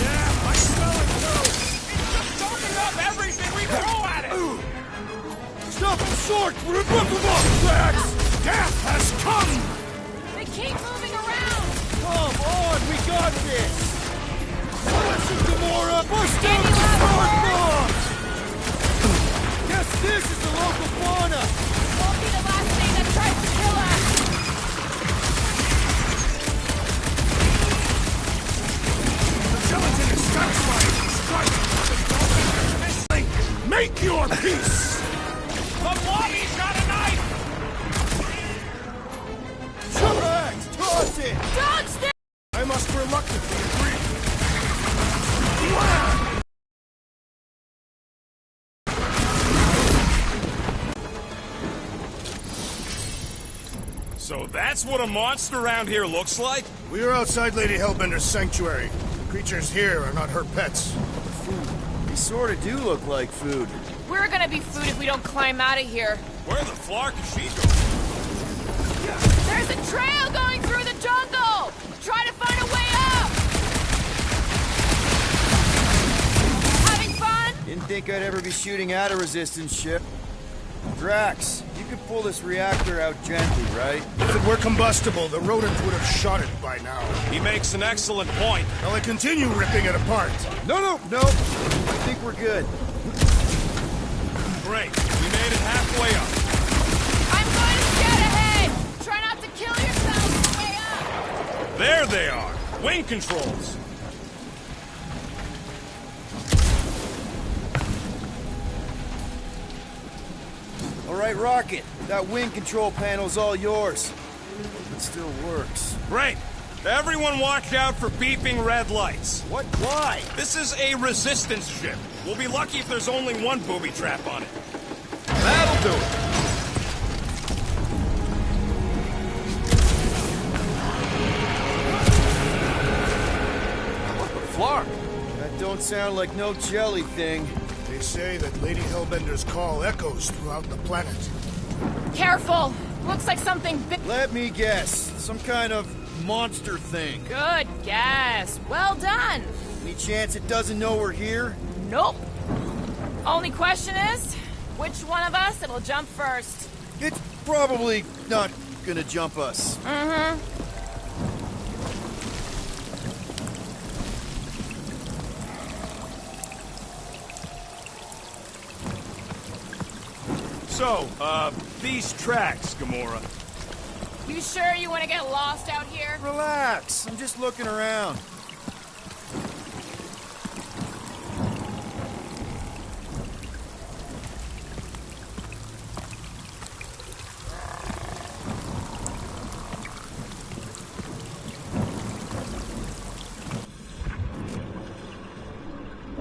Yeah, I smell it too! It's just soaking up everything we throw at it! Stop them short! We're rip them off, Drax! Death has come! They keep moving around! Come on, we got this! Listen, Gamora! Push down the smart bomb! Guess this is the local fauna! Won't be the last thing that tries to kill us! The gelatin is satisfying! Strike! Make your peace! The lobby's got a knife! Drax, toss it! Don't stay! I must reluctantly agree. So that's what a monster around here looks like? We are outside Lady Hellbender's sanctuary. The creatures here are not her pets. They sort of do look like food. We're gonna be food if we don't climb out of here. Where the flark is she going? There's a trail going through the jungle! Try to find a way up! Having fun? Didn't think I'd ever be shooting at a Resistance ship. Drax, you could pull this reactor out gently, right? If it were combustible, the rodent would have shot it by now. He makes an excellent point. Shall I continue ripping it apart? No. I think we're good. Great. We made it halfway up. I'm going to scout ahead! Try not to kill yourself on the way up! There they are. Wing controls. All right, Rocket. That wing control panel's all yours. It still works. Great. Everyone watch out for beeping red lights. What? Why? This is a Resistance ship. We'll be lucky if there's only one booby trap on it. That'll do it. What the flark? That don't sound like no jelly thing. They say that Lady Hellbender's call echoes throughout the planet. Careful! Looks like something big. Let me guess. Some kind of monster thing. Good guess. Well done. Any chance it doesn't know we're here? Nope. Only question is, which one of us it'll jump first? It's probably not gonna jump us. Mm-hmm. So, these tracks, Gamora. You sure you want to get lost out here? Relax. I'm just looking around.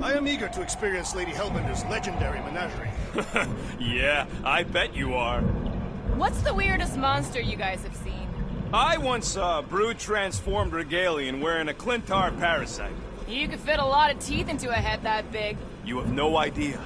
I am eager to experience Lady Hellbender's legendary menagerie. Yeah, I bet you are. What's the weirdest monster you guys have seen? I once saw a brood-transformed Regalian wearing a Clintar parasite. You could fit a lot of teeth into a head that big. You have no idea.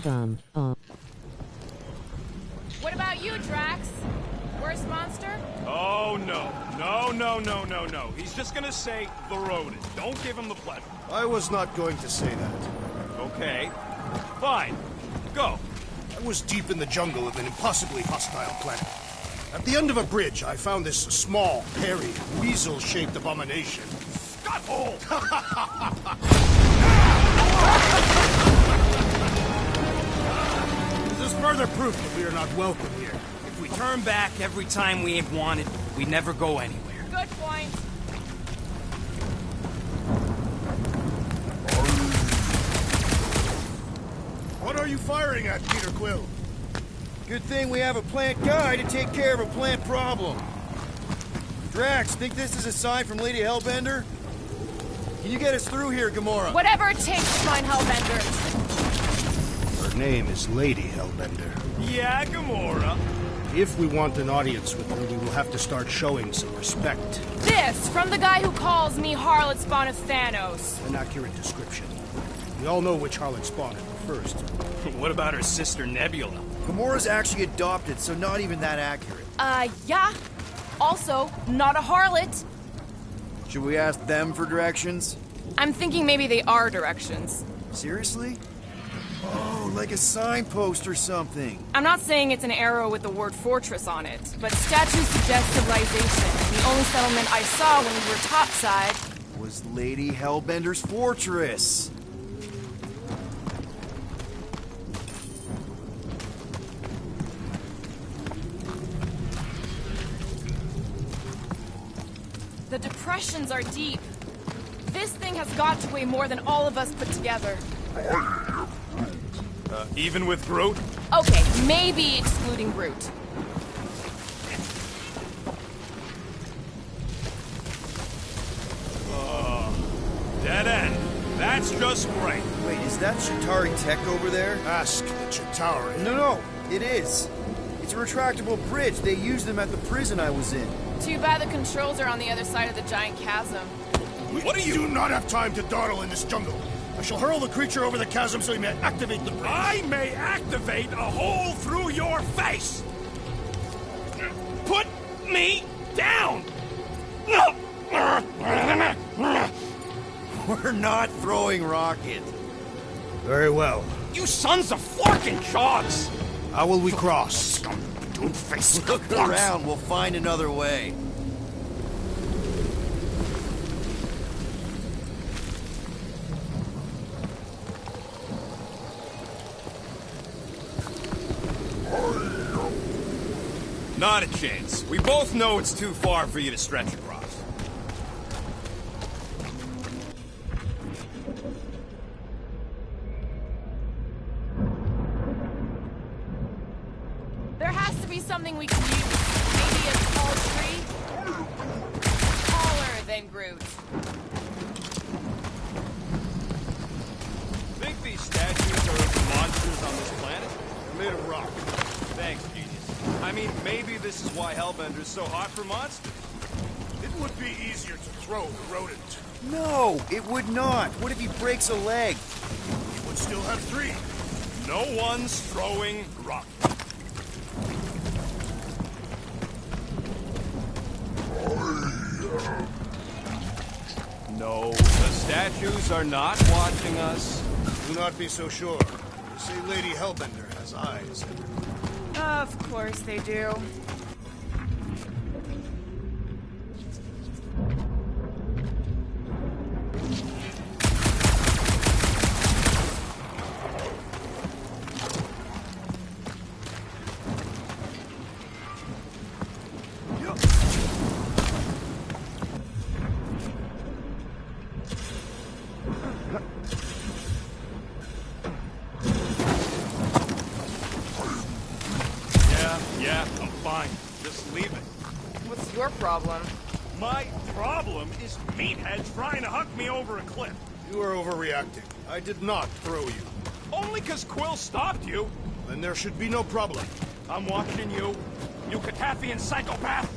What about you, Drax? Worst monster? Oh, no. No. He's just gonna say the rodent. Don't give him the pleasure. I was not going to say that. Okay. Fine. Go. I was deep in the jungle of an impossibly hostile planet. At the end of a bridge, I found this small, hairy, weasel-shaped abomination. Scutthole! This is further proof that we are not welcome here. If we turn back every time we ain't wanted, we never go anywhere. Good point. What are you firing at, Peter Quill? Good thing we have a plant guy to take care of a plant problem. Drax, think this is a sign from Lady Hellbender? Can you get us through here, Gamora? Whatever it takes to find Hellbender. Her name is Lady Hellbender. Yeah, Gamora. If we want an audience with her, we will have to start showing some respect. This, from the guy who calls me Harlot Spawn of Thanos. An accurate description. We all know which harlot spawned her first. What about her sister Nebula? Gamora's actually adopted, so not even that accurate. Yeah. Also, not a harlot. Should we ask them for directions? I'm thinking maybe they are directions. Seriously? Oh, like a signpost or something. I'm not saying it's an arrow with the word fortress on it, but statues suggest civilization, and the only settlement I saw when we were topside was Lady Hellbender's fortress. The depressions are deep. This thing has got to weigh more than all of us put together. Even with Groot? Okay, maybe excluding Groot. Dead end. That's just great. Wait, is that Chitauri tech over there? Ask the Chitauri. No, it is. It's a retractable bridge. They used them at the prison I was in. Too bad the controls are on the other side of the giant chasm. What do you do not have time to dawdle in this jungle. I shall hurl the creature over the chasm so he may activate the bridge. I may activate a hole through your face! Put me down! We're not throwing rocket. Very well. You sons of forking jogs! How will we cross? Look around, we'll find another way. Not a chance. We both know it's too far for you to stretch across. There has to be something we can use. Maybe a tall tree? Taller than Groot. Think these statues are of the monsters on this planet? Made of rock. Thanks, genius. I mean, maybe this is why Hellbender's so hot for monsters. It would be easier to throw the rodent. No, it would not. What if he breaks a leg? He would still have 3. No one's throwing rock. No, the statues are not watching us. Do not be so sure. You say Lady Hellbender has eyes. Of course they do. Yeah, I'm fine. Just leave it. What's your problem? My problem is meatheads trying to huck me over a cliff. You are overreacting. I did not throw you. Only 'cause Quill stopped you. Then there should be no problem. I'm watching you, you Cataphian psychopath.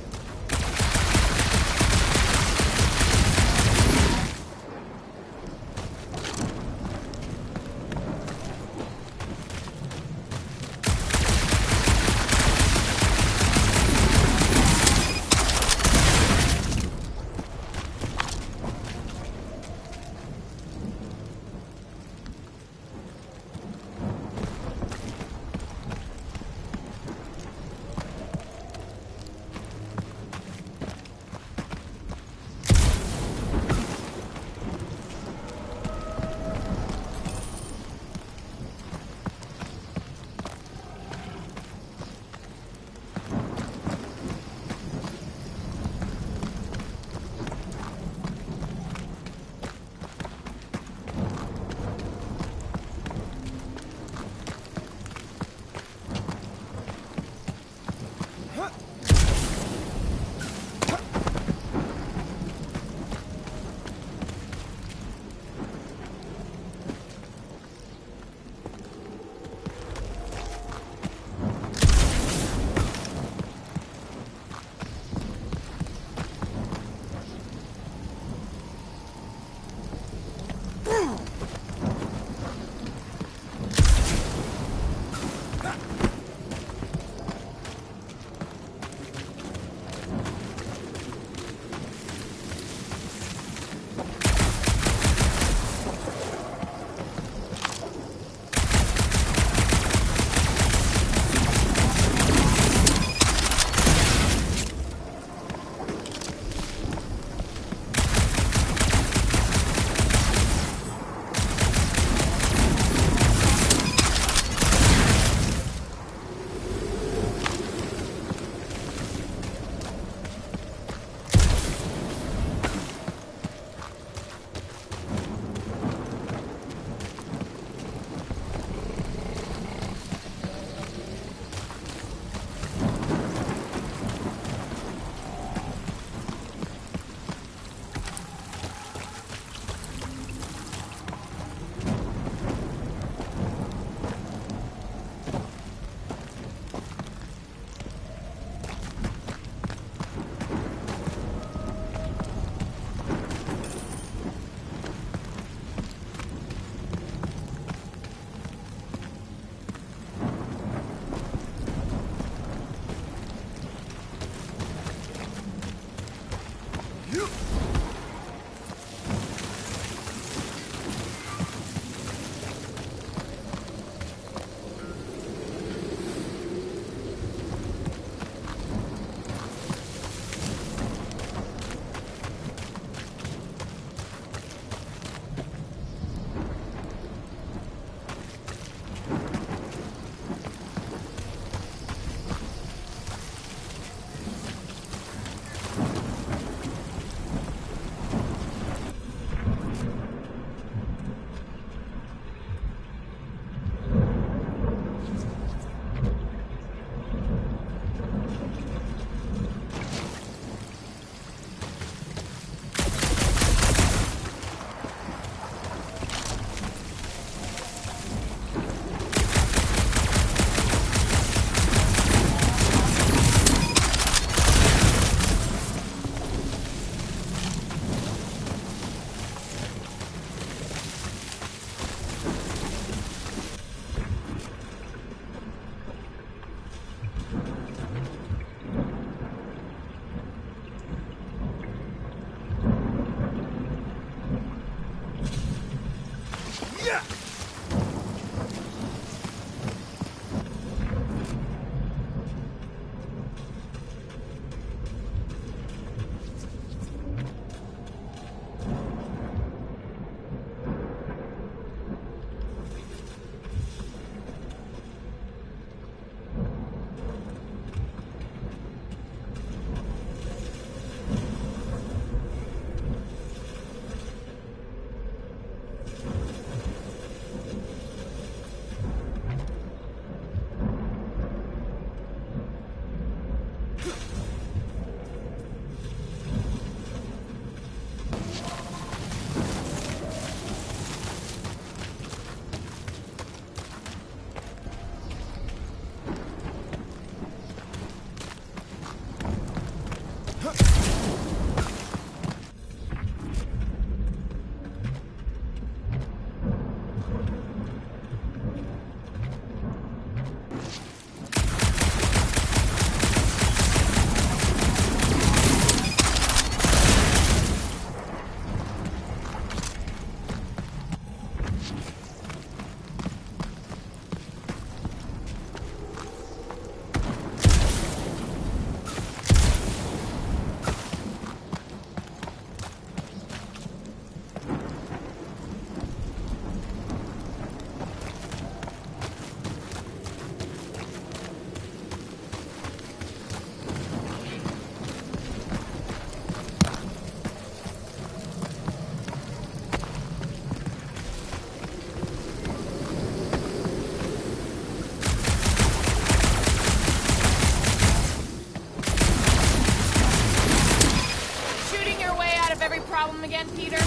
have every problem again, Peter?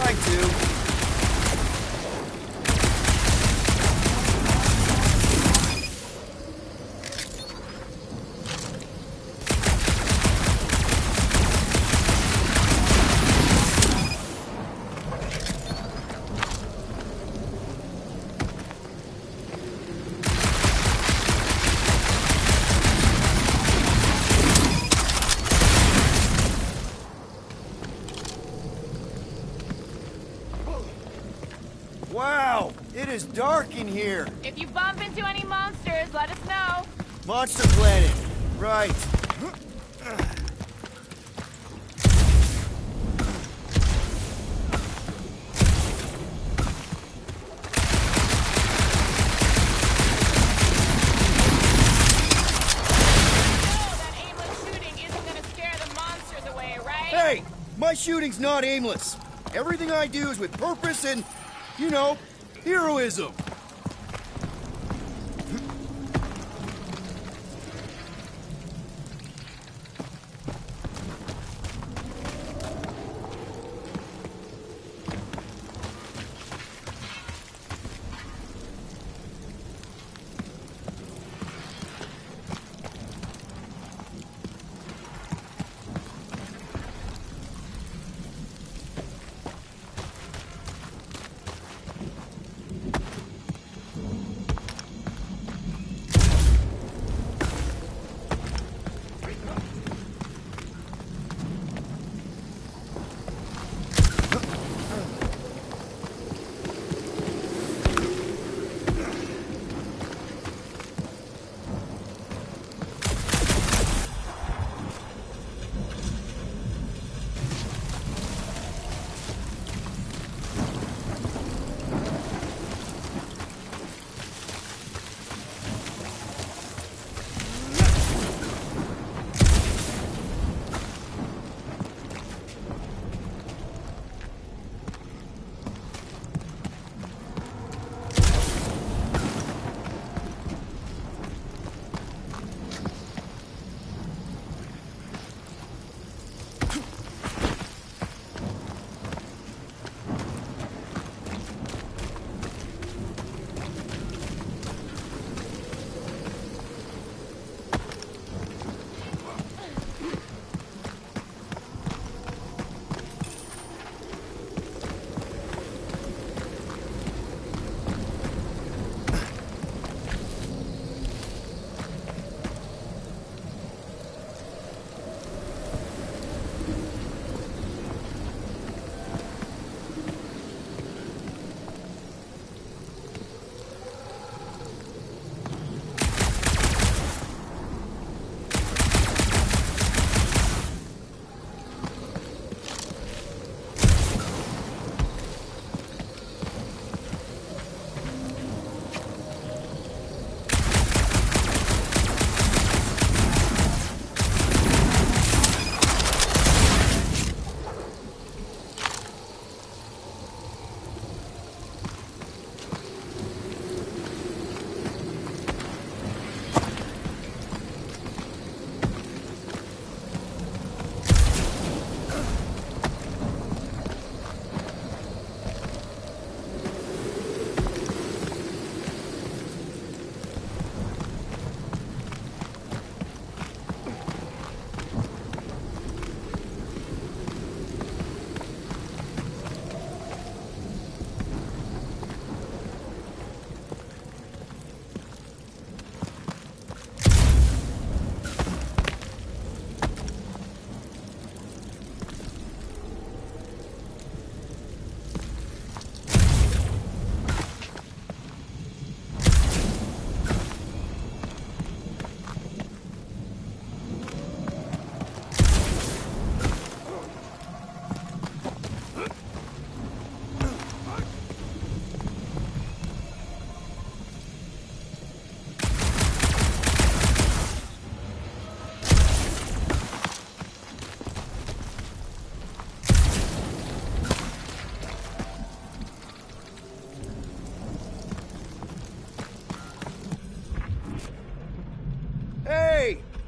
I do. Wow, it is dark in here. If you bump into any monsters, let us know. Monster Planet. Right. Hey, my shooting's not aimless. Everything I do is with purpose and, you know, heroism.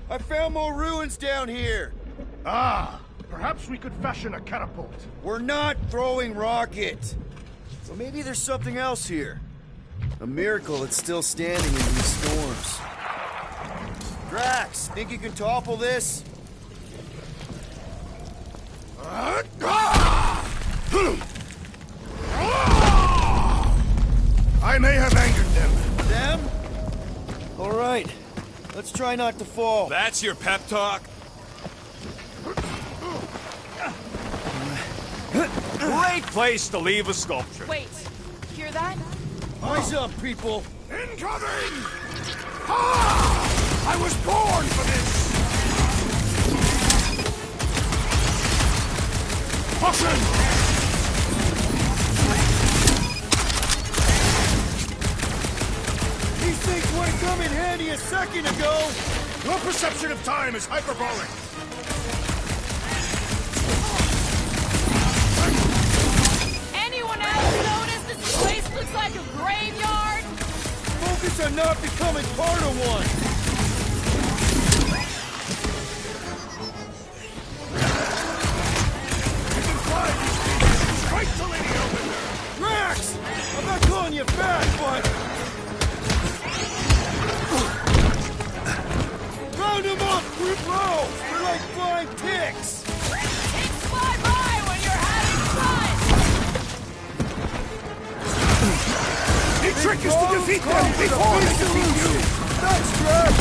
I found more ruins down here. Ah, Perhaps we could fashion a catapult. We're not throwing rockets. So maybe there's something else here. A miracle that's still standing in these storms. Drax, think you can topple this? I may have angered them. Them? All right. Let's try not to fall. That's your pep talk? Great place to leave a sculpture. Wait, hear that? Eyes up, people! Incoming! Ah! I was born for this! Caution! These things would have come in handy a second ago! Your perception of time is hyperbolic. Anyone else notice this place looks like a graveyard? Focus on not becoming part of one! You can fly these things straight to Lady Elbender! Drax! I'm not calling you fat, but... Round them up, group row! They're like flying ticks! Ticks fly by when you're having fun! The trick is to defeat them before they defeat you! That's Drax!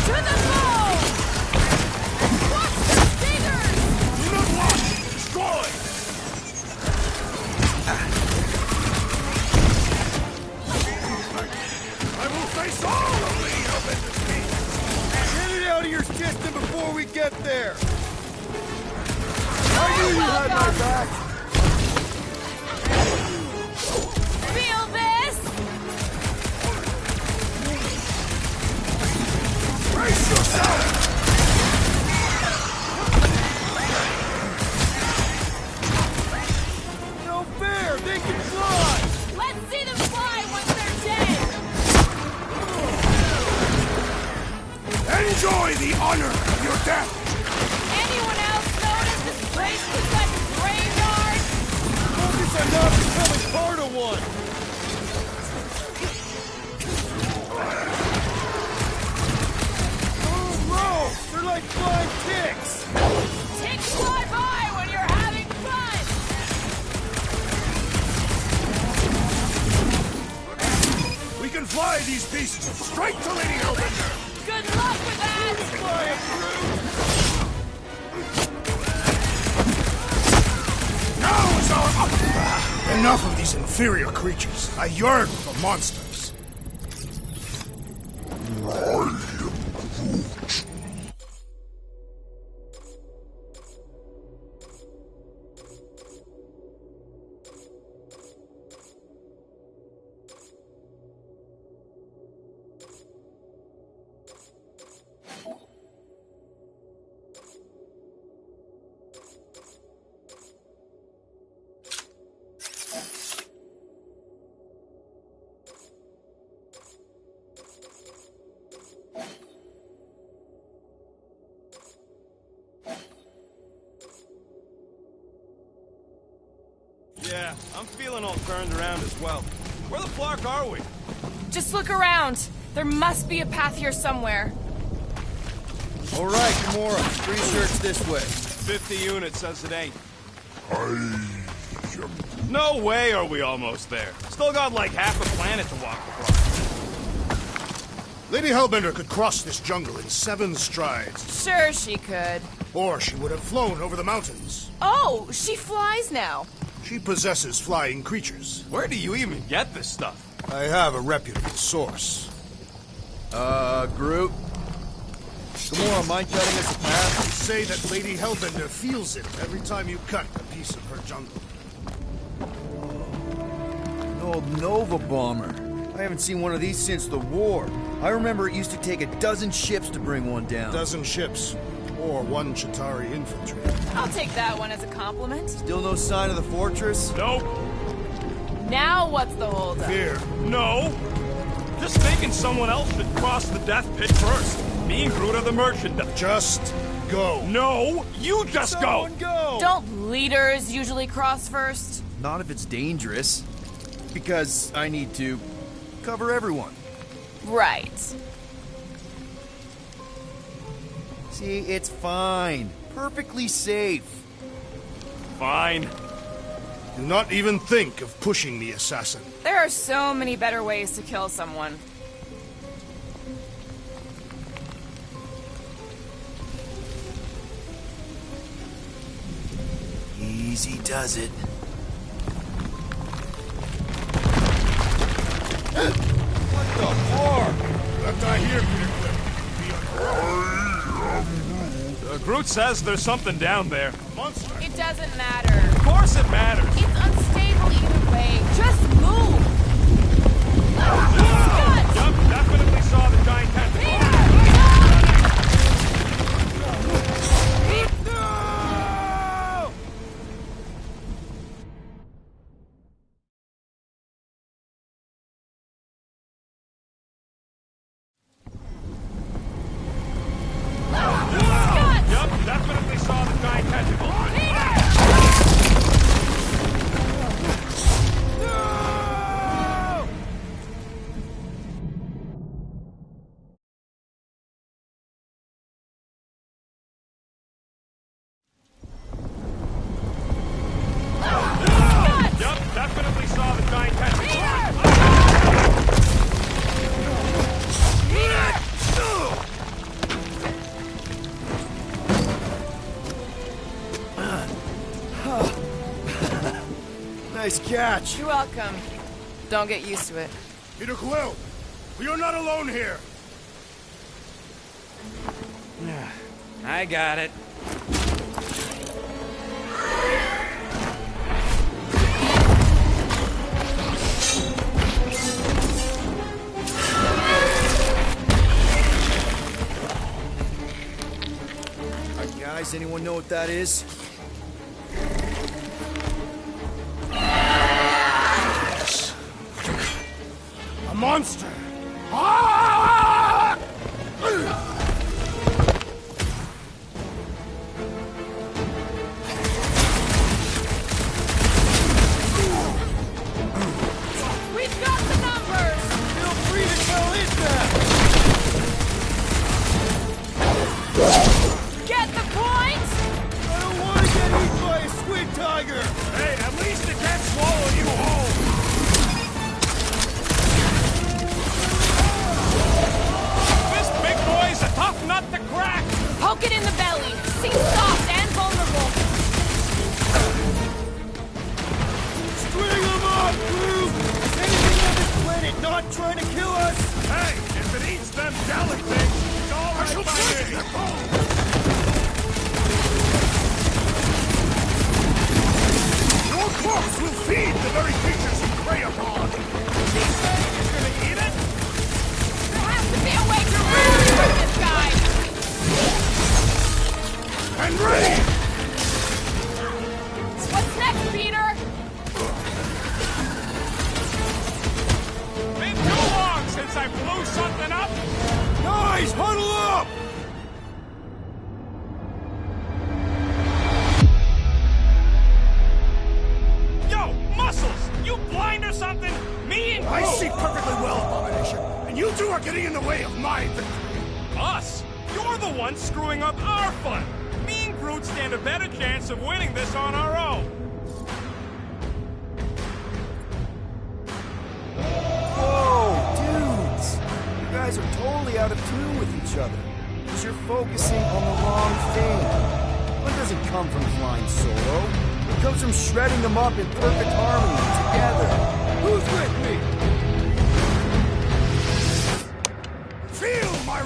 To the bow! Watch the stingers! Do not watch! Destroy! I will face all of Lady Elbender's team! Get it out of your system before we get there! I knew you had my back! Feel this? Brace yourself! No fair! They can fly! Let's see them fly once they're dead! Enjoy the honor of your death! Anyone else notice this place looks like a graveyard? Focus on not becoming part of one! Oh, row! They're like flying ticks! Ticks fly by when you're having fun! We can fly these beasts straight to Lady Elbender! Good luck with that! Fly, brute! Now is our opportunity! Enough of these inferior creatures. I yearn for monsters. Yeah, I'm feeling all turned around as well. Where the flark are we? Just look around. There must be a path here somewhere. All right, Gamora. Pretty sure it's this way. 50 units says it ain't. No way are we almost there. Still got like half a planet to walk across. Lady Hellbender could cross this jungle in 7 strides. Sure she could. Or she would have flown over the mountains. Oh, she flies now. She possesses flying creatures. Where do you even get this stuff? I have a reputable source. Groot? Gamora, mind cutting us a path? They say that Lady Hellbender feels it every time you cut a piece of her jungle. An old Nova bomber. I haven't seen one of these since the war. I remember it used to take 12 ships to bring one down. 12 ships. Or 1 Chitauri infantry. I'll take that one as a compliment. Still no sign of the fortress? Nope. Now what's the holdup? Fear. No. Just thinking someone else should cross the death pit first. Me and Groot are the merchandise. Just go. No, you just go. Don't leaders usually cross first? Not if it's dangerous. Because I need to cover everyone. Right. See, it's fine. Perfectly safe. Fine. Do not even think of pushing the assassin. There are so many better ways to kill someone. Easy does it. What the fuck? Left eye here, Groot says there's something down there. Monster. It doesn't matter. Of course it matters. It's unstable either way. Just move! Yup, definitely saw the giant tentacle. Yup, definitely saw the giant tentacle. Yup, definitely saw the giant tentacle. Nice catch. You're welcome. Don't get used to it. Peter Quill, we are not alone here. I got it. Alright, guys, anyone know what that is? A monster. Ah! We've got the numbers! Feel free to tell it that! Get the point? I don't want to get eaten by a squid tiger! Hey, at least it can't swallow you whole. This big boy's a tough nut to crack. Poke it in the belly. Seems soft and vulnerable. String them up, Groot! Is anything on this planet not trying to kill us? Hey, if it eats them jelly things, it's all right by me. Your corpse will feed the very creatures you prey upon. He said he's gonna eat it? There has to be a way to really hurt this guy. And ready! What's next, Peter? Been too long since I blew something up. Guys, huddle up! Yo, Muscles, you blind or something? Me and I Groot. see perfectly well, Abomination, and you two are getting in the way of my victory. Us? You're the one screwing up our fun. Me and Groot stand a better chance of winning this on our own. Whoa, dudes! You guys are totally out of tune with each other. Because you're focusing on the wrong thing. One doesn't come from flying solo. It comes from shredding them up in perfect harmony together. Who's with me? Feel my